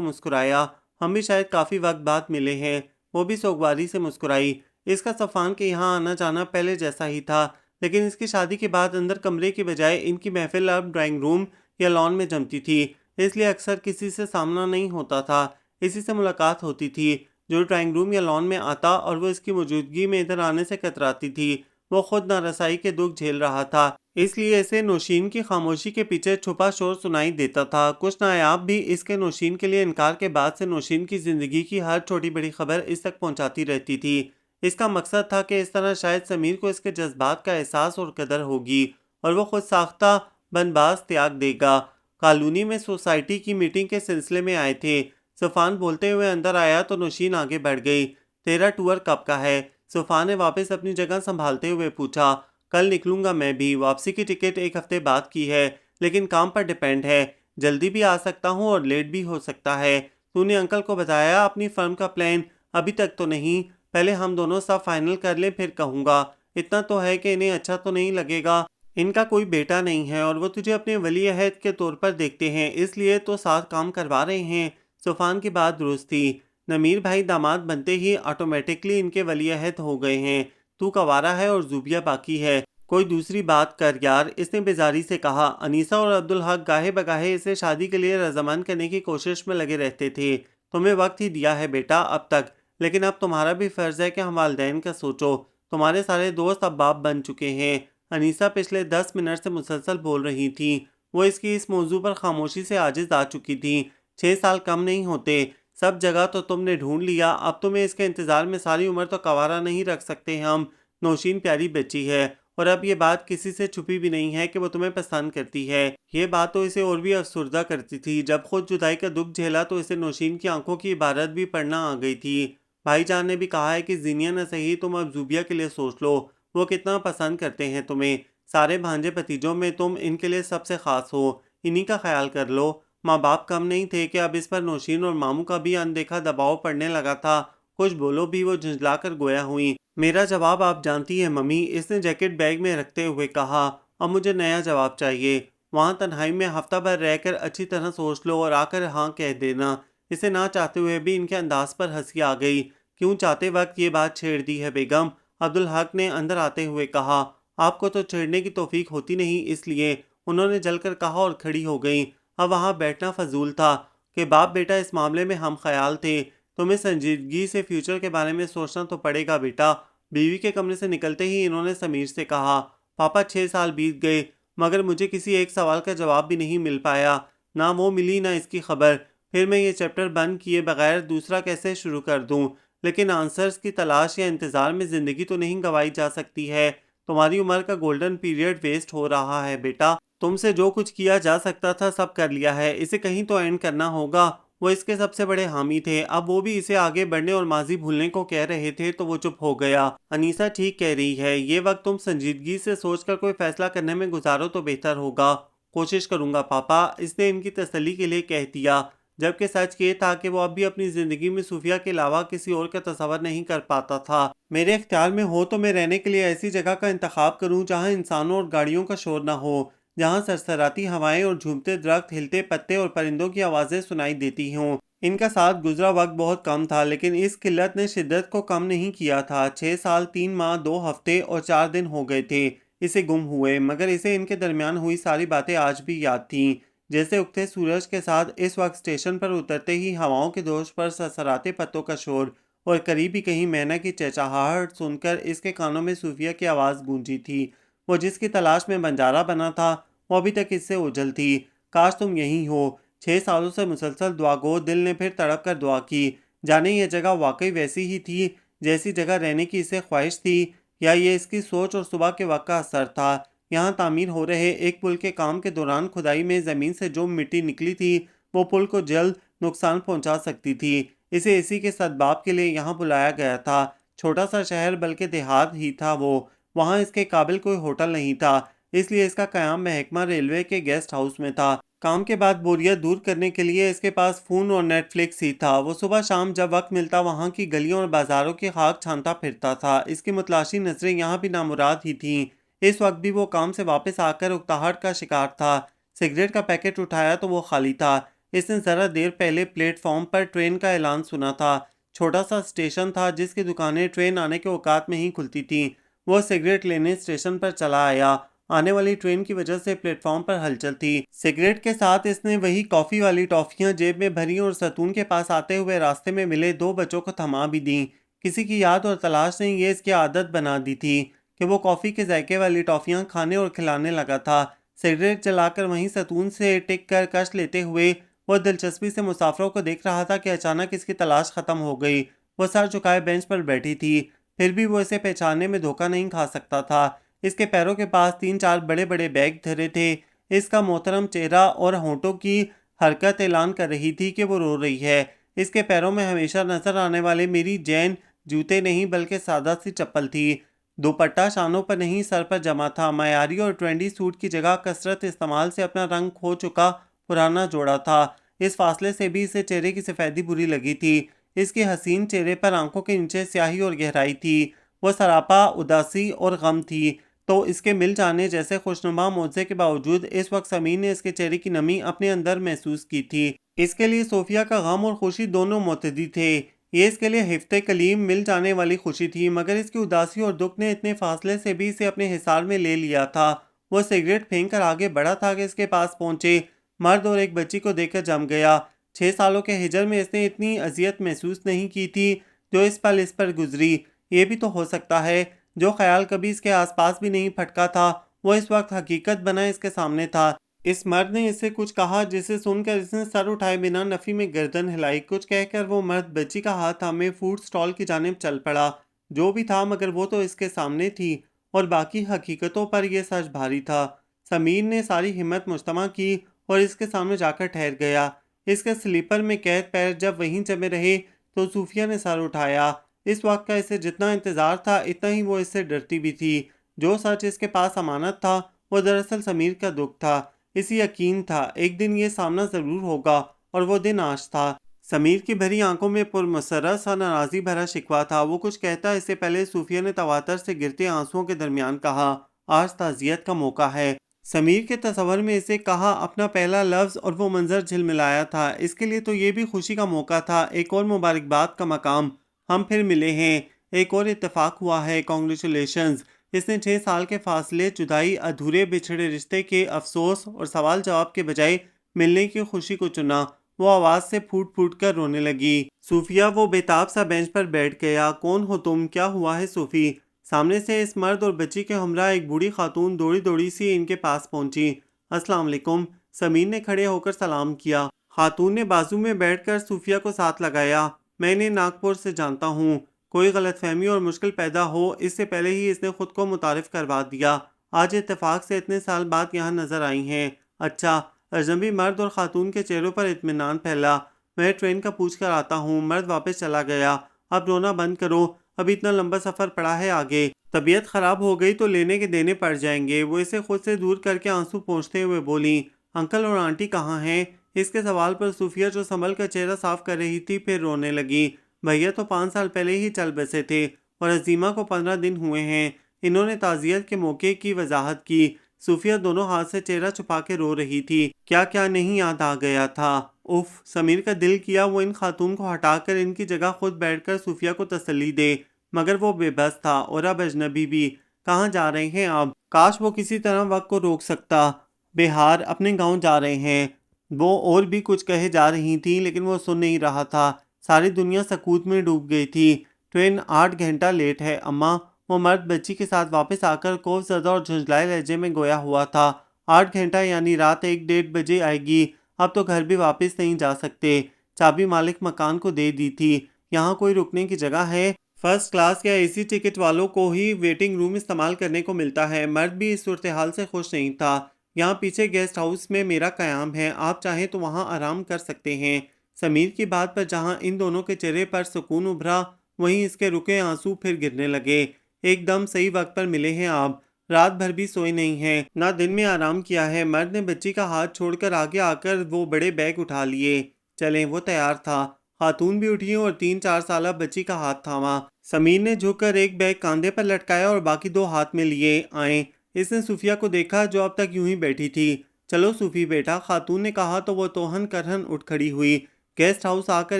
مسکرایا۔ ہم بھی شاید کافی وقت بعد ملے ہیں۔ وہ بھی سوگواری سے مسکرائی۔ اس کا صوفان کے یہاں آنا جانا پہلے جیسا ہی تھا، لیکن اس کی شادی کے بعد اندر کمرے کی بجائے ان کی محفل اب ڈرائنگ روم یا لان میں جمتی تھی، اس لیے اکثر کسی سے سامنا نہیں ہوتا تھا، اسی سے ملاقات ہوتی تھی۔ جو ڈرائنگ روم یا لان میں آتا اور وہ اس کی موجودگی میں ادھر آنے سے کتراتی تھی، وہ خود نارسائی کے دکھ جھیل رہا تھا، اس لیے اسے نوشین کی خاموشی کے پیچھے چھپا شور سنائی دیتا تھا۔ کچھ نایاب بھی اس کے نوشین کے لیے انکار کے بعد سے نوشین کی زندگی کی ہر چھوٹی بڑی خبر اس تک پہنچاتی رہتی تھی۔ اس کا مقصد تھا کہ اس طرح شاید سمیر کو اس کے جذبات کا احساس اور قدر ہوگی اور وہ خود ساختہ بندباز تیاگ دے گا۔ کالونی میں سوسائٹی کی میٹنگ کے سلسلے میں آئے تھے۔ صوفان بولتے ہوئے اندر آیا تو نوشین آگے بڑھ گئی۔ تیرا ٹور کب کا ہے؟ صوفان نے واپس اپنی جگہ سنبھالتے ہوئے پوچھا۔ کل نکلوں گا میں بھی۔ واپسی کی ٹکٹ 1 ہفتے بعد کی ہے، لیکن کام پر ڈیپینڈ ہے۔ جلدی بھی آ سکتا ہوں اور لیٹ بھی ہو سکتا ہے۔ تو نے انکل کو بتایا اپنی فرم کا پلان؟ ابھی تک تو نہیں، پہلے ہم دونوں سب فائنل کر لیں پھر کہوں گا۔ اتنا تو ہے کہ انہیں اچھا تو نہیں لگے گا، ان کا کوئی بیٹا نہیں ہے اور وہ تجھے اپنے ولی عہد کے طور پر دیکھتے ہیں، اس لیے تو ساتھ کام کروا رہے ہیں۔ صوفان کی بات درست تھی۔ نمیر بھائی داماد بنتے ہی آٹومیٹکلی ان کے ولی عہد ہو گئے ہیں۔ تو کنوارا ہے اور زوبیہ باقی ہے، کوئی دوسری بات کر یار، اس نے بیزاری سے کہا۔ انیسہ اور عبدالحق گاہے بگاہے اسے شادی کے لیے رضامند کرنے کی کوشش میں لگے رہتے تھے۔ تمہیں وقت ہی دیا ہے بیٹا اب تک، لیکن اب تمہارا بھی فرض ہے کہ ہم والدین کا سوچو۔ تمہارے سارے دوست اب باپ بن چکے ہیں۔ انیسہ پچھلے 10 منٹ سے مسلسل بول رہی تھیں۔ وہ اس کی اس موضوع پر خاموشی سے عاجز آ چکی تھیں۔ 6 سال کم نہیں ہوتے، سب جگہ تو تم نے ڈھونڈ لیا، اب تمہیں اس کے انتظار میں ساری عمر تو کنوارا نہیں رکھ سکتے ہم۔ نوشین پیاری بچی ہے، اور اب یہ بات کسی سے چھپی بھی نہیں ہے کہ وہ تمہیں پسند کرتی ہے۔ یہ بات تو اسے اور بھی افسردہ کرتی تھی۔ جب خود جدائی کا دکھ جھیلا تو اسے نوشین کی آنکھوں کی عبارت بھی پڑھنا آ گئی تھی۔ بھائی جان نے بھی کہا ہے کہ زینیا نہ صحیح تم اب زوبیہ کے لیے سوچ لو، وہ کتنا پسند کرتے ہیں تمہیں، سارے بھانجے بھتیجوں میں تم ان کے لیے سب سے خاص ہو، انہی کا خیال کر لو۔ ماں باپ کم نہیں تھے کہ اب اس پر نوشین اور ماموں کا بھی اندیکھا دباؤ پڑنے لگا تھا۔ کچھ بولو بھی وہ جھنجلا کر گویا ہوئیں۔ میرا جواب آپ جانتی ہیں ممی، اس نے جیکٹ بیگ میں رکھتے ہوئے کہا۔ اب مجھے نیا جواب چاہیے۔ وہاں تنہائی میں ہفتہ بھر رہ کر اچھی طرح سوچ لو اور آ کر ہاں کہہ دینا۔ اسے نہ چاہتے ہوئے بھی ان کے انداز پر ہنسی آ گئی۔ کیوں چاہتے وقت یہ بات چھیڑ دی ہے بیگم؟ عبدالحق نے اندر آتے ہوئے کہا۔ آپ کو تو چھیڑنے کی توفیق ہوتی نہیں، اس لیے، انہوں نے جل کر کہا اور کھڑی ہو گئیں۔ اب وہاں بیٹھنا فضول تھا کہ باپ بیٹا اس معاملے میں ہم خیال تھے۔ تمہیں سنجیدگی سے فیوچر کے بارے میں سوچنا تو پڑے گا بیٹا۔ بیوی کے کمرے سے نکلتے ہی انہوں نے سمیر سے کہا۔ پاپا 6 سال بیت گئے مگر مجھے کسی ایک سوال کا جواب بھی نہیں مل پایا، نہ وہ ملی نہ اس کی خبر۔ پھر میں یہ چیپٹر بند کیے بغیر دوسرا کیسے شروع کر دوں؟ لیکن آنسرز کی تلاش یا انتظار میں زندگی تو نہیں گنوائی جا سکتی ہے۔ تمہاری عمر کا گولڈن پیریڈ ویسٹ ہو رہا ہے بیٹا۔ تم سے جو کچھ کیا جا سکتا تھا سب کر لیا ہے، اسے کہیں تو اینڈ کرنا ہوگا۔ وہ اس کے سب سے بڑے حامی تھے۔ اب وہ بھی اسے آگے بڑھنے اور ماضی بھولنے کو کہہ رہے تھے تو وہ چپ ہو گیا۔ انیسہ ٹھیک کہہ رہی ہے، یہ وقت تم سنجیدگی سے سوچ کر کوئی فیصلہ کرنے میں گزارو تو بہتر ہوگا۔ کوشش کروں گا پاپا، اس نے ان کی تسلی کے لیے کہہ دیا، جبکہ سچ یہ تھا کہ وہ اب بھی اپنی زندگی میں صوفیہ کے علاوہ کسی اور کا تصور نہیں کر پاتا تھا۔ میرے اختیار میں ہو تو میں رہنے کے لیے ایسی جگہ کا انتخاب کروں جہاں انسانوں اور گاڑیوں کا شور نہ ہو، جہاں سرسراتی ہوائیں اور جھومتے درخت، ہلتے پتے اور پرندوں کی آوازیں سنائی دیتی ہوں۔ ان کا ساتھ گزرا وقت بہت کم تھا لیکن اس قلت نے شدت کو کم نہیں کیا تھا۔ 6 سال 3 ماہ 2 ہفتے اور 4 دن ہو گئے تھے اسے گم ہوئے، مگر اسے ان کے درمیان ہوئی ساری باتیں آج بھی یاد تھیں، جیسے اگتے سورج کے ساتھ اس وقت اسٹیشن پر اترتے ہی ہواؤں کے دوش پر سرسراتے پتوں کا شور، اور قریب ہی کہیں مینا کی چہچہاہٹ سن کر اس کے کانوں میں صوفیہ کی آواز گونجی تھی۔ وہ جس کی تلاش میں بنجارہ بنا تھا وہ ابھی تک اس سے اوجھل تھی۔ کاش تم یہیں ہو۔ 6 سالوں سے مسلسل دعا گو دل نے پھر تڑپ کر دعا کی، جانے یہ جگہ واقعی ویسی ہی تھی جیسی جگہ رہنے کی اسے خواہش تھی، یا یہ اس کی سوچ اور صبح کے وقت کا اثر تھا۔ یہاں تعمیر ہو رہے ایک پل کے کام کے دوران کھدائی میں زمین سے جو مٹی نکلی تھی وہ پل کو جلد نقصان پہنچا سکتی تھی۔ اسے اسی کے سدباب کے لیے یہاں بلایا گیا تھا۔ چھوٹا سا شہر بلکہ دیہات ہی تھا وہ، وہاں اس کے قابل کوئی ہوٹل نہیں تھا، اس لیے اس کا قیام محکمہ ریلوے کے گیسٹ ہاؤس میں تھا۔ کام کے بعد بوریت دور کرنے کے لیے اس کے پاس فون اور نیٹ فلکس ہی تھا۔ وہ صبح شام جب وقت ملتا وہاں کی گلیوں اور بازاروں کی خاک چھانتا پھرتا تھا۔ اس کی متلاشی نظریں یہاں بھی نامراد ہی تھیں۔ اس وقت بھی وہ کام سے واپس آ کر اکتاہٹ کا شکار تھا۔ سگریٹ کا پیکٹ اٹھایا تو وہ خالی تھا۔ اس نے ذرا دیر پہلے پلیٹ فارم پر ٹرین کا اعلان سنا تھا۔ چھوٹا سا اسٹیشن تھا جس کی دکانیں ٹرین آنے کے اوقات میں ہی کھلتی تھیں۔ وہ سگریٹ لینے اسٹیشن پر چلا آیا۔ آنے والی ٹرین کی وجہ سے پلیٹ فارم پر ہلچل تھی۔ سگریٹ کے ساتھ اس نے وہی کافی والی ٹافیاں جیب میں بھری اور ستون کے پاس آتے ہوئے راستے میں ملے 2 بچوں کو تھما بھی دیں۔ کسی کی یاد اور تلاش نے یہ اس کی عادت بنا دی تھی کہ وہ کافی کے ذائقے والی ٹافیاں کھانے اور کھلانے لگا تھا۔ سگریٹ جلا کر وہیں ستون سے ٹک کر کش لیتے ہوئے وہ دلچسپی سے مسافروں کو دیکھ رہا تھا کہ اچانک اس کی تلاش ختم ہو گئی۔ وہ سر جھکائے بینچ پر بیٹھی تھی، پھر بھی وہ اسے پہچاننے میں دھوکہ نہیں کھا سکتا تھا۔ اس کے پیروں کے پاس 3-4 بڑے بڑے بیگ دھرے تھے۔ اس کا محترم چہرہ اور ہونٹوں کی حرکت اعلان کر رہی تھی کہ وہ رو رہی ہے۔ اس کے پیروں میں ہمیشہ نظر آنے والے میری جین جوتے نہیں بلکہ سادہ سی چپل تھی۔ دوپٹہ شانوں پر نہیں سر پر جمع تھا۔ معیاری اور ٹرینڈی سوٹ کی جگہ کثرت استعمال سے اپنا رنگ کھو چکا پرانا جوڑا تھا۔ اس فاصلے سے بھی اسے چہرے کی سفیدی بری لگی تھی۔ اس کے حسین چہرے پر آنکھوں کے نیچے سیاہی اور گہرائی تھی۔ وہ سراپا اداسی اور غم تھی، تو اس کے مل جانے جیسے خوشنما معجزے کے باوجود اس وقت سمیر نے اس کے چہرے کی نمی اپنے اندر محسوس کی تھی۔ اس کے لیے صوفیہ کا غم اور خوشی دونوں متعدی تھے۔ یہ اس کے لیے ہفتہ کلیم مل جانے والی خوشی تھی، مگر اس کی اداسی اور دکھ نے اتنے فاصلے سے بھی اسے اپنے حصار میں لے لیا تھا۔ وہ سگریٹ پھینک کر آگے بڑھا تھا کہ اس کے پاس پہنچے مرد اور ایک بچی کو دیکھ کر جم گیا۔ 6 سالوں کے ہجر میں اس نے اتنی اذیت محسوس نہیں کی تھی جو اس پل اس پر گزری۔ یہ بھی تو ہو سکتا ہے جو خیال کبھی اس کے آس پاس بھی نہیں پھٹکا تھا وہ اس وقت حقیقت بنا اس کے سامنے تھا۔ اس مرد نے اس سے کچھ کہا جسے سن کر اس نے سر اٹھائے بنا نفی میں گردن ہلائی۔ کچھ کہہ کر وہ مرد بچی کا ہاتھ تھامے فوڈ سٹال کی جانب چل پڑا۔ جو بھی تھا مگر وہ تو اس کے سامنے تھی اور باقی حقیقتوں پر یہ سچ بھاری تھا۔ سمیر نے ساری ہمت مجتمع کی اور اس کے سامنے جا کر ٹھہر گیا۔ اس کے سلیپر میں قید پیر جب وہیں جمے رہے تو صوفیہ نے سر اٹھایا۔ اس وقت کا اسے جتنا انتظار تھا اتنا ہی وہ اس سے ڈرتی بھی تھی۔ جو سچ اس کے پاس امانت تھا وہ دراصل سمیر کا دکھ تھا۔ اسے یقین تھا ایک دن یہ سامنا ضرور ہوگا، اور وہ دن آج تھا۔ سمیر کی بھری آنکھوں میں پرمسرت سا ناراضی بھرا شکوہ تھا۔ وہ کچھ کہتا اس سے پہلے صوفیہ نے تواتر سے گرتے آنسوؤں کے درمیان کہا، آج تعزیت کا موقع ہے۔ سمیر کے تصور میں اسے کہا اپنا پہلا لفظ اور وہ منظر جھلملایا تھا۔ اس کے لیے تو یہ بھی خوشی کا موقع تھا، ایک اور مبارکباد کا مقام۔ ہم پھر ملے ہیں، ایک اور اتفاق ہوا ہے، کانگریچولیشنز۔ اس نے 6 سال کے فاصلے، جدائی، ادھورے بچھڑے رشتے کے افسوس اور سوال جواب کے بجائے ملنے کی خوشی کو چنا۔ وہ آواز سے پھوٹ پھوٹ کر رونے لگی۔ صوفیہ وہ بےتاب سا بینچ پر بیٹھ گیا۔ کون ہو تم؟ کیا ہوا ہے صوفی؟ سامنے سے اس مرد اور بچی کے ہمراہ ایک بوڑھی خاتون دوڑی دوڑی سی ان کے پاس پہنچی۔ السلام علیکم، سمیر نے کھڑے ہو کر سلام کیا۔ خاتون نے بازو میں بیٹھ کر صوفیہ کو ساتھ لگایا۔ میں انہیں ناگپور سے جانتا ہوں، کوئی غلط فہمی اور مشکل پیدا ہو اس سے پہلے ہی اس نے خود کو متعارف کروا دیا۔ آج اتفاق سے اتنے سال بعد یہاں نظر آئی ہیں۔ اچھا۔ اجنبی مرد اور خاتون کے چہروں پر اطمینان پھیلا۔ میں ٹرین کا پوچھ کر آتا ہوں۔ مرد واپس چلا گیا۔ اب رونا بند کرو، ابھی اتنا لمبا سفر پڑا ہے آگے، طبیعت خراب ہو گئی تو لینے کے دینے پڑ جائیں گے۔ وہ اسے خود سے دور کر کے آنسو پونچھتے ہوئے بولی، انکل اور آنٹی کہاں ہیں؟ اس کے سوال پر صوفیہ جو سنبھل کر چہرہ صاف کر رہی تھی پھر رونے لگی۔ بھیا تو 5 سال پہلے ہی چل بسے تھے اور عظیمہ کو 15 دن ہوئے ہیں۔ انہوں نے تعزیت کے موقع کی وضاحت کی۔ صوفیہ دونوں ہاتھ سے چہرہ چھپا کے رو رہی تھی۔ کیا کیا نہیں یاد آ گیا تھا۔ اف، سمیر کا دل کیا وہ ان خاتون کو ہٹا کر ان کی جگہ خود بیٹھ کر صوفیہ کو تسلی دے، مگر وہ بے بس تھا، اور اب اجنبی بھی۔ کہاں جا رہے ہیں آپ؟ کاش وہ کسی طرح وقت کو روک سکتا۔ بہار، اپنے گاؤں جا رہے ہیں۔ وہ اور بھی کچھ کہے جا رہی تھی لیکن وہ سن نہیں رہا تھا۔ ساری دنیا سکوت میں ڈوب گئی تھی۔ ٹرین 8 گھنٹہ لیٹ ہے اماں۔ وہ مرد بچی کے ساتھ واپس آ کر خوف زدہ اور جھنجھلائے لہجے میں گویا ہوا تھا۔ 8 گھنٹہ یعنی رات 1-1:30 بجے آئے گی۔ اب تو گھر بھی واپس نہیں جا سکتے۔ چابی مالک مکان کو دے دی تھی۔ یہاں کوئی رکنے کی جگہ ہے؟ فرسٹ کلاس یا اے سی ٹکٹ والوں کو ہی ویٹنگ روم استعمال کرنے کو ملتا ہے۔ مرد بھی اس صورتحال سے خوش نہیں تھا۔ یہاں پیچھے گیسٹ ہاؤس میں میرا قیام ہے، آپ چاہیں تو وہاں آرام کر سکتے ہیں۔ سمیر کی بات پر جہاں ان دونوں کے چہرے پر سکون ابھرا وہیں اس کے رکے آنسو پھر گرنے لگے۔ ایک دم صحیح وقت پر ملے ہیں آپ، رات بھر بھی سوئے نہیں ہیں، نہ دن میں آرام کیا ہے۔ مرد نے بچی کا ہاتھ چھوڑ کر آگے آ کر وہ بڑے بیگ اٹھا لیے۔ چلیں، وہ تیار تھا۔ خاتون بھی اٹھی اور 3-4 سالہ بچی کا ہاتھ تھاما۔ سمیر نے جھک کر ایک بیگ کاندھے پر لٹکایا اور باقی 2 ہاتھ میں لیے۔ آئیں۔ اس نے صوفیہ کو دیکھا جو اب تک یوں ہی بیٹھی تھی۔ چلو صوفی بیٹا، خاتون نے کہا تو وہ توہن کرہن اٹھ کھڑی ہوئی۔ گیسٹ ہاؤس آ کر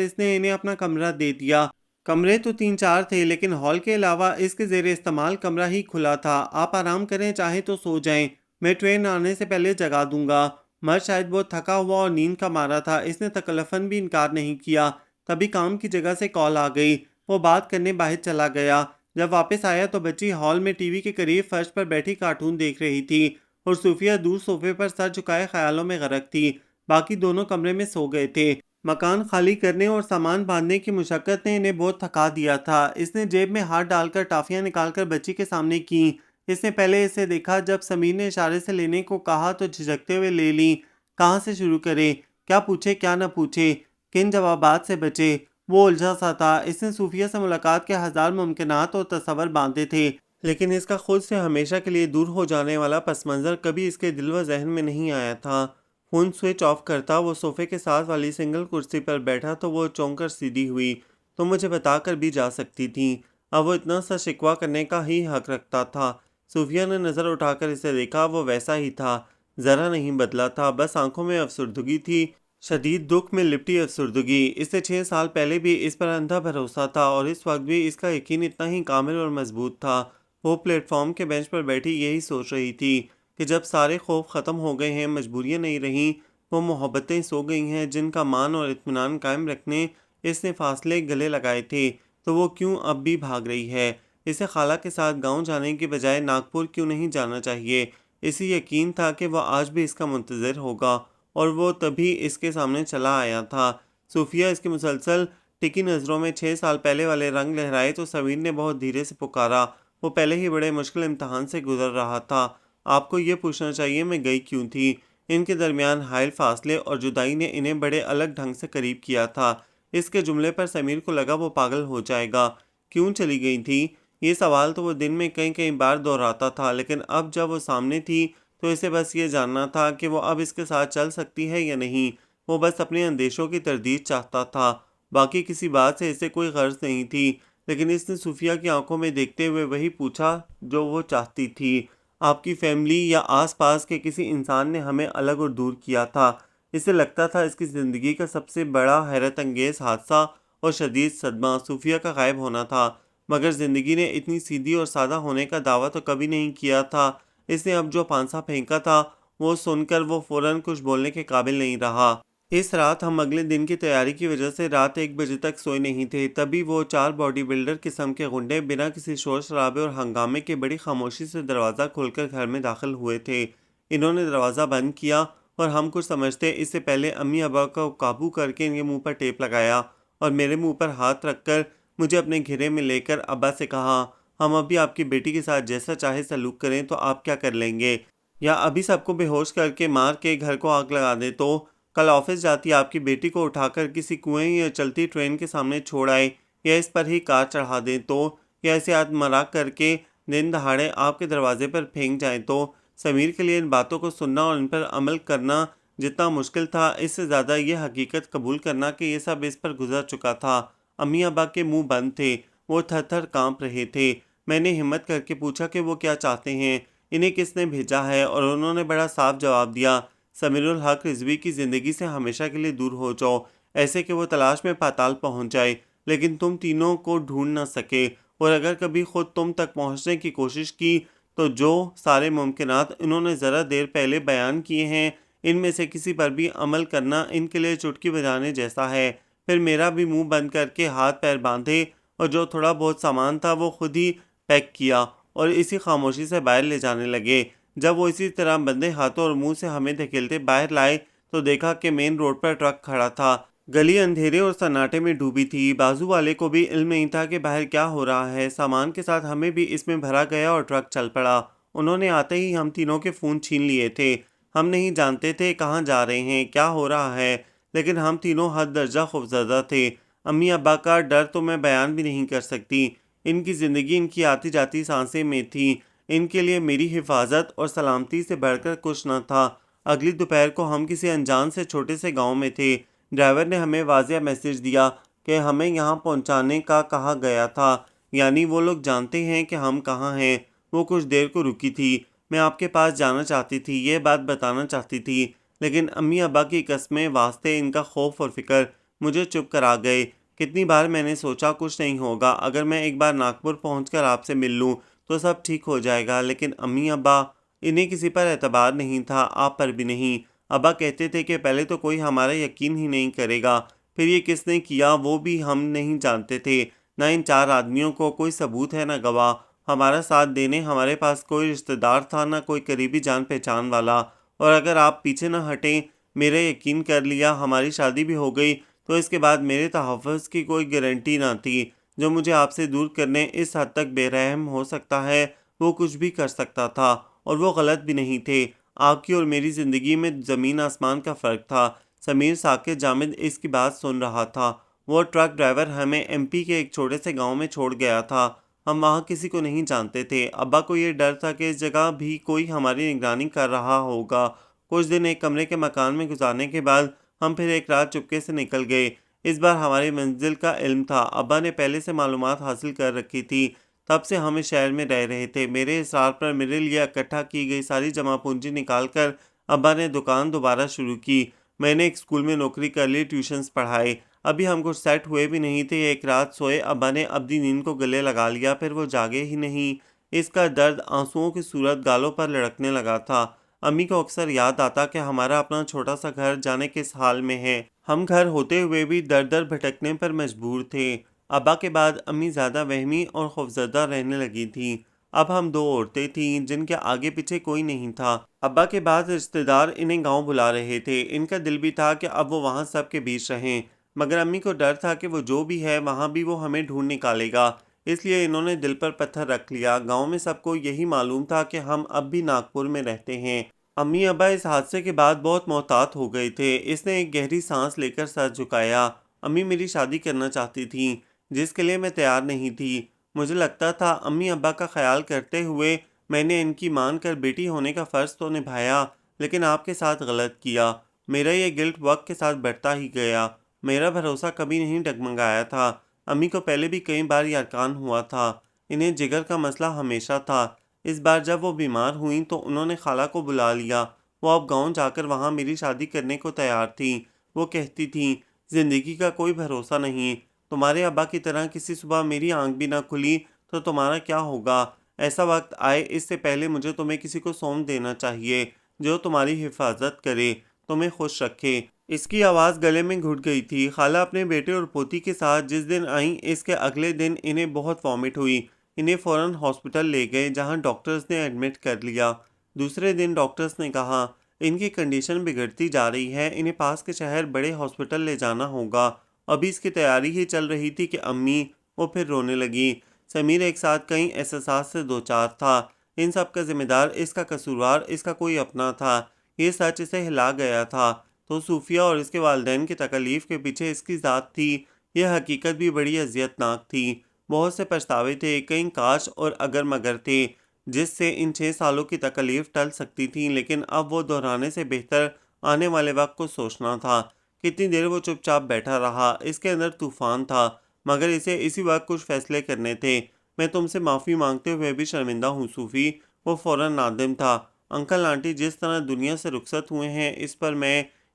اس نے انہیں اپنا کمرہ دے دیا۔ کمرے تو 3-4 تھے لیکن ہال کے علاوہ اس کے زیر استعمال کمرہ ہی کھلا تھا۔ آپ آرام کریں، چاہیں تو سو جائیں، میں ٹرین آنے سے پہلے جگا دوں گا۔ مرد شاید بہت تھکا ہوا اور نیند کا مارا تھا، اس نے تکلفاً بھی انکار نہیں کیا۔ تبھی کام کی جگہ سے کال آ گئی۔ وہ بات کرنے باہر چلا گیا۔ جب واپس آیا تو بچی ہال میں ٹی وی کے قریب فرش پر بیٹھی کارٹون دیکھ رہی تھی اور صوفیہ دور صوفے پر سر جھکائے خیالوں میں غرق تھی۔ باقی دونوں کمرے میں سو گئے تھے۔ مکان خالی کرنے اور سامان باندھنے کی مشقت نے انہیں بہت تھکا دیا تھا۔ اس نے جیب میں ہاتھ ڈال کر ٹافیاں نکال کر بچی کے سامنے کیں۔ اس نے پہلے اسے دیکھا، جب سمیر نے اشارے سے لینے کو کہا تو جھجکتے ہوئے لے لیں۔ کہاں سے شروع کرے، کیا پوچھے کیا نہ پوچھے، کن جوابات سے بچے، وہ الجھا سا تھا۔ اس نے صوفیہ سے ملاقات کے 1000 ممکنات اور تصور باندھے تھے، لیکن اس کا خود سے ہمیشہ کے لیے دور ہو جانے والا پس منظر کبھی اس کے دل و ذہن میں نہیں آیا تھا۔ فون سوئچ آف کرتا، وہ صوفے کے ساتھ والی سنگل کرسی پر بیٹھا تو وہ چونک کر سیدھی ہوئی۔ تو مجھے بتا کر بھی جا سکتی تھیں۔ اب وہ اتنا سا شکوہ کرنے کا ہی حق رکھتا تھا۔ صوفیہ نے نظر اٹھا کر اسے دیکھا، وہ ویسا ہی تھا، ذرا نہیں بدلا تھا، بس آنکھوں میں افسردگی تھی، شدید دکھ میں لپٹی افسردگی۔ اس سے 6 سال پہلے بھی اس پر اندھا بھروسہ تھا اور اس وقت بھی اس کا یقین اتنا ہی کامل اور مضبوط تھا۔ وہ پلیٹ فارم کے بینچ پر بیٹھی یہی سوچ رہی تھی کہ جب سارے خوف ختم ہو گئے ہیں، مجبوریاں نہیں رہیں، وہ محبتیں سو گئی ہیں جن کا مان اور اطمینان قائم رکھنے اس نے فاصلے گلے لگائے تھے، تو وہ کیوں اب بھی بھاگ رہی ہے؟ اسے خالہ کے ساتھ گاؤں جانے کی بجائے ناگپور کیوں نہیں جانا چاہیے؟ اسے یقین تھا کہ وہ آج بھی اس کا منتظر ہوگا، اور وہ تبھی اس کے سامنے چلا آیا تھا۔ صوفیہ اس کی مسلسل ٹکی نظروں میں 6 سال پہلے والے رنگ لہرائے تو سمیر نے بہت دھیرے سے پکارا، وہ پہلے ہی بڑے مشکل امتحان سے گزر رہا تھا۔ آپ کو یہ پوچھنا چاہیے میں گئی کیوں تھی۔ ان کے درمیان حائل فاصلے اور جدائی نے انہیں بڑے الگ ڈھنگ سے قریب کیا تھا۔ اس کے جملے پر سمیر کو لگا وہ پاگل ہو جائے گا۔ کیوں چلی گئی تھی؟ یہ سوال تو وہ دن میں کئی بار دہراتا تھا، لیکن اب جب وہ سامنے تھی تو اسے بس یہ جاننا تھا کہ وہ اب اس کے ساتھ چل سکتی ہے یا نہیں۔ وہ بس اپنے اندیشوں کی تردید چاہتا تھا، باقی کسی بات سے اسے کوئی غرض نہیں تھی۔ لیکن اس نے صوفیہ کی آنکھوں میں دیکھتے ہوئے وہی پوچھا جو وہ چاہتی تھی۔ آپ کی فیملی یا آس پاس کے کسی انسان نے ہمیں الگ اور دور کیا تھا۔ اسے لگتا تھا اس کی زندگی کا سب سے بڑا حیرت انگیز حادثہ اور شدید صدمہ صوفیہ کا غائب ہونا تھا، مگر زندگی نے اتنی سیدھی اور سادہ ہونے کا دعویٰ تو کبھی نہیں کیا تھا۔ اس نے اب جو پانسا پھینکا تھا وہ سن کر وہ فوراً کچھ بولنے کے قابل نہیں رہا۔ اس رات ہم اگلے دن کی تیاری کی وجہ سے رات 1 بجے تک سوئے نہیں تھے۔ تبھی وہ 4 باڈی بلڈر قسم کے غنڈے بنا کسی شور شرابے اور ہنگامے کے بڑی خاموشی سے دروازہ کھول کر گھر میں داخل ہوئے تھے۔ انہوں نے دروازہ بند کیا اور ہم کچھ سمجھتے اس سے پہلے امی ابا کو قابو کر کے ان کے منہ پر ٹیپ لگایا اور میرے منہ پر ہاتھ رکھ کر مجھے اپنے گھیرے میں لے کر ابا سے کہا، ہم ابھی آپ کی بیٹی کے ساتھ جیسا چاہے سلوک کریں تو آپ کیا کر لیں گے؟ یا ابھی سب کو بے ہوش کر کے مار کے گھر کو آگ لگا دیں تو؟ کل آفس جاتی آپ کی بیٹی کو اٹھا کر کسی کنویں یا چلتی ٹرین کے سامنے چھوڑ آئے یا اس پر ہی کار چڑھا دیں تو؟ یا ایسے آدمرا کر کے دن دہاڑے آپ کے دروازے پر پھینک جائیں تو؟ سمیر کے لیے ان باتوں کو سننا اور ان پر عمل کرنا جتنا مشکل تھا، اس سے زیادہ یہ حقیقت قبول کرنا کہ یہ سب اس پر گزر چکا تھا۔ امی ابا کے منہ بند تھے، وہ تھر تھر کانپ رہے تھے۔ میں نے ہمت کر کے پوچھا کہ وہ کیا چاہتے ہیں، انہیں کس نے بھیجا ہے، اور انہوں نے بڑا صاف جواب دیا، سمیر الحق رضوی کی زندگی سے ہمیشہ کے لیے دور ہو جاؤ، ایسے کہ وہ تلاش میں پاتال پہنچ جائے، لیکن تم تینوں کو ڈھونڈ نہ سکے، اور اگر کبھی خود تم تک پہنچنے کی کوشش کی تو جو سارے ممکنات انہوں نے ذرا دیر پہلے بیان کیے ہیں ان میں سے کسی پر بھی عمل کرنا ان کے لیے چٹکی بجانے جیسا ہے۔ پھر میرا بھی منہ بند کر کے ہاتھ پیر باندھے اور جو تھوڑا بہت سامان تھا وہ خود ہی پیک کیا اور اسی خاموشی سے باہر لے جانے لگے۔ جب وہ اسی طرح بندے ہاتھوں اور منہ سے ہمیں دھکیلتے باہر لائے تو دیکھا کہ مین روڈ پر ٹرک کھڑا تھا۔ گلی اندھیرے اور سناٹے میں ڈوبی تھی۔ بازو والے کو بھی علم نہیں تھا کہ باہر کیا ہو رہا ہے۔ سامان کے ساتھ ہمیں بھی اس میں بھرا گیا اور ٹرک چل پڑا۔ انہوں نے آتے ہی ہم تینوں کے فون چھین لیے تھے۔ ہم نہیں جانتے تھے کہاں جا رہے ہیں، کیا ہو رہا ہے، لیکن ہم تینوں حد درجہ خوفزدہ تھے۔ امی ابا کا ڈر تو میں بیان بھی نہیں کر سکتی۔ ان کی زندگی ان کی آتی جاتی سانسیں میں تھی۔ ان کے لیے میری حفاظت اور سلامتی سے بڑھ کر کچھ نہ تھا۔ اگلی دوپہر کو ہم کسی انجان سے چھوٹے سے گاؤں میں تھے۔ ڈرائیور نے ہمیں واضح میسج دیا کہ ہمیں یہاں پہنچانے کا کہا گیا تھا، یعنی وہ لوگ جانتے ہیں کہ ہم کہاں ہیں۔ وہ کچھ دیر کو رکی تھی۔ میں آپ کے پاس جانا چاہتی تھی، یہ بات بتانا چاہتی تھی، لیکن امی ابا کی قسمیں واسطے ان کا خوف اور فکر مجھے چپ کرا گئے۔ کتنی بار میں نے سوچا کچھ نہیں ہوگا، اگر میں ایک بار ناگپور پہنچ کر آپ سے مل لوں تو سب ٹھیک ہو جائے گا، لیکن امی ابا، انہیں کسی پر اعتبار نہیں تھا، آپ پر بھی نہیں۔ ابا کہتے تھے کہ پہلے تو کوئی ہمارا یقین ہی نہیں کرے گا، پھر یہ کس نے کیا وہ بھی ہم نہیں جانتے تھے، نہ ان 4 آدمیوں کو کوئی ثبوت ہے نہ گواہ۔ ہمارا ساتھ دینے ہمارے پاس کوئی رشتہ دار تھا نہ کوئی قریبی جان پہچان والا، اور اگر آپ پیچھے نہ ہٹیں، میرے یقین کر لیا ہماری شادی بھی ہو گئی تو اس کے بعد میرے تحفظ کی کوئی گارنٹی نہ تھی۔ جو مجھے آپ سے دور کرنے اس حد تک بے رحم ہو سکتا ہے وہ کچھ بھی کر سکتا تھا، اور وہ غلط بھی نہیں تھے۔ آپ کی اور میری زندگی میں زمین آسمان کا فرق تھا۔ سمیر ساکت جامد اس کی بات سن رہا تھا۔ وہ ٹرک ڈرائیور ہمیں MP کے ایک چھوٹے سے گاؤں میں چھوڑ گیا تھا۔ ہم وہاں کسی کو نہیں جانتے تھے۔ ابا کو یہ ڈر تھا کہ اس جگہ بھی کوئی ہماری نگرانی کر رہا ہوگا۔ کچھ دن ایک کمرے کے مکان میں گزارنے کے بعد ہم پھر ایک رات چپکے سے نکل گئے۔ اس بار ہماری منزل کا علم تھا، ابا نے پہلے سے معلومات حاصل کر رکھی تھی، تب سے ہم اس شہر میں رہ رہے تھے۔ میرے اصرار پر میرے لیے اکٹھا کی گئی ساری جمع پونجی نکال کر ابا نے دکان دوبارہ شروع کی۔ میں نے ایک اسکول میں نوکری کر لی، ٹیوشنز پڑھائے۔ ابھی ہم کچھ سیٹ ہوئے بھی نہیں تھے۔ ایک رات سوئے ابا نے ابدی نیند کو گلے لگا لیا، پھر وہ جاگے ہی نہیں۔ اس کا درد آنسوؤں کی صورت گالوں پر لڑکنے لگا تھا۔ امی کو اکثر یاد آتا کہ ہمارا اپنا چھوٹا سا گھر جانے کس حال میں ہے۔ ہم گھر ہوتے ہوئے بھی در در بھٹکنے پر مجبور تھے۔ ابا کے بعد امی زیادہ وہمی اور خوفزدہ رہنے لگی تھیں۔ اب ہم 2 عورتیں تھیں جن کے آگے پیچھے کوئی نہیں تھا۔ ابا کے بعد رشتہ دار انہیں گاؤں بلا رہے تھے۔ ان کا دل بھی تھا کہ اب وہ وہاں سب کے بیچ رہیں، مگر امی کو ڈر تھا کہ وہ جو بھی ہے وہاں بھی وہ ہمیں ڈھونڈ نکالے گا۔ اس لیے انہوں نے دل پر پتھر رکھ لیا۔ گاؤں میں سب کو یہی معلوم تھا کہ ہم اب بھی ناگپور میں رہتے ہیں۔ امی ابا اس حادثے کے بعد بہت محتاط ہو گئے تھے۔ اس نے ایک گہری سانس لے کر سر جھکایا۔ امی میری شادی کرنا چاہتی تھیں، جس کے لیے میں تیار نہیں تھی۔ مجھے لگتا تھا امی ابا کا خیال کرتے ہوئے میں نے ان کی مان کر بیٹی ہونے کا فرض تو نبھایا، لیکن آپ کے ساتھ غلط کیا۔ میرا یہ گلٹ وقت کے ساتھ بڑھتا ہی گیا۔ میرا بھروسہ کبھی نہیں ڈگمگایا تھا۔ امی کو پہلے بھی کئی بار یہ ارکان ہوا تھا۔ انہیں جگر کا مسئلہ ہمیشہ تھا۔ اس بار جب وہ بیمار ہوئیں تو انہوں نے خالہ کو بلا لیا۔ وہ اب گاؤں جا کر وہاں میری شادی کرنے کو تیار تھیں۔ وہ کہتی تھیں، زندگی کا کوئی بھروسہ نہیں۔ تمہارے ابا کی طرح کسی صبح میری آنکھ بھی نہ کھلی تو تمہارا کیا ہوگا؟ ایسا وقت آئے اس سے پہلے مجھے تمہیں کسی کو سونپ دینا چاہیے جو تمہاری حفاظت کرے، تمہیں خوش رکھے۔ اس کی آواز گلے میں گھٹ گئی تھی۔ خالہ اپنے بیٹے اور پوتی کے ساتھ جس دن آئیں اس کے اگلے دن انہیں بہت وامٹ ہوئی۔ انہیں فوراً ہاسپٹل لے گئے جہاں ڈاکٹرز نے ایڈمٹ کر لیا۔ دوسرے دن ڈاکٹرز نے کہا ان کی کنڈیشن بگڑتی جا رہی ہے، انہیں پاس کے شہر بڑے ہاسپٹل لے جانا ہوگا۔ ابھی اس کی تیاری ہی چل رہی تھی کہ امی وہ پھر رونے لگی۔ سمیر ایک ساتھ کئی احساسات سے دوچار تھا۔ ان سب کا ذمہ دار، اس کا قصوروار اس کا کوئی اپنا تھا۔ یہ سچ اسے ہلا گیا تھا تو صوفیہ اور اس کے والدین کی تکلیف کے پیچھے اس کی ذات تھی۔ یہ حقیقت بھی بڑی اذیت ناک تھی۔ بہت سے پچھتاوے تھے، کئی کاش اور اگر مگر تھے جس سے ان 6 سالوں کی تکلیف ٹل سکتی تھی، لیکن اب وہ دہرانے سے بہتر آنے والے وقت کو سوچنا تھا۔ کتنی دیر وہ چپ چاپ بیٹھا رہا۔ اس کے اندر طوفان تھا، مگر اسے اسی وقت کچھ فیصلے کرنے تھے۔ میں تم سے معافی مانگتے ہوئے بھی شرمندہ ہوں صوفی۔ وہ فوراً نادم تھا۔ انکل آنٹی جس طرح دنیا سے رخصت ہوئے ہیں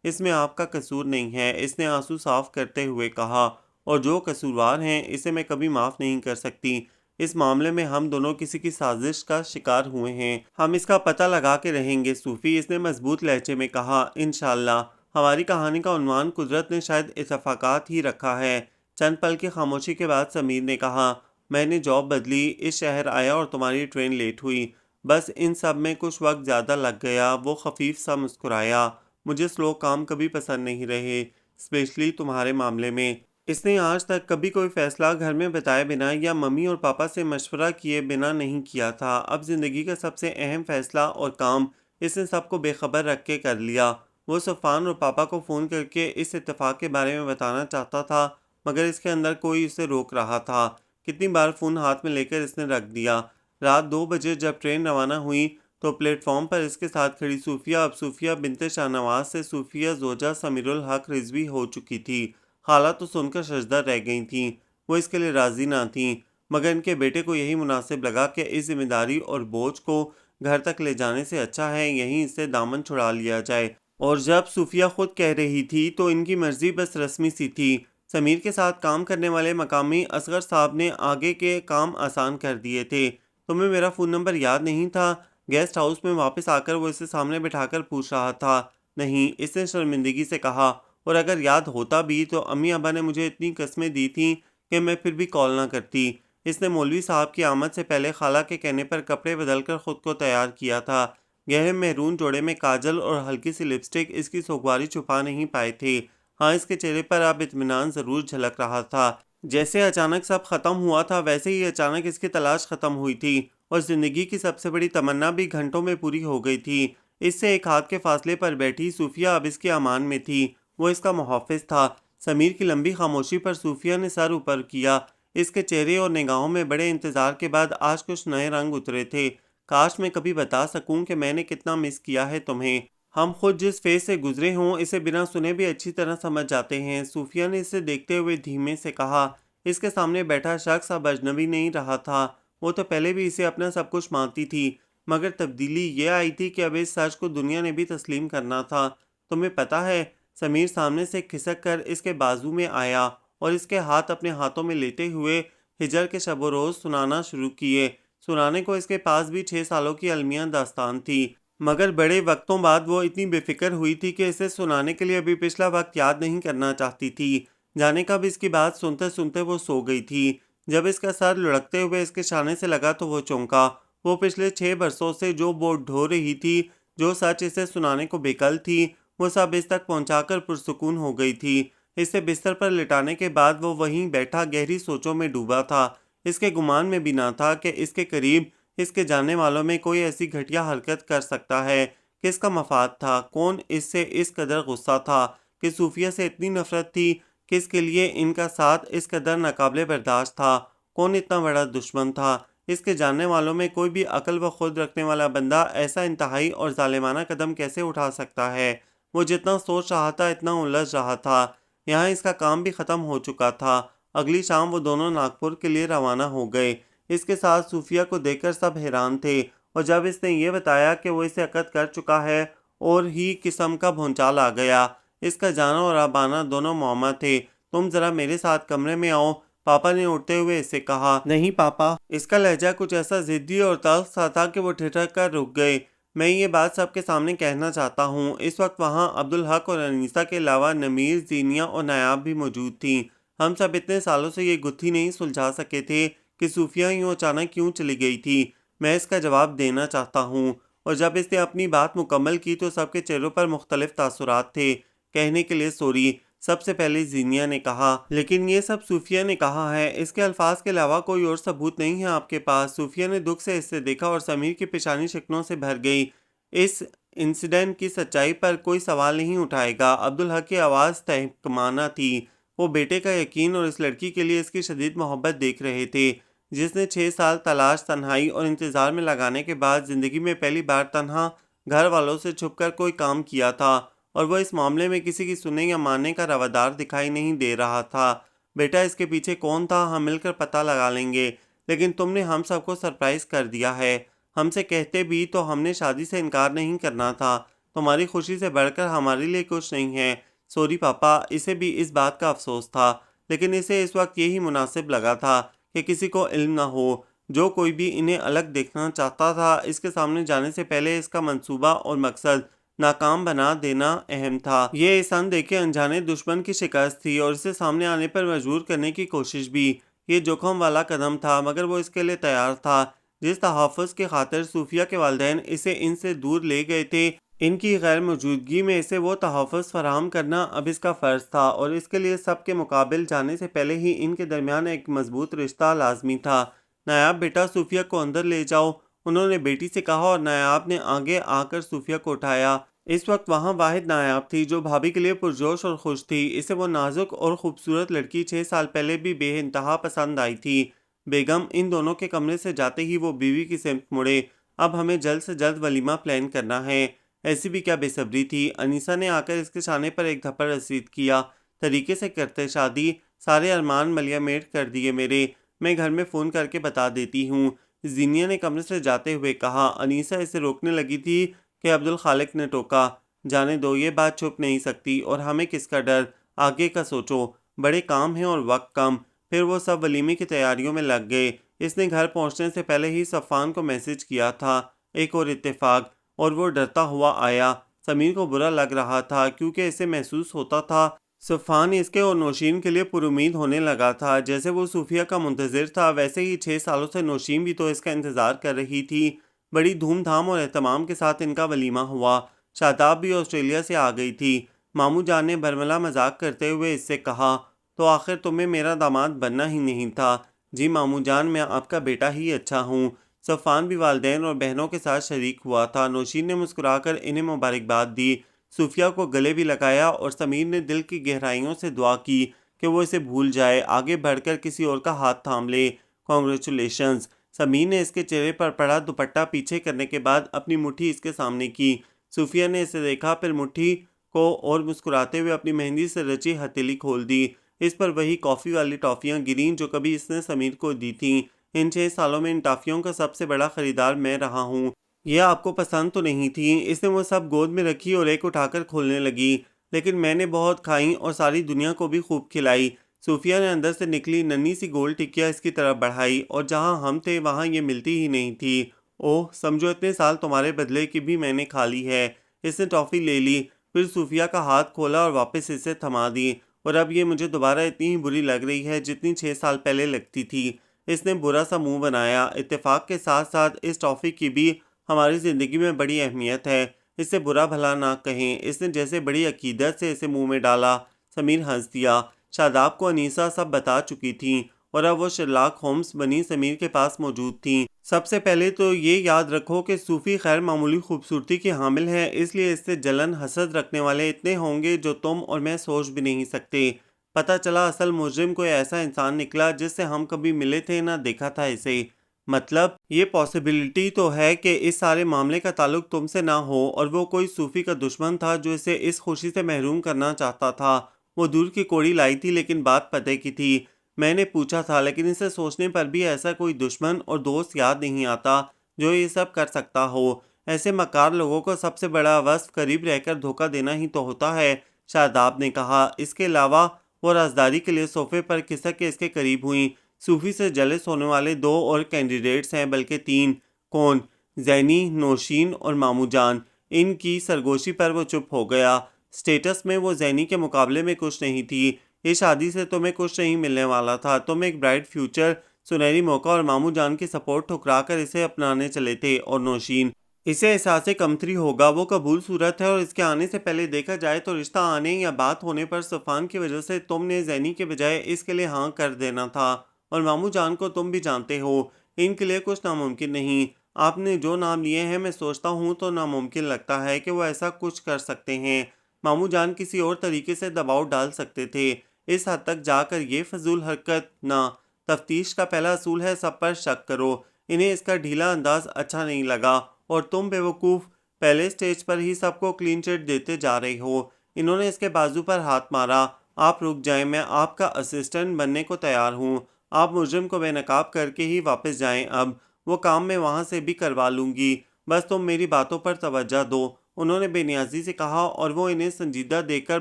اس میں آپ کا قصور نہیں ہے، اس نے آنسو صاف کرتے ہوئے کہا، اور جو قصوروار ہیں اسے میں کبھی معاف نہیں کر سکتی۔ اس معاملے میں ہم دونوں کسی کی سازش کا شکار ہوئے ہیں۔ ہم اس کا پتہ لگا کے رہیں گے صوفی، اس نے مضبوط لہجے میں کہا۔ انشاءاللہ۔ ہماری کہانی کا عنوان قدرت نے شاید اتفاقات ہی رکھا ہے۔ چند پل کی خاموشی کے بعد سمیر نے کہا، میں نے جاب بدلی، اس شہر آیا اور تمہاری ٹرین لیٹ ہوئی۔ بس ان سب میں کچھ وقت زیادہ لگ گیا۔ وہ خفیف سا مسکرایا۔ مجھے سلو کام کبھی پسند نہیں رہے، اسپیشلی تمہارے معاملے میں۔ اس نے آج تک کبھی کوئی فیصلہ گھر میں بتائے بنا یا ممی اور پاپا سے مشورہ کیے بنا نہیں کیا تھا۔ اب زندگی کا سب سے اہم فیصلہ اور کام اس نے سب کو بے خبر رکھ کے کر لیا۔ وہ صفان اور پاپا کو فون کر کے اس اتفاق کے بارے میں بتانا چاہتا تھا، مگر اس کے اندر کوئی اسے روک رہا تھا۔ کتنی بار فون ہاتھ میں لے کر اس نے رکھ دیا۔ رات 2 بجے جب ٹرین روانہ ہوئی تو پلیٹ فارم پر اس کے ساتھ کھڑی صوفیہ اب صوفیہ بنت شاہ نواز سے صوفیہ زوجہ سمیر الحق رضوی ہو چکی تھی۔ خالہ تو سن کر ششدر رہ گئی تھیں۔ وہ اس کے لیے راضی نہ تھیں، مگر ان کے بیٹے کو یہی مناسب لگا کہ اس ذمہ داری اور بوجھ کو گھر تک لے جانے سے اچھا ہے یہیں اس سے دامن چھڑا لیا جائے۔ اور جب صوفیہ خود کہہ رہی تھی تو ان کی مرضی بس رسمی سی تھی۔ سمیر کے ساتھ کام کرنے والے مقامی اصغر صاحب نے آگے کے کام آسان کر دیے تھے۔ تمہیں میرا فون نمبر یاد نہیں تھا؟ گیسٹ ہاؤس میں واپس آ کر وہ اسے سامنے بٹھا کر پوچھ رہا تھا۔ نہیں، اس نے شرمندگی سے کہا، اور اگر یاد ہوتا بھی تو امی ابا نے مجھے اتنی قسمیں دی تھیں کہ میں پھر بھی کال نہ کرتی۔ اس نے مولوی صاحب کی آمد سے پہلے خالہ کے کہنے پر کپڑے بدل کر خود کو تیار کیا تھا۔ گہرے مہرون جوڑے میں کاجل اور ہلکی سی لپسٹک اس کی سوگواری چھپا نہیں پائے تھے۔ ہاں، اس کے چہرے پر اب اطمینان ضرور جھلک رہا تھا۔ جیسے اچانک سب ختم ہوا تھا ویسے ہی اچانک اس کی تلاش ختم ہوئی تھی، اور زندگی کی سب سے بڑی تمنا بھی گھنٹوں میں پوری ہو گئی تھی۔ اس سے ایک ہاتھ کے فاصلے پر بیٹھی صوفیہ اب اس کے امان میں تھی۔ وہ اس کا محافظ تھا۔ سمیر کی لمبی خاموشی پر صوفیہ نے سر اوپر کیا۔ اس کے چہرے اور نگاہوں میں بڑے انتظار کے بعد آج کچھ نئے رنگ اترے تھے۔ کاش میں کبھی بتا سکوں کہ میں نے کتنا مس کیا ہے تمہیں۔ ہم خود جس فیز سے گزرے ہوں اسے بنا سنے بھی اچھی طرح سمجھ جاتے ہیں، صوفیہ نے اسے دیکھتے ہوئے دھیمے سے کہا۔ اس کے سامنے بیٹھا شخص اب اجنبی نہیں رہا تھا۔ وہ تو پہلے بھی اسے اپنا سب کچھ مانتی تھی، مگر تبدیلی یہ آئی تھی کہ اب اس سچ کو دنیا نے بھی تسلیم کرنا تھا۔ تمہیں پتہ ہے، سمیر سامنے سے کھسک کر اس کے بازو میں آیا اور اس کے ہاتھ اپنے ہاتھوں میں لیتے ہوئے ہجر کے شب و روز سنانا شروع کیے۔ سنانے کو اس کے پاس بھی 6 سالوں کی المیہ داستان تھی، مگر بڑے وقتوں بعد وہ اتنی بے فکر ہوئی تھی کہ اسے سنانے کے لیے ابھی پچھلا وقت یاد نہیں کرنا چاہتی تھی۔ جانے کب اس کی بات سنتے سنتے وہ سو گئی تھی۔ جب اس کا سر لڑکتے ہوئے اس کے شانے سے لگا تو وہ چونکا۔ وہ پچھلے 6 برسوں سے جو بوجھ ڈھو رہی تھی، جو سچ اسے سنانے کو بےکل تھی، وہ سب اس تک پہنچا کر پرسکون ہو گئی تھی۔ اسے بستر پر لٹانے کے بعد وہ وہیں بیٹھا گہری سوچوں میں ڈوبا تھا۔ اس کے گمان میں بھی نہ تھا کہ اس کے قریب اس کے جاننے والوں میں کوئی ایسی گھٹیا حرکت کر سکتا ہے۔ کس کا مفاد تھا؟ کون اس سے اس قدر غصہ تھا کہ صوفیہ سے اتنی نفرت تھی؟ کس کے لیے ان کا ساتھ اس قدر ناقابل برداشت تھا؟ کون اتنا بڑا دشمن تھا؟ اس کے جاننے والوں میں کوئی بھی عقل و خود رکھنے والا بندہ ایسا انتہائی اور ظالمانہ قدم کیسے اٹھا سکتا ہے؟ وہ جتنا سوچ رہا تھا اتنا الجھ رہا تھا۔ یہاں اس کا کام بھی ختم ہو چکا تھا۔ اگلی شام وہ دونوں ناگپور کے لیے روانہ ہو گئے۔ اس کے ساتھ صوفیہ کو دیکھ کر سب حیران تھے، اور جب اس نے یہ بتایا کہ وہ اسے عقد کر چکا ہے اور ہی قسم کا بھونچال آ گیا۔ اس کا جانا اور اب آنا دونوں معمہ تھے۔ تم ذرا میرے ساتھ کمرے میں آؤ، پاپا نے اٹھتے ہوئے اس سے کہا۔ نہیں پاپا۔ اس کا لہجہ کچھ ایسا ضدی اور تلخ سا تھا کہ وہ ٹھٹک کر رک گئے۔ میں یہ بات سب کے سامنے کہنا چاہتا ہوں۔ اس وقت وہاں عبدالحق اور انیسہ کے علاوہ نمیر، زینیہ اور نایاب بھی موجود تھیں۔ ہم سب اتنے سالوں سے یہ گتھی نہیں سلجھا سکے تھے کہ صوفیہ یوں اچانک کیوں چلی گئی تھی۔ میں اس کا جواب دینا چاہتا ہوں۔ اور جب اس نے اپنی بات مکمل کی تو سب کے چہروں پر مختلف تاثرات تھے۔ کہنے کے لیے سوری، سب سے پہلے زینیہ نے کہا۔ لیکن یہ سب صوفیہ نے کہا ہے، اس کے الفاظ کے علاوہ کوئی اور ثبوت نہیں ہے آپ کے پاس؟ صوفیہ نے دکھ سے اس سے دیکھا اور سمیر کی پیشانی شکنوں سے بھر گئی۔ اس انسیڈنٹ کی سچائی پر کوئی سوال نہیں اٹھائے گا۔ عبدالحق کی آواز تحکمانہ تھی۔ وہ بیٹے کا یقین اور اس لڑکی کے لیے اس کی شدید محبت دیکھ رہے تھے، جس نے 6 سال تلاش، تنہائی اور انتظار میں لگانے کے بعد زندگی میں پہلی بار تنہا گھر والوں سے چھپ کر کوئی کام کیا تھا، اور وہ اس معاملے میں کسی کی سننے یا ماننے کا روادار دکھائی نہیں دے رہا تھا۔ بیٹا، اس کے پیچھے کون تھا ہم مل کر پتہ لگا لیں گے، لیکن تم نے ہم سب کو سرپرائز کر دیا ہے۔ ہم سے کہتے بھی تو ہم نے شادی سے انکار نہیں کرنا تھا۔ تمہاری خوشی سے بڑھ کر ہمارے لیے کچھ نہیں ہے۔ سوری پاپا۔ اسے بھی اس بات کا افسوس تھا، لیکن اسے اس وقت یہی مناسب لگا تھا کہ کسی کو علم نہ ہو۔ جو کوئی بھی انہیں الگ دیکھنا چاہتا تھا، اس کے سامنے جانے سے پہلے اس کا منصوبہ اور مقصد ناکام بنا دینا اہم تھا۔ یہ اس اندیکھے انجانے دشمن کی شکست تھی اور اسے سامنے آنے پر مجبور کرنے کی کوشش بھی۔ یہ جوخم والا قدم تھا، مگر وہ اس کے لیے تیار تھا۔ جس تحفظ کی خاطر صوفیہ کے والدین اسے ان سے دور لے گئے تھے، ان کی غیر موجودگی میں اسے وہ تحفظ فراہم کرنا اب اس کا فرض تھا، اور اس کے لیے سب کے مقابل جانے سے پہلے ہی ان کے درمیان ایک مضبوط رشتہ لازمی تھا۔ نایاب بیٹا، صوفیہ کو اندر لے جاؤ، انہوں نے بیٹی سے کہا، اور نایاب نے آگے آ کر صوفیہ کو اٹھایا۔ اس وقت وہاں واحد نایاب تھی جو بھابھی کے لیے پرجوش اور خوش تھی۔ اسے وہ نازک اور خوبصورت لڑکی 6 سال پہلے بھی بے انتہا پسند آئی تھی۔ بیگم ان دونوں کے کمرے سے جاتے ہی وہ بیوی کی سمت مڑے۔ اب ہمیں جلد سے جلد ولیمہ پلان کرنا ہے۔ ایسی بھی کیا بے صبری تھی۔ انیسہ نے آ کر اس کے شانے پر ایک دھپڑ رسید کیا۔ طریقے سے کرتے شادی، سارے ارمان ملیا میٹ کر دیے میرے۔ میں گھر میں فون کر کے بتا دیتی ہوں، زینیہ نے کمرے سے جاتے ہوئے کہا۔ انیسہ اسے روکنے لگی تھی کہ عبدالخالق نے ٹوکا، جانے دو، یہ بات چھپ نہیں سکتی، اور ہمیں کس کا ڈر، آگے کا سوچو، بڑے کام ہیں اور وقت کم۔ پھر وہ سب ولیمے کی تیاریوں میں لگ گئے۔ اس نے گھر پہنچنے سے پہلے ہی صفان کو میسج کیا تھا۔ ایک اور اتفاق، اور وہ ڈرتا ہوا آیا۔ سمیر کو برا لگ رہا تھا کیونکہ اسے محسوس ہوتا تھا صفان اس کے اور نوشین کے لیے پر امید ہونے لگا تھا۔ جیسے وہ صوفیہ کا منتظر تھا، ویسے ہی 6 سالوں سے نوشین بھی تو اس کا انتظار کر رہی تھی۔ بڑی دھوم دھام اور اہتمام کے ساتھ ان کا ولیمہ ہوا۔ شاداب بھی آسٹریلیا سے آ گئی تھی۔ ماموں جان نے برملا مذاق کرتے ہوئے اس سے کہا، تو آخر تمہیں میرا داماد بننا ہی نہیں تھا؟ جی ماموں جان، میں آپ کا بیٹا ہی اچھا ہوں۔ صفان بھی والدین اور بہنوں کے ساتھ شریک ہوا تھا۔ نوشین نے مسکرا کر انہیں مبارکباد دی، صوفیہ کو گلے بھی لگایا، اور سمیر نے دل کی گہرائیوں سے دعا کی کہ وہ اسے بھول جائے، آگے بڑھ کر کسی اور کا ہاتھ تھام لے۔ کانگریچولیشنز۔ سمیر نے اس کے چہرے پر پڑا دوپٹہ پیچھے کرنے کے بعد اپنی مٹھی اس کے سامنے کی۔ صوفیہ نے اسے دیکھا، پھر مٹھی کو اور مسکراتے ہوئے اپنی مہندی سے رچی ہتھیلی کھول دی۔ اس پر وہی کافی والی ٹافیاں گریں جو کبھی اس نے سمیر کو دی تھیں۔ ان 6 سالوں میں ان ٹافیوں کا سب سے بڑا خریدار میں رہا ہوں۔ یہ آپ کو پسند تو نہیں تھیں؟ اس نے وہ سب گود میں رکھی اور ایک اٹھا کر کھولنے لگی۔ لیکن میں نے بہت کھائیں اور ساری دنیا کو بھی خوب کھلائی۔ صوفیہ نے اندر سے نکلی ننھی سی گول ٹکیا اس کی طرف بڑھائی، اور جہاں ہم تھے وہاں یہ ملتی ہی نہیں تھی۔ اوہ سمجھو اتنے سال تمہارے بدلے کی بھی میں نے کھا لی ہے۔ اس نے ٹافی لے لی، پھر صوفیہ کا ہاتھ کھولا اور واپس اسے تھما دی، اور اب یہ مجھے دوبارہ اتنی ہی بری لگ رہی ہے جتنی 6 سال پہلے لگتی تھی۔ اس نے برا سا منہ بنایا۔ اتفاق کے ساتھ ساتھ اس ٹافی کی بھی ہماری زندگی میں بڑی اہمیت ہے، اس سے برا بھلا نہ کہیں۔ اس نے جیسے بڑی عقیدت سے اسے منہ میں ڈالا۔ سمیر ہنس دیا۔ شاداب کو انیسہ سب بتا چکی تھیں، اور اب وہ شرلاک ہومز بنی سمیر کے پاس موجود تھیں۔ سب سے پہلے تو یہ یاد رکھو کہ صوفی غیر معمولی خوبصورتی کی حامل ہے، اس لیے اس سے جلن حسد رکھنے والے اتنے ہوں گے جو تم اور میں سوچ بھی نہیں سکتے۔ پتہ چلا اصل مجرم کوئی ایسا انسان نکلا جس سے ہم کبھی ملے تھے نہ دیکھا تھا اسے۔ مطلب یہ پاسبلٹی تو ہے کہ اس سارے معاملے کا تعلق تم سے نہ ہو اور وہ کوئی صوفی کا دشمن تھا جو اسے اس خوشی سے محروم کرنا چاہتا تھا۔ وہ دور کی کوڑی لائی تھی لیکن بات پتے کی تھی۔ میں نے پوچھا تھا لیکن اسے سوچنے پر بھی ایسا کوئی دشمن اور دوست یاد نہیں آتا جو یہ سب کر سکتا ہو۔ ایسے مکار لوگوں کو سب سے بڑا وصف قریب رہ کر دھوکہ دینا ہی تو ہوتا ہے، شاداب نے کہا۔ اس کے علاوہ وہ رازداری کے لیے صوفے پر کھسک کے اس کے قریب ہوئیں۔ صوفی سے جلس ہونے والے 2 اور کینڈیڈیٹس ہیں، بلکہ 3۔ کون؟ زینی، نوشین اور مامو جان۔ ان کی سرگوشی پر وہ چپ ہو گیا۔ سٹیٹس میں وہ زینی کے مقابلے میں کچھ نہیں تھی۔ اس شادی سے تمہیں کچھ نہیں ملنے والا تھا، تم ایک برائٹ فیوچر، سنہری موقع اور مامو جان کی سپورٹ ٹھکرا کر اسے اپنانے چلے تھے۔ اور نوشین، اسے احساس کمتری ہوگا، وہ قبول صورت ہے اور اس کے آنے سے پہلے دیکھا جائے تو رشتہ آنے یا بات ہونے پر صفان کی وجہ سے تم نے زینی کے بجائے اس کے لیے ہاں کر دینا تھا۔ اور مامو جان کو تم بھی جانتے ہو، ان کے لیے کچھ ناممکن نہیں۔ آپ نے جو نام لیے ہیں میں سوچتا ہوں تو ناممکن لگتا ہے کہ وہ ایسا کچھ کر سکتے ہیں۔ مامو جان کسی اور طریقے سے دباؤ ڈال سکتے تھے، اس حد تک جا کر یہ فضول حرکت نہ۔ تفتیش کا پہلا اصول ہے سب پر شک کرو۔ انہیں اس کا ڈھیلا انداز اچھا نہیں لگا اور تم بے وقوف پہلے سٹیج پر ہی سب کو کلین چٹ دیتے جا رہے ہو۔ انہوں نے اس کے بازو پر ہاتھ مارا۔ آپ رک جائیں، میں آپ کا اسسٹنٹ بننے کو تیار ہوں۔ آپ مجرم کو بے نقاب کر کے ہی واپس جائیں، اب وہ کام میں وہاں سے بھی کروا لوں گی، بس تم میری باتوں پر توجہ دو، انہوں نے بے نیازی سے کہا اور وہ انہیں سنجیدہ دیکھ کر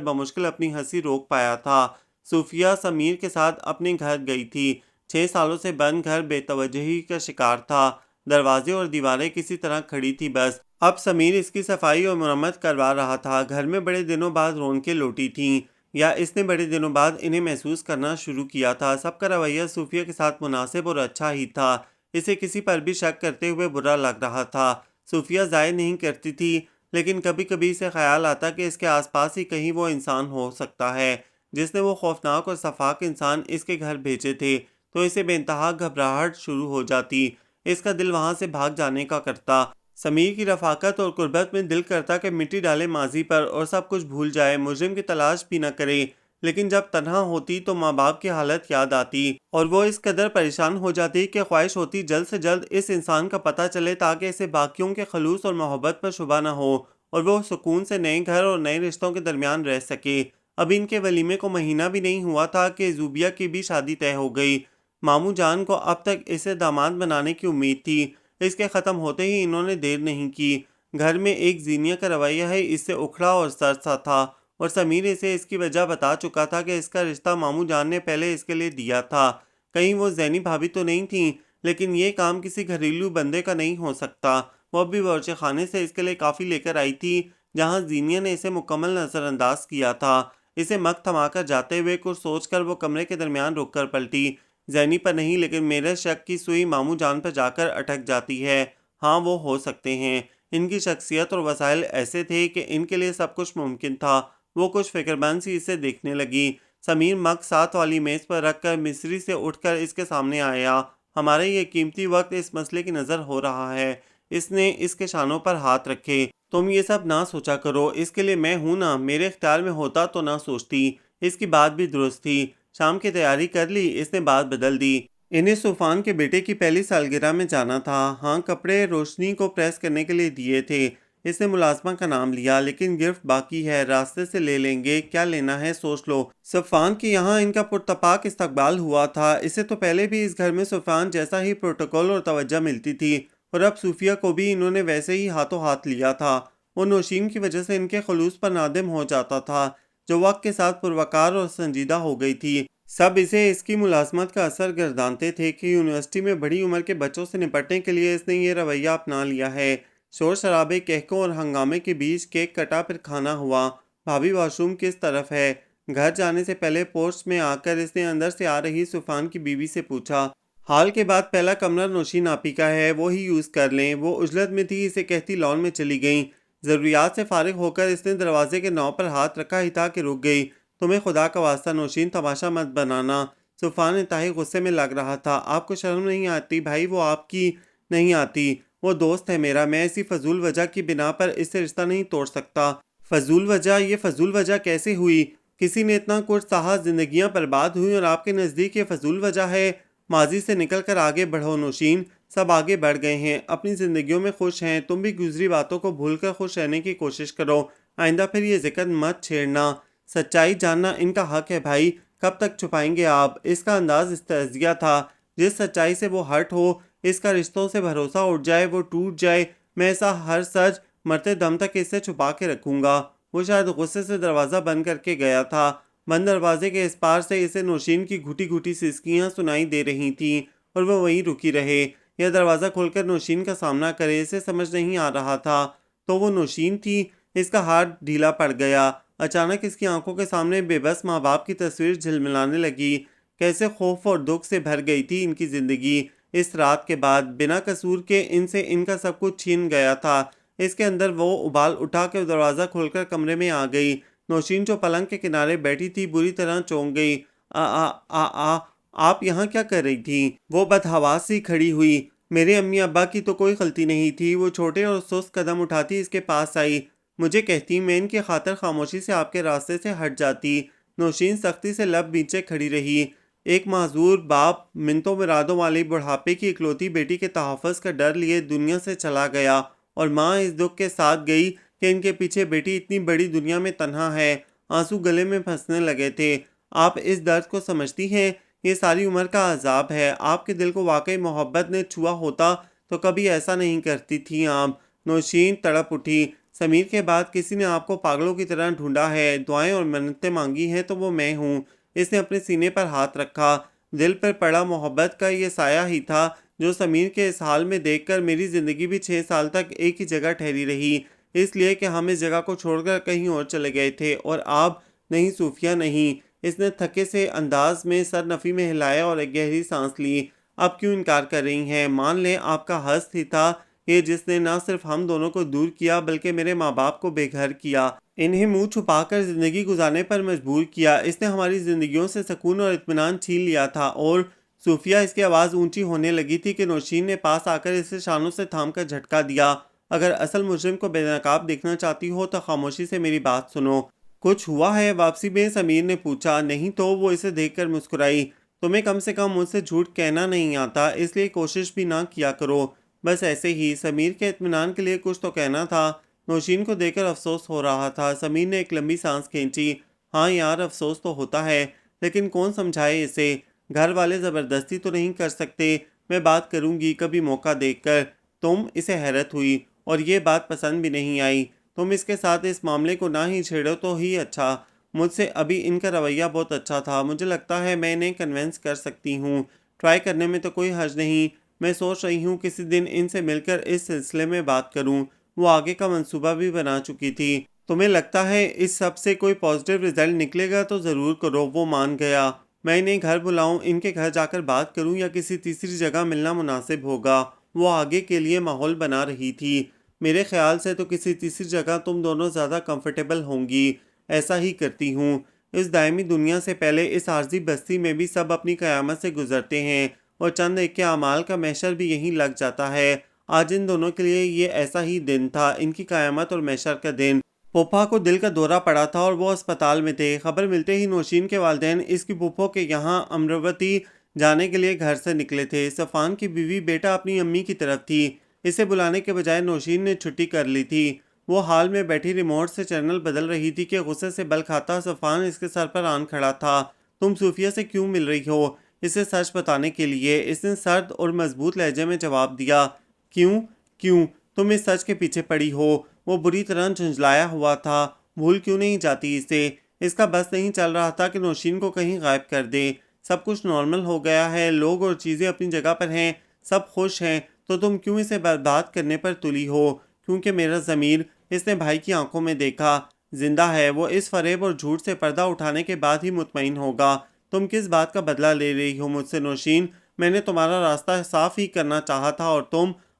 بمشکل اپنی ہنسی روک پایا تھا۔ صوفیہ سمیر کے ساتھ اپنے گھر گئی تھی۔ 6 سالوں سے بند گھر بے توجہی کا شکار تھا، دروازے اور دیواریں کسی طرح کھڑی تھی بس۔ اب سمیر اس کی صفائی اور مرمت کروا رہا تھا۔ گھر میں بڑے دنوں بعد رونقیں لوٹی تھیں، یا اس نے بڑے دنوں بعد انہیں محسوس کرنا شروع کیا تھا۔ سب کا رویہ صوفیہ کے ساتھ مناسب اور اچھا ہی تھا، اسے کسی پر بھی شک کرتے ہوئے برا لگ رہا تھا۔ صوفیہ ظاہر نہیں کرتی تھی، لیکن کبھی کبھی اسے خیال آتا کہ اس کے آس پاس ہی کہیں وہ انسان ہو سکتا ہے جس نے وہ خوفناک اور شفاق انسان اس کے گھر بھیجے تھے، تو اسے بے انتہا گھبراہٹ شروع ہو جاتی، اس کا دل وہاں سے بھاگ جانے کا کرتا۔ سمیر کی رفاقت اور قربت میں دل کرتا کہ مٹی ڈالے ماضی پر اور سب کچھ بھول جائے، مجرم کی تلاش بھی نہ کرے، لیکن جب تنہا ہوتی تو ماں باپ کی حالت یاد آتی اور وہ اس قدر پریشان ہو جاتی کہ خواہش ہوتی جلد سے جلد اس انسان کا پتہ چلے تاکہ اسے باقیوں کے خلوص اور محبت پر شبہ نہ ہو اور وہ سکون سے نئے گھر اور نئے رشتوں کے درمیان رہ سکے۔ اب ان کے ولیمے کو مہینہ بھی نہیں ہوا تھا کہ زوبیہ کی بھی شادی طے ہو گئی۔ مامو جان کو اب تک اسے داماد بنانے کی امید تھی، اس کے ختم ہوتے ہی انہوں نے دیر نہیں کی۔ گھر میں ایک زینیہ کا رویہ ہے اس سے اکھڑا اور سرد سا تھا اور سمیر اسے اس کی وجہ بتا چکا تھا کہ اس کا رشتہ مامو جان نے پہلے اس کے لیے دیا تھا۔ کہیں وہ زینی بھابھی تو نہیں تھیں، لیکن یہ کام کسی گھریلو بندے کا نہیں ہو سکتا۔ وہ بھی باورچی خانے سے اس کے لیے کافی لے کر آئی تھی جہاں زینیہ نے اسے مکمل نظر انداز کیا تھا۔ اسے مگ تھما کر جاتے ہوئے کچھ سوچ کر وہ کمرے کے درمیان رک کر پلٹی۔ زینی پر نہیں، لیکن میرے شک کی سوئی مامو جان پر جا کر اٹک جاتی ہے۔ ہاں وہ ہو سکتے ہیں، ان کی شخصیت اور وسائل ایسے تھے کہ ان کے لیے سب کچھ ممکن تھا۔ وہ کچھ فکرمند سی اسے دیکھنے لگی۔ سمیر مگ ساتھ والی میز پر رکھ کر مصری سے اٹھ کر اس کے سامنے آیا۔ ہمارا یہ قیمتی وقت اس مسئلے کی نظر ہو رہا ہے۔ اس نے اس کے شانوں پر ہاتھ رکھے۔ تم یہ سب نہ سوچا کرو، اس کے لیے میں ہوں نا، میرے اختیار میں ہوتا تو نہ سوچتی۔ اس کی بات بھی درست تھی۔ شام کی تیاری کر لی؟ اس نے بات بدل دی۔ انہیں صوفان کے بیٹے کی پہلی سالگرہ میں جانا تھا۔ ہاں، کپڑے روشنی کو پریس کرنے کے لیے دیے تھے۔ اس نے ملازمہ کا نام لیا، لیکن گرفٹ باقی ہے، راستے سے لے لیں گے، کیا لینا ہے سوچ لو۔ صفان کی یہاں ان کا پرتپاک استقبال ہوا تھا۔ اسے تو پہلے بھی اس گھر میں صفان جیسا ہی پروٹوکول اور توجہ ملتی تھی اور اب صوفیہ کو بھی انہوں نے ویسے ہی ہاتھوں ہاتھ لیا تھا۔ وہ نوشین کی وجہ سے ان کے خلوص پر نادم ہو جاتا تھا، جو وقت کے ساتھ پروقار اور سنجیدہ ہو گئی تھی۔ سب اسے اس کی ملازمت کا اثر گردانتے تھے کہ یونیورسٹی میں بڑی عمر کے بچوں سے نپٹنے کے لیے اس نے یہ رویہ اپنا لیا ہے۔ شور شرابے، کہکوں اور ہنگامے کے بیچ کیک کٹا، پھر کھانا ہوا۔ بھابھی واش روم کس طرف ہے؟ گھر جانے سے پہلے پورچ میں آ کر اس نے اندر سے آ رہی صوفان کی بیوی سے پوچھا۔ حال کے بعد پہلا کمرہ نوشین آپی کا ہے، وہی یوز کر لیں۔ وہ عجلت میں تھی، اسے کہتی لان میں چلی گئیں۔ ضروریات سے فارغ ہو کر اس نے دروازے کے نوب پر ہاتھ رکھا ہی تھا کہ رک گئی۔ تمہیں خدا کا واسطہ نوشین تماشا مت بنانا، صفوان انتہائی غصے میں لگ رہا تھا۔ آپ کو شرم نہیں آتی بھائی؟ وہ آپ کی نہیں آتی، وہ دوست ہے میرا، میں ایسی فضول وجہ کی بنا پر اس سے رشتہ نہیں توڑ سکتا۔ فضول وجہ؟ یہ فضول وجہ کیسے ہوئی؟ کسی نے اتنا کچھ سہا، زندگیاں برباد ہوئی اور آپ کے نزدیک یہ فضول وجہ ہے؟ ماضی سے نکل کر آگے بڑھو نوشین، سب آگے بڑھ گئے ہیں، اپنی زندگیوں میں خوش ہیں، تم بھی گزری باتوں کو بھول کر خوش رہنے کی کوشش کرو، آئندہ پھر یہ ذکر مت چھیڑنا۔ سچائی جاننا ان کا حق ہے بھائی، کب تک چھپائیں گے آپ؟ اس کا انداز استہزیہ تھا۔ جس سچائی سے وہ ہرٹ ہو، اس کا رشتوں سے بھروسہ اٹھ جائے، وہ ٹوٹ جائے، میں ایسا ہر سچ مرتے دم تک اس سے چھپا کے رکھوں گا۔ وہ شاید غصے سے دروازہ بند کر کے گیا تھا۔ بند دروازے کے اس پار سے اسے نوشین کی گھٹی گھٹی سسکیاں سنائی دے رہی تھیں اور وہ وہیں رکی رہے۔ یہ دروازہ کھول کر نوشین کا سامنا کرے، اسے سمجھ نہیں آ رہا تھا تو وہ نوشین تھی۔ اس کا ہاتھ ڈھیلا پڑ گیا۔ اچانک اس کی آنکھوں کے سامنے بے بس ماں باپ کی تصویر جھلملانے لگی۔ کیسے خوف اور دکھ سے بھر گئی تھی ان کی زندگی اس رات کے بعد۔ بنا قصور کے ان سے ان کا سب کچھ چھین گیا تھا۔ اس کے اندر وہ ابال اٹھا کے دروازہ کھول کر کمرے میں آ گئی۔ نوشین جو پلنگ کے کنارے بیٹھی تھی بری طرح چونک گئی۔ آ آ آ آ آپ یہاں کیا کر رہی تھی؟ وہ بدحواس سی کھڑی ہوئی۔ میرے امی ابا کی تو کوئی غلطی نہیں تھی، وہ چھوٹے اور سست قدم اٹھاتی اس کے پاس آئی، مجھے کہتی میں ان کی خاطر خاموشی سے آپ کے راستے سے ہٹ جاتی۔ نوشین سختی سے لب بیچے کھڑی رہی۔ ایک معذور باپ منتوں مرادوں والی بڑھاپے کی اکلوتی بیٹی کے تحفظ کا ڈر لیے دنیا سے چلا گیا، اور ماں اس دکھ کے ساتھ گئی کہ ان کے پیچھے بیٹی اتنی بڑی دنیا میں تنہا ہے۔ آنسو گلے میں پھنسنے لگے تھے۔ آپ اس درد کو سمجھتی ہیں؟ یہ ساری عمر کا عذاب ہے۔ آپ کے دل کو واقعی محبت نے چھوا ہوتا تو کبھی ایسا نہیں کرتی تھی آپ۔ نوشین تڑپ اٹھی۔ سمیر کے بعد کسی نے آپ کو پاگلوں کی طرح ڈھونڈا ہے، دعائیں اور منتیں مانگی ہیں تو وہ میں ہوں۔ اس نے اپنے سینے پر ہاتھ رکھا۔ دل پر پڑا محبت کا یہ سایہ ہی تھا جو سمیر کے اس حال میں دیکھ کر میری زندگی بھی 6 سال تک ایک ہی جگہ ٹھہری رہی، اس لیے کہ ہم اس جگہ کو چھوڑ کر کہیں اور چلے گئے تھے، اور آپ نہیں، صوفیہ نہیں۔ اس نے تھکے سے انداز میں سر نفی میں ہلایا اور ایک گہری سانس لی۔ اب کیوں انکار کر رہی ہیں؟ مان لیں آپ کا ہست ہی تھا یہ جس نے نہ صرف ہم دونوں کو دور کیا بلکہ میرے ماں باپ کو بے گھر کیا، انہیں منہ چھپا کر زندگی گزارنے پر مجبور کیا۔ اس نے ہماری زندگیوں سے سکون اور اطمینان چھین لیا تھا۔ اور صوفیہ، اس کی آواز اونچی ہونے لگی تھی کہ نوشین نے پاس آ کر اسے شانوں سے تھام کر جھٹکا دیا، اگر اصل مجرم کو بے نقاب دیکھنا چاہتی ہو تو خاموشی سے میری بات سنو۔ کچھ ہوا ہے واپسی میں؟ سمیر نے پوچھا۔ نہیں تو، وہ اسے دیکھ کر مسکرائی۔ تمہیں کم سے کم مجھ سے جھوٹ کہنا نہیں آتا، اس لیے کوشش بھی نہ کیا کرو، بس ایسے ہی۔ سمیر کے اطمینان کے لیے کچھ تو کہنا تھا۔ نوشین کو دیکھ کر افسوس ہو رہا تھا۔ سمیر نے ایک لمبی سانس کھینچی۔ ہاں یار، افسوس تو ہوتا ہے، لیکن کون سمجھائے اسے؟ گھر والے زبردستی تو نہیں کر سکتے۔ میں بات کروں گی کبھی موقع دیکھ کر۔ تم؟ اسے حیرت ہوئی اور یہ بات پسند بھی نہیں آئی۔ تم اس کے ساتھ اس معاملے کو نہ ہی چھیڑو تو ہی اچھا۔ مجھ سے ابھی ان کا رویہ بہت اچھا تھا، مجھے لگتا ہے میں انہیں کنونس کر سکتی ہوں۔ ٹرائی کرنے میں تو کوئی حرج نہیں۔ میں سوچ رہی ہوں کسی دن ان سے مل کر اس سلسلے میں بات کروں۔ وہ آگے کا منصوبہ بھی بنا چکی تھی۔ تمہیں لگتا ہے اس سب سے کوئی پازیٹیو رزلٹ نکلے گا تو ضرور کرو۔ وہ مان گیا۔ میں انہیں گھر بلاؤں، ان کے گھر جا کر بات کروں، یا کسی تیسری جگہ ملنا مناسب ہوگا؟ وہ آگے کے لیے ماحول بنا رہی تھی۔ میرے خیال سے تو کسی تیسری جگہ تم دونوں زیادہ کمفرٹیبل ہوں گی۔ ایسا ہی کرتی ہوں۔ اس دائمی دنیا سے پہلے اس عارضی بستی میں بھی سب اپنی قیامت سے گزرتے ہیں، اور چند ایک کے اعمال کا محشر بھی یہیں لگ جاتا ہے۔ آج ان دونوں کے لیے یہ ایسا ہی دن تھا، ان کی قیامت اور محشر کا دن۔ پھوپھا کو دل کا دورہ پڑا تھا اور وہ اسپتال میں تھے۔ خبر ملتے ہی نوشین کے والدین اس کی پھوپھو کے یہاں امراوتی جانے کے لیے گھر سے نکلے تھے۔ صفوان کی بیوی بیٹا اپنی امی کی طرف تھی۔ اسے بلانے کے بجائے نوشین نے چھٹی کر لی تھی۔ وہ ہال میں بیٹھی ریموٹ سے چینل بدل رہی تھی کہ غصے سے بل کھاتا صفوان اس کے سر پر آن کھڑا تھا۔ تم صوفیہ سے کیوں مل رہی ہو؟ اسے سچ بتانے کے لیے، اس نے سرد اور مضبوط لہجے میں جواب دیا۔ کیوں؟ کیوں؟ تم اس سچ کے پیچھے پڑی ہو؟ وہ بری طرح جھنجھلایا ہوا تھا۔ بھول کیوں نہیں جاتی اسے؟ اس کا بس نہیں چل رہا تھا کہ نوشین کو کہیں غائب کر دے۔ سب کچھ نارمل ہو گیا ہے، لوگ اور چیزیں اپنی جگہ پر ہیں، سب خوش ہیں، تو تم کیوں اسے برباد کرنے پر تلی ہو؟ کیونکہ میرا ضمیر، اس نے بھائی کی آنکھوں میں دیکھا، زندہ ہے۔ وہ اس فریب اور جھوٹ سے پردہ اٹھانے کے بعد ہی مطمئن ہوگا۔ تم کس بات کا بدلہ لے رہی ہو مجھ سے نوشین؟ میں نے تمہارا راستہ صاف ہی کرنا چاہا تھا، اور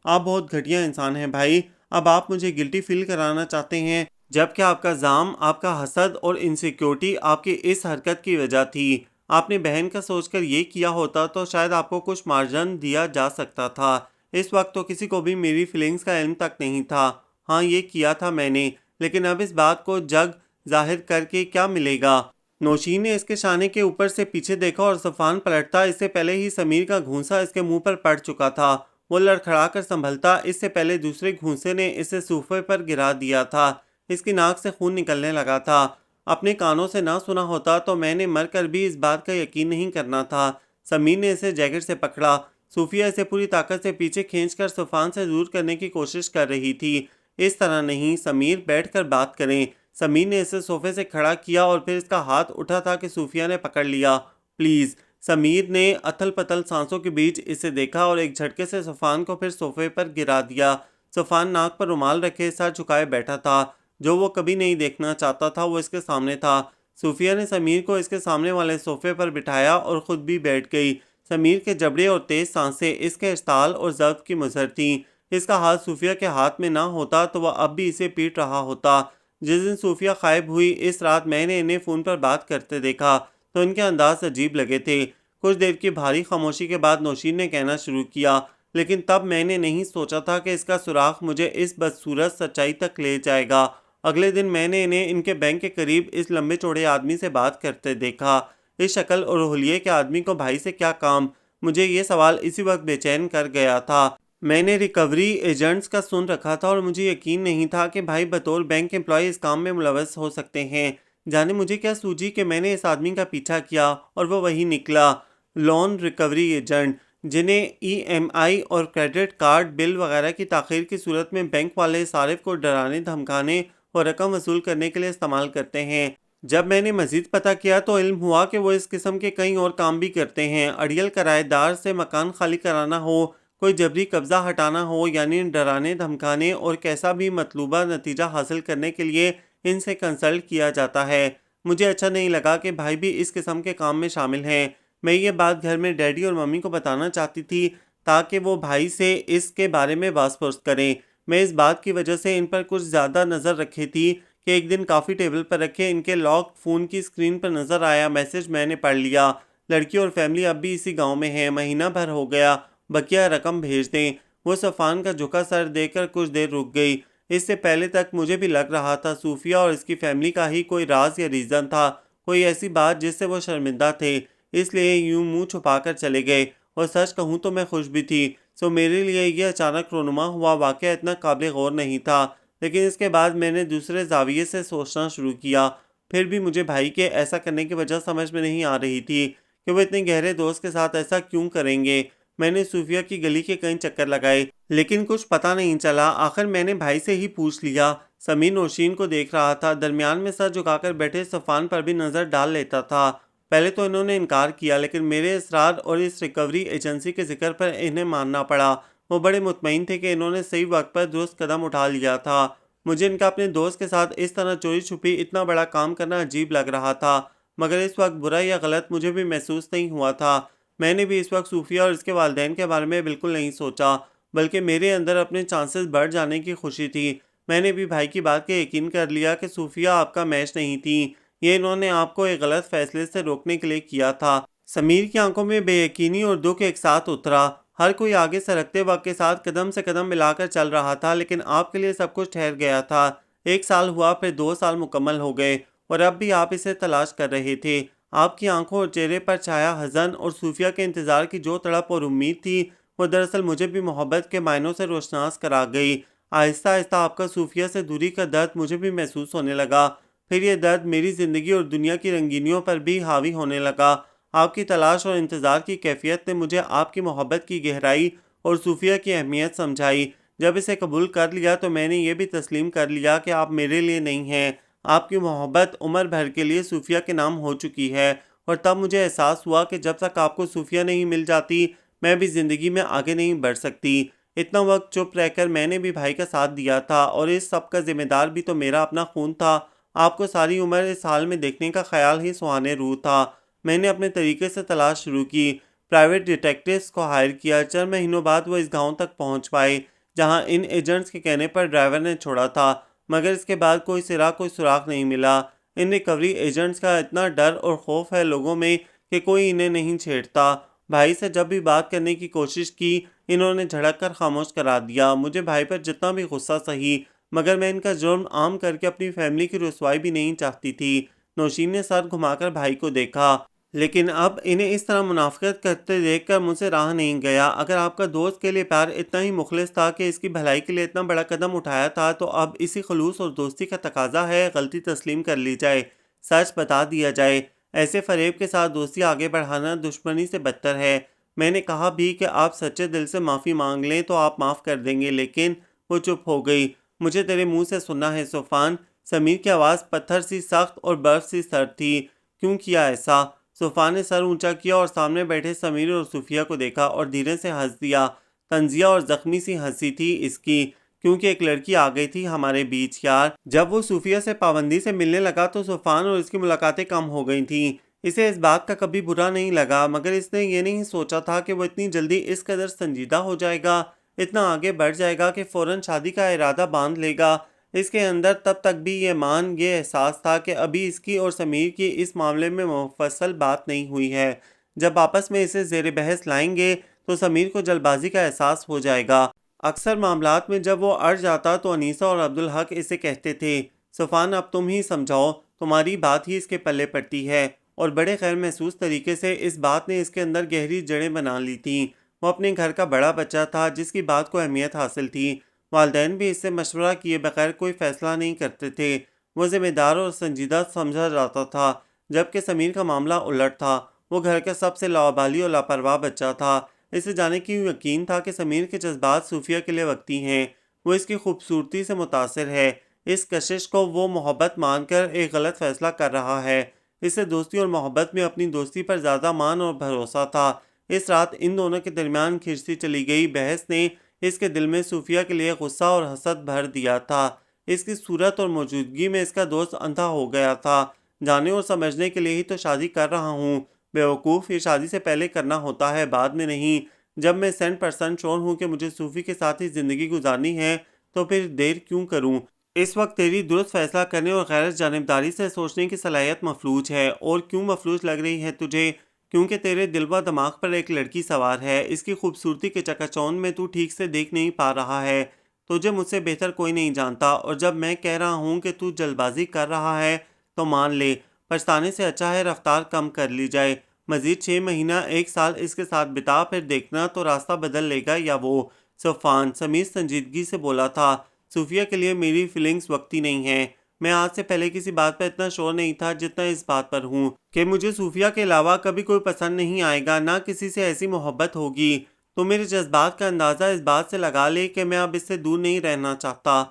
آپ بہت گھٹیا انسان ہیں بھائی۔ اب آپ مجھے گلٹی فیل کرانا چاہتے ہیں، جبکہ آپ کا زام، آپ کا حسد اور انسیکیورٹی آپ کی اس حرکت کی وجہ تھی۔ آپ نے بہن کا سوچ کر یہ کیا ہوتا تو شاید آپ کو کچھ مارجن دیا جا سکتا تھا۔ اس وقت تو کسی کو بھی میری فیلنگز کا علم تک نہیں تھا۔ ہاں یہ کیا تھا میں نے، لیکن اب اس بات کو جگ ظاہر کر کے کیا ملے گا؟ نوشین نے اس کے شانے کے اوپر سے پیچھے دیکھا اور صفان پلٹتا اس سے پہلے ہی سمیر کا گھونسا اس کے منہ پر پڑ چکا تھا۔ وہ لڑکھڑا کر سنبھلتا اس سے پہلے دوسرے گھونسے نے اسے صوفے پر گرا دیا تھا۔ اس کی ناک سے خون نکلنے لگا تھا۔ اپنے کانوں سے نہ سنا ہوتا تو میں نے مر کر بھی اس بات کا یقین نہیں کرنا تھا۔ سمیر نے اسے جیکٹ سے پکڑا۔ صوفیہ اسے پوری طاقت سے پیچھے کھینچ کر صفان سے دور کرنے کی کوشش کر رہی تھی۔ اس طرح نہیں، سمیر بیٹھ کر بات کریں۔ سمیر نے اسے صوفے سے کھڑا کیا اور پھر اس کا ہاتھ اٹھا تھا کہ صوفیہ نے پکڑ لیا۔ پلیز۔ سمیر نے اتھل پتھل سانسوں کے بیچ اسے دیکھا اور ایک جھٹکے سے صفان کو پھر صوفے پر گرا دیا۔ صفان ناک پر رومال رکھے سر جھکائے بیٹھا تھا۔ جو وہ کبھی نہیں دیکھنا چاہتا تھا وہ اس کے سامنے تھا۔ صوفیہ نے سمیر کو اس کے سامنے والے صوفے پر بٹھایا اور خود بھی بیٹھ گئی۔ سمیر کے جبڑے اور تیز سانسیں اس کے اشتعال اور ضبط کی مظہر تھیں۔ اس کا ہاتھ صوفیہ کے ہاتھ میں نہ ہوتا تو وہ اب بھی اسے پیٹ رہا ہوتا۔ جس دن صوفیہ غائب ہوئی اس رات میں نے انہیں فون پر بات کرتے دیکھا تو ان کے انداز عجیب لگے تھے۔ کچھ دیر کی بھاری خاموشی کے بعد نوشین نے کہنا شروع کیا، لیکن تب میں نے نہیں سوچا تھا کہ اس کا سراغ مجھے اس بدصورت سچائی تک لے جائے گا۔ اگلے دن میں نے انہیں ان کے بینک کے قریب اس لمبے چوڑے آدمی سے بات کرتے دیکھا۔ اس شکل اور حلیے کے آدمی کو بھائی سے کیا کام؟ مجھے یہ سوال اسی وقت بے چین کر گیا تھا۔ میں نے ریکوری ایجنٹس کا سن رکھا تھا اور مجھے یقین نہیں تھا کہ بھائی بطور بینک امپلائی اس کام میں ملوث ہو سکتے ہیں۔ جانے مجھے کیا سوجی کہ میں نے اس آدمی کا پیچھا کیا اور وہ وہی نکلا، لون ریکوری ایجنٹ، جنہیں ای ایم آئی اور کریڈٹ کارڈ بل وغیرہ کی تاخیر کی صورت میں بینک والے صارف کو ڈرانے دھمکانے اور رقم وصول کرنے کے لیے استعمال کرتے ہیں۔ جب میں نے مزید پتہ کیا تو علم ہوا کہ وہ اس قسم کے کئی اور کام بھی کرتے ہیں۔ اڑیل کرائے دار سے مکان خالی کرانا ہو، کوئی جبری قبضہ ہٹانا ہو، یعنی ڈرانے دھمکانے اور کیسا بھی مطلوبہ نتیجہ حاصل کرنے کے لیے ان سے کنسلٹ کیا جاتا ہے۔ مجھے اچھا نہیں لگا کہ بھائی بھی اس قسم کے کام میں شامل ہیں۔ میں یہ بات گھر میں ڈیڈی اور ممی کو بتانا چاہتی تھی تاکہ وہ بھائی سے اس کے بارے میں باس پرس کریں۔ میں اس بات کی وجہ سے ان پر کچھ زیادہ نظر رکھی تھی کہ ایک دن کافی ٹیبل پر رکھے ان کے لاک فون کی اسکرین پر نظر آیا میسج۔ میں نے پڑھ لیا، لڑکی اور فیملی اب بھی اسی گاؤں میں ہے، مہینہ بھر ہو گیا، بقیہ رقم بھیج دیں۔ وہ صفان کا جھکا سر دیکھ کر کچھ دیر رک گئی۔ اس سے پہلے تک مجھے بھی لگ رہا تھا صوفیہ اور اس کی فیملی کا ہی کوئی راز یا ریزن تھا، کوئی ایسی بات جس سے وہ شرمندہ تھے، اس لیے یوں منہ چھپا کر چلے گئے۔ اور سچ کہوں تو میں خوش بھی تھی۔ سو میرے لیے یہ اچانک رونما ہوا واقعہ اتنا قابل غور نہیں تھا، لیکن اس کے بعد میں نے دوسرے زاویے سے سوچنا شروع کیا۔ پھر بھی مجھے بھائی کے ایسا کرنے کی وجہ سمجھ میں نہیں آ رہی تھی کہ وہ اتنے گہرے دوست کے ساتھ ایسا کیوں کریں گے۔ میں نے صوفیہ کی گلی کے کئی چکر لگائے لیکن کچھ پتہ نہیں چلا۔ آخر میں نے بھائی سے ہی پوچھ لیا۔ سمیر نوشین کو دیکھ رہا تھا، درمیان میں سر جھکا کر بیٹھے صفان پر بھی نظر ڈال لیتا تھا۔ پہلے تو انہوں نے انکار کیا، لیکن میرے اصرار اور اس ریکوری ایجنسی کے ذکر پر انہیں ماننا پڑا۔ وہ بڑے مطمئن تھے کہ انہوں نے صحیح وقت پر درست قدم اٹھا لیا تھا۔ مجھے ان کا اپنے دوست کے ساتھ اس طرح چوری چھپی اتنا بڑا کام کرنا عجیب لگ رہا تھا، مگر اس وقت برا یا غلط مجھے بھی محسوس نہیں ہوا تھا۔ میں نے بھی اس وقت صوفیہ اور اس کے والدین کے بارے میں بالکل نہیں سوچا، بلکہ میرے اندر اپنے چانسز بڑھ جانے کی خوشی تھی۔ میں نے بھی بھائی کی بات کا یقین کر لیا کہ صوفیہ آپ کا میچ نہیں تھی، یہ انہوں نے آپ کو ایک غلط فیصلے سے روکنے کے لیے کیا تھا۔ سمیر کی آنکھوں میں بے یقینی اور دکھ ایک ساتھ اترا۔ ہر کوئی آگے سرکتے وقت کے ساتھ قدم سے قدم ملا کر چل رہا تھا، لیکن آپ کے لیے سب کچھ ٹھہر گیا تھا۔ 1 سال ہوا، پھر 2 سال مکمل ہو گئے اور اب بھی آپ اسے تلاش کر رہے تھے۔ آپ کی آنکھوں اور چہرے پر چھایا حزن اور صوفیہ کے انتظار کی جو تڑپ اور امید تھی وہ دراصل مجھے بھی محبت کے معنوں سے روشناس کرا گئی۔ آہستہ آہستہ آپ کا صوفیہ سے دوری کا درد مجھے بھی محسوس ہونے لگا۔ پھر یہ درد میری زندگی اور دنیا کی رنگینیوں پر بھی حاوی ہونے لگا۔ آپ کی تلاش اور انتظار کی کیفیت نے مجھے آپ کی محبت کی گہرائی اور صوفیہ کی اہمیت سمجھائی۔ جب اسے قبول کر لیا تو میں نے یہ بھی تسلیم کر لیا کہ آپ میرے لیے نہیں ہیں۔ آپ کی محبت عمر بھر کے لیے صوفیہ کے نام ہو چکی ہے، اور تب مجھے احساس ہوا کہ جب تک آپ کو صوفیہ نہیں مل جاتی میں بھی زندگی میں آگے نہیں بڑھ سکتی۔ اتنا وقت چپ رہ کر میں نے بھی بھائی کا ساتھ دیا تھا، اور اس سب کا ذمہ دار بھی تو میرا اپنا خون تھا۔ آپ کو ساری عمر اس حال میں دیکھنے کا خیال ہی سہانے روح تھا۔ میں نے اپنے طریقے سے تلاش شروع کی، پرائیویٹ ڈیٹیکٹیوز کو ہائر کیا۔ چند مہینوں بعد وہ اس گاؤں تک پہنچ پائے جہاں ان ایجنٹس کے کہنے پر ڈرائیور نے چھوڑا تھا، مگر اس کے بعد کوئی سراغ نہیں ملا۔ ان ریکوری ایجنٹس کا اتنا ڈر اور خوف ہے لوگوں میں کہ کوئی انہیں نہیں چھیڑتا۔ بھائی سے جب بھی بات کرنے کی کوشش کی، انہوں نے جھڑک کر خاموش کرا دیا۔ مجھے بھائی پر جتنا بھی غصہ سہی، مگر میں ان کا جرم عام کر کے اپنی فیملی کی رسوائی بھی نہیں چاہتی تھی۔ نوشین نے سر گھما کر بھائی کو دیکھا، لیکن اب انہیں اس طرح منافقت کرتے دیکھ کر مجھ سے رہا نہیں گیا۔ اگر آپ کا دوست کے لیے پیار اتنا ہی مخلص تھا کہ اس کی بھلائی کے لیے اتنا بڑا قدم اٹھایا تھا، تو اب اسی خلوص اور دوستی کا تقاضا ہے غلطی تسلیم کر لی جائے، سچ بتا دیا جائے۔ ایسے فریب کے ساتھ دوستی آگے بڑھانا دشمنی سے بدتر ہے۔ میں نے کہا بھی کہ آپ سچے دل سے معافی مانگ لیں تو آپ معاف کر دیں گے، لیکن وہ چپ ہو گئی۔ مجھے تیرے منہ سے سننا ہے صوفان۔ سمیر کی آواز پتھر سی سخت اور برف سی سرد تھی۔ کیوں کیا ایسا؟ صوفان نے سر اونچا کیا اور سامنے بیٹھے سمیر اور صوفیہ کو دیکھا اور دھیرے سے ہنس دیا۔ طنزیہ اور زخمی سی ہنسی تھی اس کی، کیونکہ ایک لڑکی آ گئی تھی ہمارے بیچ یار۔ جب وہ صوفیہ سے پابندی سے ملنے لگا تو صوفان اور اس کی ملاقاتیں کم ہو گئی تھیں۔ اسے اس بات کا کبھی برا نہیں لگا، مگر اس نے یہ نہیں سوچا تھا کہ وہ اتنی جلدی اس قدر سنجیدہ ہو جائے گا، اتنا آگے بڑھ جائے گا کہ فوراً شادی کا ارادہ باندھ لے گا۔ اس کے اندر تب تک بھی یہ احساس تھا کہ ابھی اس کی اور سمیر کی اس معاملے میں مفصل بات نہیں ہوئی ہے۔ جب آپس میں اسے زیر بحث لائیں گے تو سمیر کو جلد بازی کا احساس ہو جائے گا۔ اکثر معاملات میں جب وہ اڑ جاتا تو انیسہ اور عبدالحق اسے کہتے تھے، صوفان اب تم ہی سمجھاؤ، تمہاری بات ہی اس کے پلے پڑتی ہے، اور بڑے غیر محسوس طریقے سے اس بات نے اس کے اندر گہری جڑیں بنا لی تھیں۔ وہ اپنے گھر کا بڑا بچہ تھا جس کی بات کو اہمیت حاصل تھی۔ والدین بھی اس سے مشورہ کیے بغیر کوئی فیصلہ نہیں کرتے تھے۔ وہ ذمہ دار اور سنجیدہ سمجھا جاتا تھا، جبکہ سمیر کا معاملہ الٹ تھا۔ وہ گھر کا سب سے لاابالی اور لاپرواہ بچہ تھا۔ اسے جانے کی یقین تھا کہ سمیر کے جذبات صوفیہ کے لیے وقتی ہیں، وہ اس کی خوبصورتی سے متاثر ہے، اس کشش کو وہ محبت مان کر ایک غلط فیصلہ کر رہا ہے۔ اسے دوستی اور محبت میں اپنی دوستی پر زیادہ مان اور بھروسہ تھا۔ اس رات ان دونوں کے درمیان کھنچتی چلی گئی بحث نے اس کے دل میں صوفیہ کے لیے غصہ اور حسد بھر دیا تھا۔ اس کی صورت اور موجودگی میں اس کا دوست اندھا ہو گیا تھا۔ جانے اور سمجھنے کے لیے ہی تو شادی کر رہا ہوں، بیوقوف، یہ شادی سے پہلے کرنا ہوتا ہے، بعد میں نہیں۔ جب میں 100% شور ہوں کہ مجھے صوفی کے ساتھ ہی زندگی گزارنی ہے تو پھر دیر کیوں کروں؟ اس وقت تیری درست فیصلہ کرنے اور غیر جانبداری سے سوچنے کی صلاحیت مفلوج ہے۔ اور کیوں مفلوج لگ رہی ہے تجھے؟ کیونکہ تیرے دل و دماغ پر ایک لڑکی سوار ہے، اس کی خوبصورتی کے چکاچوند میں تو ٹھیک سے دیکھ نہیں پا رہا ہے۔ تجھے مجھ سے بہتر کوئی نہیں جانتا، اور جب میں کہہ رہا ہوں کہ تو جلد بازی کر رہا ہے تو مان لے۔ پچھتانے سے اچھا ہے رفتار کم کر لی جائے۔ مزید 6 مہینہ 1 سال اس کے ساتھ بتا، پھر دیکھنا تو راستہ بدل لے گا یا وہ۔ صوفان، سمیر سنجیدگی سے بولا تھا، صوفیہ کے لیے میری فیلنگز وقتی نہیں ہیں۔ میں آج سے پہلے کسی بات پر اتنا شور نہیں تھا جتنا اس بات پر ہوں کہ مجھے صوفیہ کے علاوہ کبھی کوئی پسند نہیں آئے گا، نہ کسی سے ایسی محبت ہوگی۔ تو میرے جذبات کا اندازہ اس بات سے لگا لے کہ میں اب اس سے دور نہیں رہنا چاہتا۔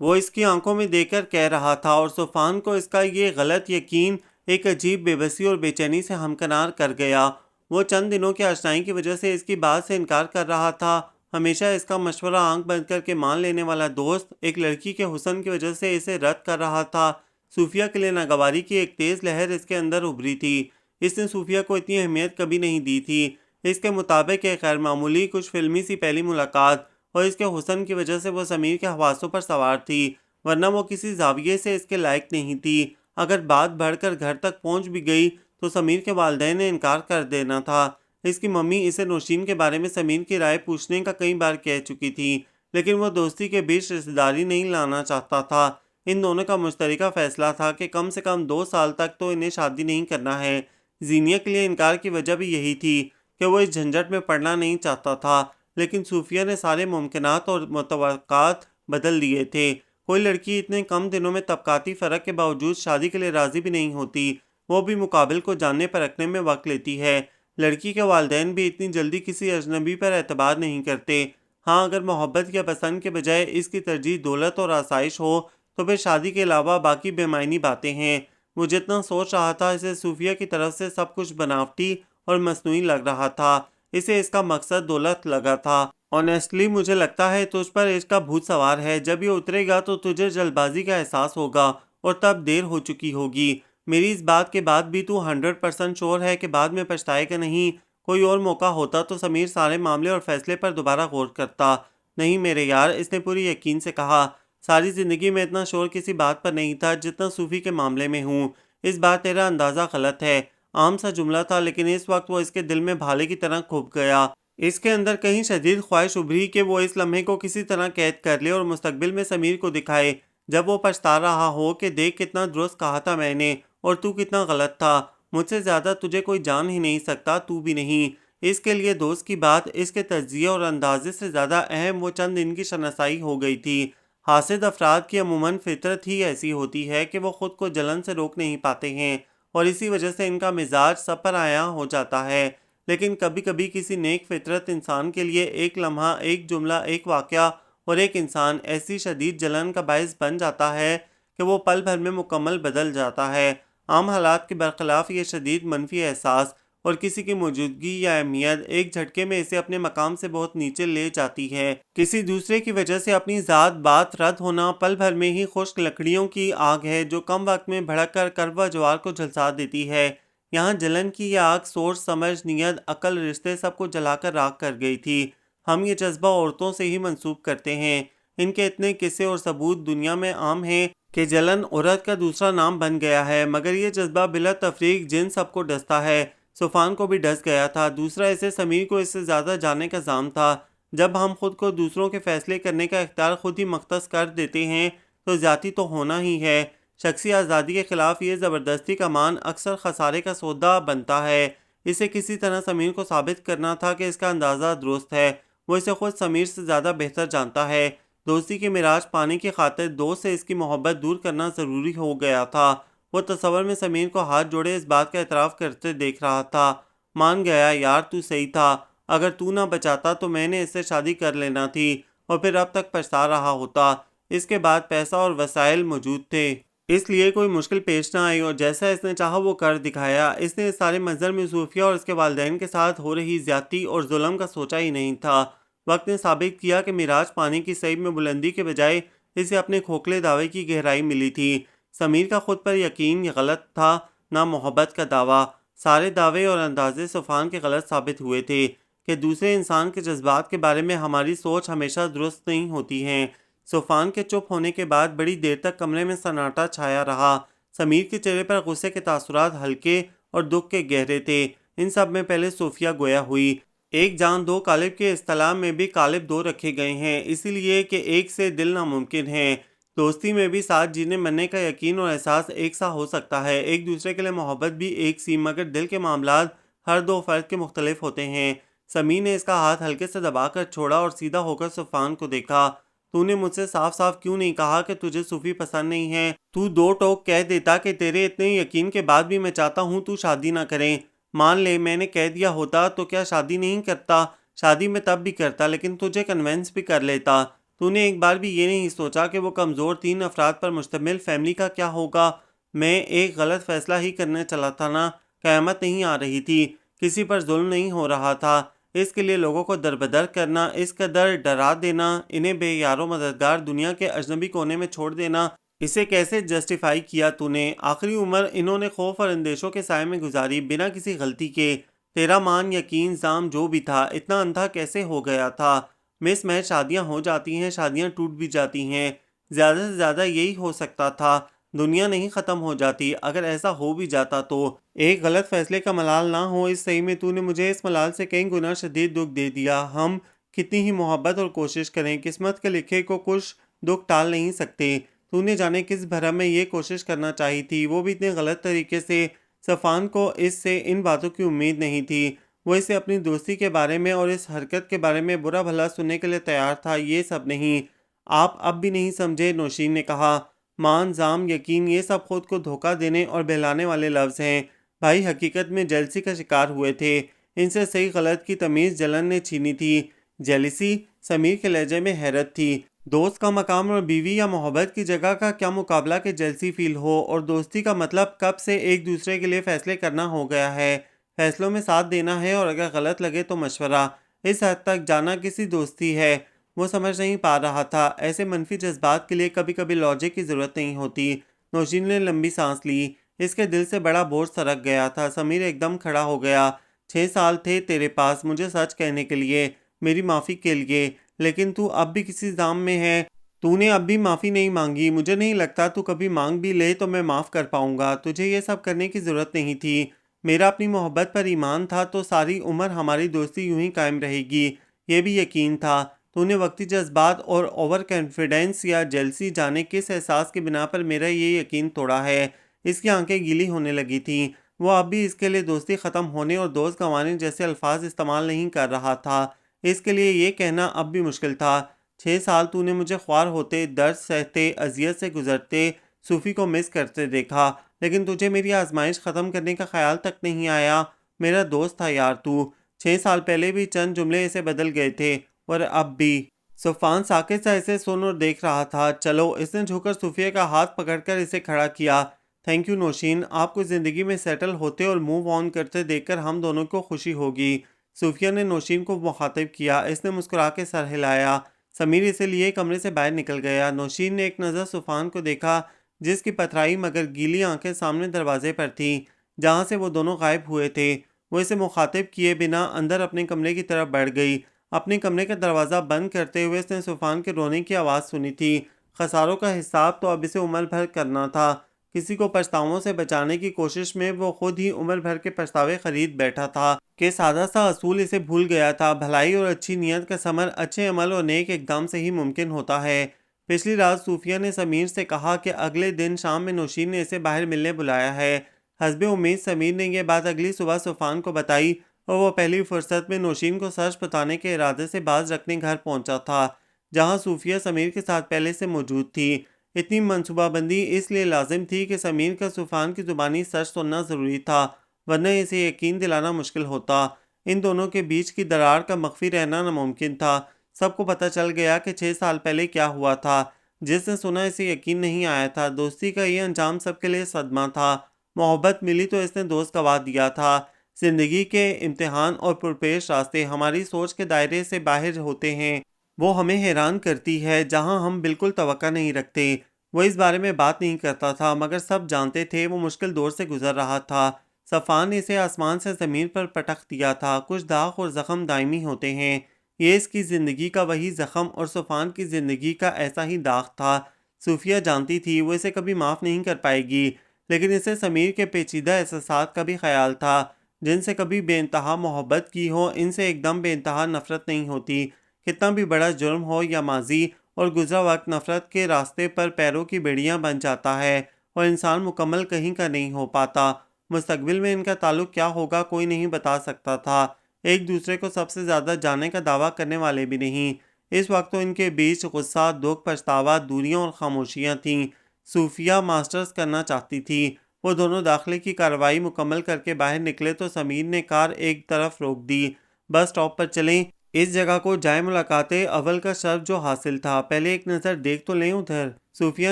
وہ اس کی آنکھوں میں دیکھ کر کہہ رہا تھا، اور صوفان کو اس کا یہ غلط یقین ایک عجیب بے بسی اور بے چینی سے ہمکنار کر گیا۔ وہ چند دنوں کی آشنائی کی وجہ سے اس کی بات سے انکار کر رہا تھا۔ ہمیشہ اس کا مشورہ آنکھ بند کر کے مان لینے والا دوست ایک لڑکی کے حسن کی وجہ سے اسے رد کر رہا تھا۔ صوفیہ کے لیے ناگواری کی ایک تیز لہر اس کے اندر ابھری تھی۔ اس نے صوفیہ کو اتنی اہمیت کبھی نہیں دی تھی۔ اس کے مطابق ایک غیر معمولی، کچھ فلمی سی پہلی ملاقات، اور اس کے حسن کی وجہ سے وہ سمیر کے حواسوں پر سوار تھی، ورنہ وہ کسی زاویے سے اس کے لائق نہیں تھی۔ اگر بات بڑھ کر گھر تک پہنچ بھی گئی تو سمیر کے والدین نے انکار کر دینا تھا۔ اس کی ممی اسے نوشین کے بارے میں سمیر کی رائے پوچھنے کا کئی بار کہہ چکی تھی، لیکن وہ دوستی کے بیچ رشتہ داری نہیں لانا چاہتا تھا۔ ان دونوں کا مشترکہ فیصلہ تھا کہ کم سے کم 2 سال تک تو انہیں شادی نہیں کرنا ہے۔ زینیہ کے لیے انکار کی وجہ بھی یہی تھی کہ وہ اس جھنجٹ میں پڑنا نہیں چاہتا تھا، لیکن صوفیہ نے سارے ممکنات اور متوقعات بدل دیے تھے۔ کوئی لڑکی اتنے کم دنوں میں طبقاتی فرق کے باوجود شادی کے لیے راضی بھی نہیں ہوتی، وہ بھی مقابل کو جاننے پرکھنے میں وقت لیتی ہے۔ لڑکی کے والدین بھی اتنی جلدی کسی اجنبی پر اعتبار نہیں کرتے۔ ہاں، اگر محبت یا پسند کے بجائے اس کی ترجیح دولت اور آسائش ہو تو پھر شادی کے علاوہ باقی بے معنی باتیں ہیں۔ وہ جتنا سوچ رہا تھا اسے صوفیہ کی طرف سے سب کچھ بناوٹی اور مصنوعی لگ رہا تھا۔ اسے اس کا مقصد دولت لگا تھا۔ آنیسٹلی مجھے لگتا ہے تجھ پر عشق کا بھوت سوار ہے۔ جب یہ اترے گا تو تجھے جلد بازی کا احساس ہوگا، اور تب دیر ہو چکی ہوگی۔ میری اس بات کے بعد بھی تو 100% شور ہے کہ بعد میں پچھتائے گا نہیں۔ کوئی اور موقع ہوتا تو سمیر سارے معاملے اور فیصلے پر دوبارہ غور کرتا۔ نہیں میرے یار، اس نے پوری یقین سے کہا، ساری زندگی میں اتنا شور کسی بات پر نہیں تھا جتنا صوفی کے معاملے میں ہوں۔ اس بار تیرا اندازہ غلط ہے۔ عام سا جملہ تھا، لیکن اس وقت وہ اس کے دل میں بھالے کی طرح کھپ گیا۔ اس کے اندر کہیں شدید خواہش ابھری کہ وہ اس لمحے کو کسی طرح قید کر لے اور مستقبل میں سمیر کو دکھائے جب وہ پچھتا رہا ہو کہ دیکھ کتنا درست کہا تھا میں نے، اور تو کتنا غلط تھا، مجھ سے زیادہ تجھے کوئی جان ہی نہیں سکتا، تو بھی نہیں۔ اس کے لیے دوست کی بات اس کے تجزیے اور اندازے سے زیادہ اہم وہ چند دن کی شناسائی ہو گئی تھی۔ حاسد افراد کی عموماً فطرت ہی ایسی ہوتی ہے کہ وہ خود کو جلن سے روک نہیں پاتے ہیں، اور اسی وجہ سے ان کا مزاج سب پر عیاں ہو جاتا ہے۔ لیکن کبھی کبھی کسی نیک فطرت انسان کے لیے ایک لمحہ، ایک جملہ، ایک واقعہ اور ایک انسان ایسی شدید جلن کا باعث بن جاتا ہے کہ وہ پل بھر میں مکمل بدل جاتا ہے۔ عام حالات کے برخلاف یہ شدید منفی احساس اور کسی کی موجودگی یا اہمیت ایک جھٹکے میں اسے اپنے مقام سے بہت نیچے لے جاتی ہے۔ کسی دوسرے کی وجہ سے اپنی ذات بات رد ہونا پل بھر میں ہی خشک لکڑیوں کی آگ ہے جو کم وقت میں بھڑک کر کرب و جوار کو جھلسا دیتی ہے۔ یہاں جلن کی یہ آگ سوچ، سمجھ، نیت، عقل، رشتے سب کو جلا کر راکھ کر گئی تھی۔ ہم یہ جذبہ عورتوں سے ہی منسوب کرتے ہیں۔ ان کے اتنے قصے اور ثبوت دنیا میں عام ہیں کہ جلن عورت کا دوسرا نام بن گیا ہے، مگر یہ جذبہ بلا تفریق جن سب کو ڈستا ہے۔ صوفان کو بھی ڈس گیا تھا۔ دوسرا اسے سمیر کو اس سے زیادہ جاننے کا زام تھا۔ جب ہم خود کو دوسروں کے فیصلے کرنے کا اختیار خود ہی مختص کر دیتے ہیں تو زیادتی تو ہونا ہی ہے۔ شخصی آزادی کے خلاف یہ زبردستی کا مان اکثر خسارے کا سودا بنتا ہے۔ اسے کسی طرح سمیر کو ثابت کرنا تھا کہ اس کا اندازہ درست ہے۔ وہ اسے خود سمیر سے زیادہ بہتر جانتا ہے۔ دوستی کی معراج پانے کی خاطر دوست سے اس کی محبت دور کرنا ضروری ہو گیا تھا۔ وہ تصور میں سمیر کو ہاتھ جوڑے اس بات کا اعتراف کرتے دیکھ رہا تھا۔ مان گیا یار، تو صحیح تھا، اگر تو نہ بچاتا تو میں نے اس سے شادی کر لینا تھی اور پھر اب تک پچھتا رہا ہوتا۔ اس کے بعد پیسہ اور وسائل موجود تھے، اس لیے کوئی مشکل پیش نہ آئی، اور جیسا اس نے چاہا وہ کر دکھایا۔ اس نے اس سارے منظر میں صوفیہ اور اس کے والدین کے ساتھ ہو رہی زیادتی اور ظلم کا سوچا ہی نہیں تھا۔ وقت نے ثابت کیا کہ معراج پانے کی صحیح میں بلندی کے بجائے اسے اپنے کھوکھلے دعوے کی گہرائی ملی تھی۔ سمیر کا خود پر یقین غلط تھا، نہ محبت کا دعویٰ۔ سارے دعوے اور اندازے صوفان کے غلط ثابت ہوئے تھے کہ دوسرے انسان کے جذبات کے بارے میں ہماری سوچ ہمیشہ درست نہیں ہوتی ہے۔ صوفان کے چپ ہونے کے بعد بڑی دیر تک کمرے میں سناٹا چھایا رہا۔ سمیر کے چہرے پر غصے کے تاثرات ہلکے اور دکھ کے گہرے تھے۔ ان سب میں پہلے صوفیہ گویا ہوئی۔ ایک جان دو کالب کے اصطلاح میں بھی کالب دو رکھے گئے ہیں، اسی لیے کہ ایک سے دل ناممکن ہے۔ دوستی میں بھی ساتھ جینے مرنے کا یقین اور احساس ایک سا ہو سکتا ہے، ایک دوسرے کے لیے محبت بھی ایک سی، مگر دل کے معاملات ہر دو فرد کے مختلف ہوتے ہیں۔ سمیر نے اس کا ہاتھ ہلکے سے دبا کر چھوڑا اور سیدھا ہو کر صوفان کو دیکھا۔ تو نے مجھ سے صاف صاف کیوں نہیں کہا کہ تجھے صوفی پسند نہیں ہے؟ تو دو ٹوک کہہ دیتا کہ تیرے اتنے یقین کے بعد بھی میں چاہتا ہوں تو شادی نہ کریں۔ مان لے میں نے کہہ دیا ہوتا تو کیا شادی نہیں کرتا؟ شادی میں تب بھی کرتا، لیکن تجھے کنونس بھی کر لیتا۔ تو نے ایک بار بھی یہ نہیں سوچا کہ وہ کمزور 3 افراد پر مشتمل فیملی کا کیا ہوگا؟ میں ایک غلط فیصلہ ہی کرنے چلا تھا نا۔ قیامت نہیں آ رہی تھی، کسی پر ظلم نہیں ہو رہا تھا، اس کے لیے لوگوں کو دربدر کرنا، اس قدر ڈرا دینا، انہیں بے یار و مددگار دنیا کے اجنبی کونے میں چھوڑ دینا، اسے کیسے جسٹیفائی کیا تو نے؟ آخری عمر انہوں نے خوف اور اندیشوں کے سائے میں گزاری، بنا کسی غلطی کے۔ تیرا مان، یقین، زام جو بھی تھا، اتنا اندھا کیسے ہو گیا تھا؟ مس محض شادیاں ہو جاتی ہیں، شادیاں ٹوٹ بھی جاتی ہیں، زیادہ سے زیادہ یہی ہو سکتا تھا، دنیا نہیں ختم ہو جاتی۔ اگر ایسا ہو بھی جاتا تو ایک غلط فیصلے کا ملال نہ ہو، اس صحیح میں تو نے مجھے اس ملال سے کئی گنا شدید دکھ دے دیا۔ ہم کتنی ہی محبت اور کوشش کریں، قسمت کے لکھے کو کچھ دکھ ٹال نہیں سکتے۔ تو نے جانے کس بھرم میں یہ کوشش کرنا چاہی تھی، وہ بھی اتنے غلط طریقے سے۔ صفان کو اس سے ان باتوں کی امید نہیں تھی۔ وہ اسے اپنی دوستی کے بارے میں اور اس حرکت کے بارے میں برا بھلا سننے کے لیے تیار تھا، یہ سب نہیں۔ آپ اب بھی نہیں سمجھے، نوشین نے کہا۔ مان، زام، یقین، یہ سب خود کو دھوکہ دینے اور بہلانے والے لفظ ہیں۔ بھائی حقیقت میں جیلسی کا شکار ہوئے تھے، ان سے صحیح غلط کی تمیز جلن نے چھینی تھی۔ جیلسی؟ سمیر کے لہجے میں حیرت تھی۔ دوست کا مقام اور بیوی یا محبت کی جگہ کا کیا مقابلہ کہ جیلسی فیل ہو، اور دوستی کا مطلب کب سے ایک دوسرے کے لیے فیصلے کرنا ہو گیا ہے، فیصلوں میں ساتھ دینا ہے، اور اگر غلط لگے تو مشورہ۔ اس حد تک جانا کسی دوستی ہے؟ وہ سمجھ نہیں پا رہا تھا۔ ایسے منفی جذبات کے لیے کبھی کبھی لاجک کی ضرورت نہیں ہوتی۔ نوشین نے لمبی سانس لی، اس کے دل سے بڑا بوجھ سرک گیا تھا۔ سمیر ایک دم کھڑا ہو گیا۔ 6 سال تھے تیرے پاس مجھے سچ کہنے کے لیے، میری معافی کے لیے، لیکن تو اب بھی کسی ظام میں ہے۔ تو نے اب بھی معافی نہیں مانگی، مجھے نہیں لگتا تو کبھی مانگ بھی لے تو میں معاف کر پاؤں گا۔ تجھے یہ سب کرنے کی ضرورت نہیں تھی، میرا اپنی محبت پر ایمان تھا تو ساری عمر ہماری دوستی یوں ہی قائم رہے گی، یہ بھی یقین تھا۔ تو نے وقتی جذبات اور اوور کانفیڈنس یا جیلسی جانے کس احساس کی بنا پر میرا یہ یقین توڑا ہے۔ اس کی آنکھیں گیلی ہونے لگی تھیں۔ وہ اب بھی اس کے لیے دوستی ختم ہونے اور دوست گنوانے جیسے الفاظ استعمال نہیں کر رہا تھا۔ اس کے لیے یہ کہنا اب بھی مشکل تھا۔ 6 سال تو نے مجھے خوار ہوتے، درد سہتے، اذیت سے گزرتے، صوفی کو مس کرتے دیکھا، لیکن تجھے میری آزمائش ختم کرنے کا خیال تک نہیں آیا۔ میرا دوست تھا یار تو۔ 6 سال پہلے بھی چند جملے اسے بدل گئے تھے اور اب بھی۔ صفوان ساکت سا اسے سن اور دیکھ رہا تھا۔ چلو، اس نے جھک کر صوفیہ کا ہاتھ پکڑ کر اسے کھڑا کیا۔ تھینک یو نوشین، آپ کو زندگی میں سیٹل ہوتے اور موو آن کرتے دیکھ کر ہم دونوں کو خوشی ہوگی۔ صوفیہ نے نوشین کو مخاطب کیا۔ اس نے مسکرا کے سر ہلایا۔ سمیر اسے لیے کمرے سے باہر نکل گیا۔ نوشین نے ایک نظر صفوان کو دیکھا جس کی پتھرائی مگر گیلی آنکھیں سامنے دروازے پر تھیں جہاں سے وہ دونوں غائب ہوئے تھے۔ وہ اسے مخاطب کیے بنا اندر اپنے کمرے کی طرف بڑھ گئی۔ اپنے کمرے کا دروازہ بند کرتے ہوئے اس نے صفوان کے رونے کی آواز سنی تھی۔ خساروں کا حساب تو اب اسے عمر بھر کرنا تھا۔ کسی کو پچھتاووں سے بچانے کی کوشش میں وہ خود ہی عمر بھر کے پچھتاوے خرید بیٹھا تھا کہ سادہ سا اصول اسے بھول گیا تھا۔ بھلائی اور اچھی نیت کا ثمر اچھے عمل اور نیک اقدام سے ہی ممکن ہوتا ہے۔ پچھلی رات صوفیہ نے سمیر سے کہا کہ اگلے دن شام میں نوشین نے اسے باہر ملنے بلایا ہے۔ حسب امید سمیر نے یہ بات اگلی صبح صفوان کو بتائی اور وہ پہلی فرصت میں نوشین کو سچ بتانے کے ارادے سے باز رکھنے گھر پہنچا تھا جہاں صوفیہ سمیر کے ساتھ پہلے سے موجود تھی۔ اتنی منصوبہ بندی اس لیے لازم تھی کہ سمیر کا صفوان کی زبانی سچ سننا ضروری تھا، ورنہ اسے یقین دلانا مشکل ہوتا۔ ان دونوں کے بیچ کی درار کا مخفی رہنا ناممکن تھا۔ سب کو پتہ چل گیا کہ 6 سال پہلے کیا ہوا تھا۔ جس نے سنا اسے یقین نہیں آیا تھا۔ دوستی کا یہ انجام سب کے لیے صدمہ تھا۔ محبت ملی تو اس نے دوست گنوا دیا تھا۔ زندگی کے امتحان اور پرپیش راستے ہماری سوچ کے دائرے سے باہر ہوتے ہیں۔ وہ ہمیں حیران کرتی ہے جہاں ہم بالکل توقع نہیں رکھتے۔ وہ اس بارے میں بات نہیں کرتا تھا مگر سب جانتے تھے وہ مشکل دور سے گزر رہا تھا۔ صفوان نے اسے آسمان سے زمین پر پٹخ دیا تھا۔ کچھ داغ اور زخم دائمی ہوتے ہیں۔ یہ اس کی زندگی کا وہی زخم اور صفوان کی زندگی کا ایسا ہی داغ تھا۔ صوفیہ جانتی تھی وہ اسے کبھی معاف نہیں کر پائے گی، لیکن اسے سمیر کے پیچیدہ احساسات کا بھی خیال تھا۔ جن سے کبھی بے انتہا محبت کی ہو ان سے ایک دم بے انتہا نفرت نہیں ہوتی۔ کتنا بھی بڑا جرم ہو یا ماضی اور گزرا وقت نفرت کے راستے پر پیروں کی بیڑیاں بن جاتا ہے اور انسان مکمل کہیں کا نہیں ہو پاتا۔ مستقبل میں ان کا تعلق کیا ہوگا کوئی نہیں بتا سکتا تھا۔ ایک دوسرے کو سب سے زیادہ جاننے کا دعویٰ کرنے والے بھی نہیں۔ اس وقت تو ان کے بیچ غصہ، دکھ، پچھتاوا، دوریاں اور خاموشیاں تھیں۔ صوفیہ ماسٹرز کرنا چاہتی تھی۔ وہ دونوں داخلے کی کارروائی مکمل کر کے باہر نکلے تو سمیر نے کار ایک طرف روک دی۔ بس اسٹاپ پر چلیں، اس جگہ کو جائے ملاقات اول کا شرف جو حاصل تھا۔ پہلے ایک نظر دیکھ تو لیں ادھر۔ صوفیہ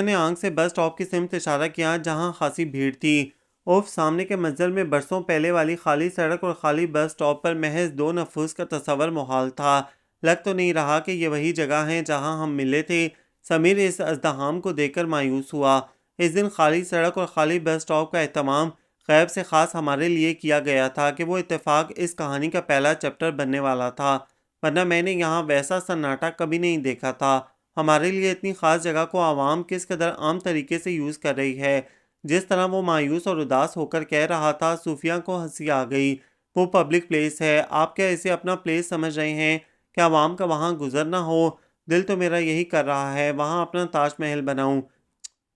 نے آنکھ سے بس اسٹاپ کی سمت اشارہ کیا جہاں خاصی بھیڑ تھی۔ اوف، سامنے کے منظر میں برسوں پہلے والی خالی سڑک اور خالی بس اسٹاپ پر محض 2 نفوس کا تصور محال تھا۔ لگ تو نہیں رہا کہ یہ وہی جگہ ہے جہاں ہم ملے تھے۔ سمیر اس ازدحام کو دیکھ کر مایوس ہوا۔ اس دن خالی سڑک اور خالی بس اسٹاپ کا اہتمام غیب سے خاص ہمارے لیے کیا گیا تھا کہ وہ اتفاق اس کہانی کا پہلا چیپٹر بننے والا تھا، ورنہ میں نے یہاں ویسا سناٹا کبھی نہیں دیکھا تھا۔ ہمارے لیے اتنی خاص جگہ کو عوام کس قدر عام طریقے سے یوز کر رہی ہے۔ جس طرح وہ مایوس اور اداس ہو کر کہہ رہا تھا، صوفیہ کو ہنسی آ گئی۔ وہ پبلک پلیس ہے، آپ کیا اسے اپنا پلیس سمجھ رہے ہیں کہ عوام کا وہاں گزرنا ہو؟ دل تو میرا یہی کر رہا ہے وہاں اپنا تاج محل بناؤں۔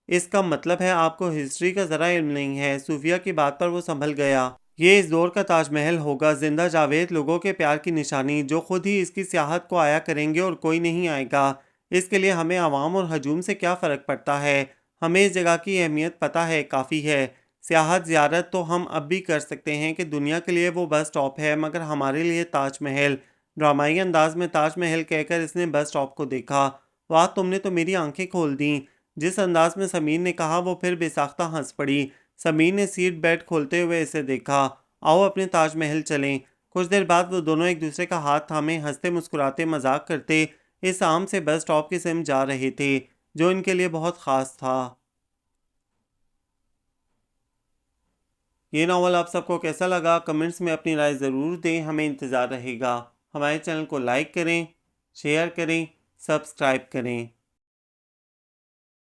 اس کا مطلب ہے آپ کو ہسٹری کا ذرا علم نہیں ہے۔ صوفیہ کی بات پر وہ سنبھل گیا۔ یہ اس دور کا تاج محل ہوگا، زندہ جاوید لوگوں کے پیار کی نشانی جو خود ہی اس کی سیاحت کو آیا کریں گے اور کوئی نہیں آئے گا۔ اس کے لیے ہمیں عوام اور ہجوم سے کیا فرق پڑتا ہے؟ ہمیں اس جگہ کی اہمیت پتہ ہے، کافی ہے۔ سیاحت زیارت تو ہم اب بھی کر سکتے ہیں کہ دنیا کے لیے وہ بس اسٹاپ ہے، مگر ہمارے لیے تاج محل۔ ڈرامائی انداز میں تاج محل کہہ کر اس نے بس اسٹاپ کو دیکھا۔ واہ، تم نے تو میری آنکھیں کھول دیں۔ جس انداز میں سمیر نے کہا وہ پھر بے ساختہ ہنس پڑی۔ سمیر نے سیٹ بیلٹ کھولتے ہوئے اسے دیکھا۔ آؤ اپنے تاج محل چلیں۔ کچھ دیر بعد وہ دونوں ایک دوسرے کا ہاتھ تھامے ہنستے مسکراتے مذاق کرتے اس عام سے بس اسٹاپ کی سمت جا رہے تھے جو ان کے لیے بہت خاص تھا۔ یہ ناول آپ سب کو کیسا لگا کمنٹس میں اپنی رائے ضرور دیں، ہمیں انتظار رہے گا۔ ہمارے چینل کو لائک کریں، شیئر کریں، سبسکرائب کریں۔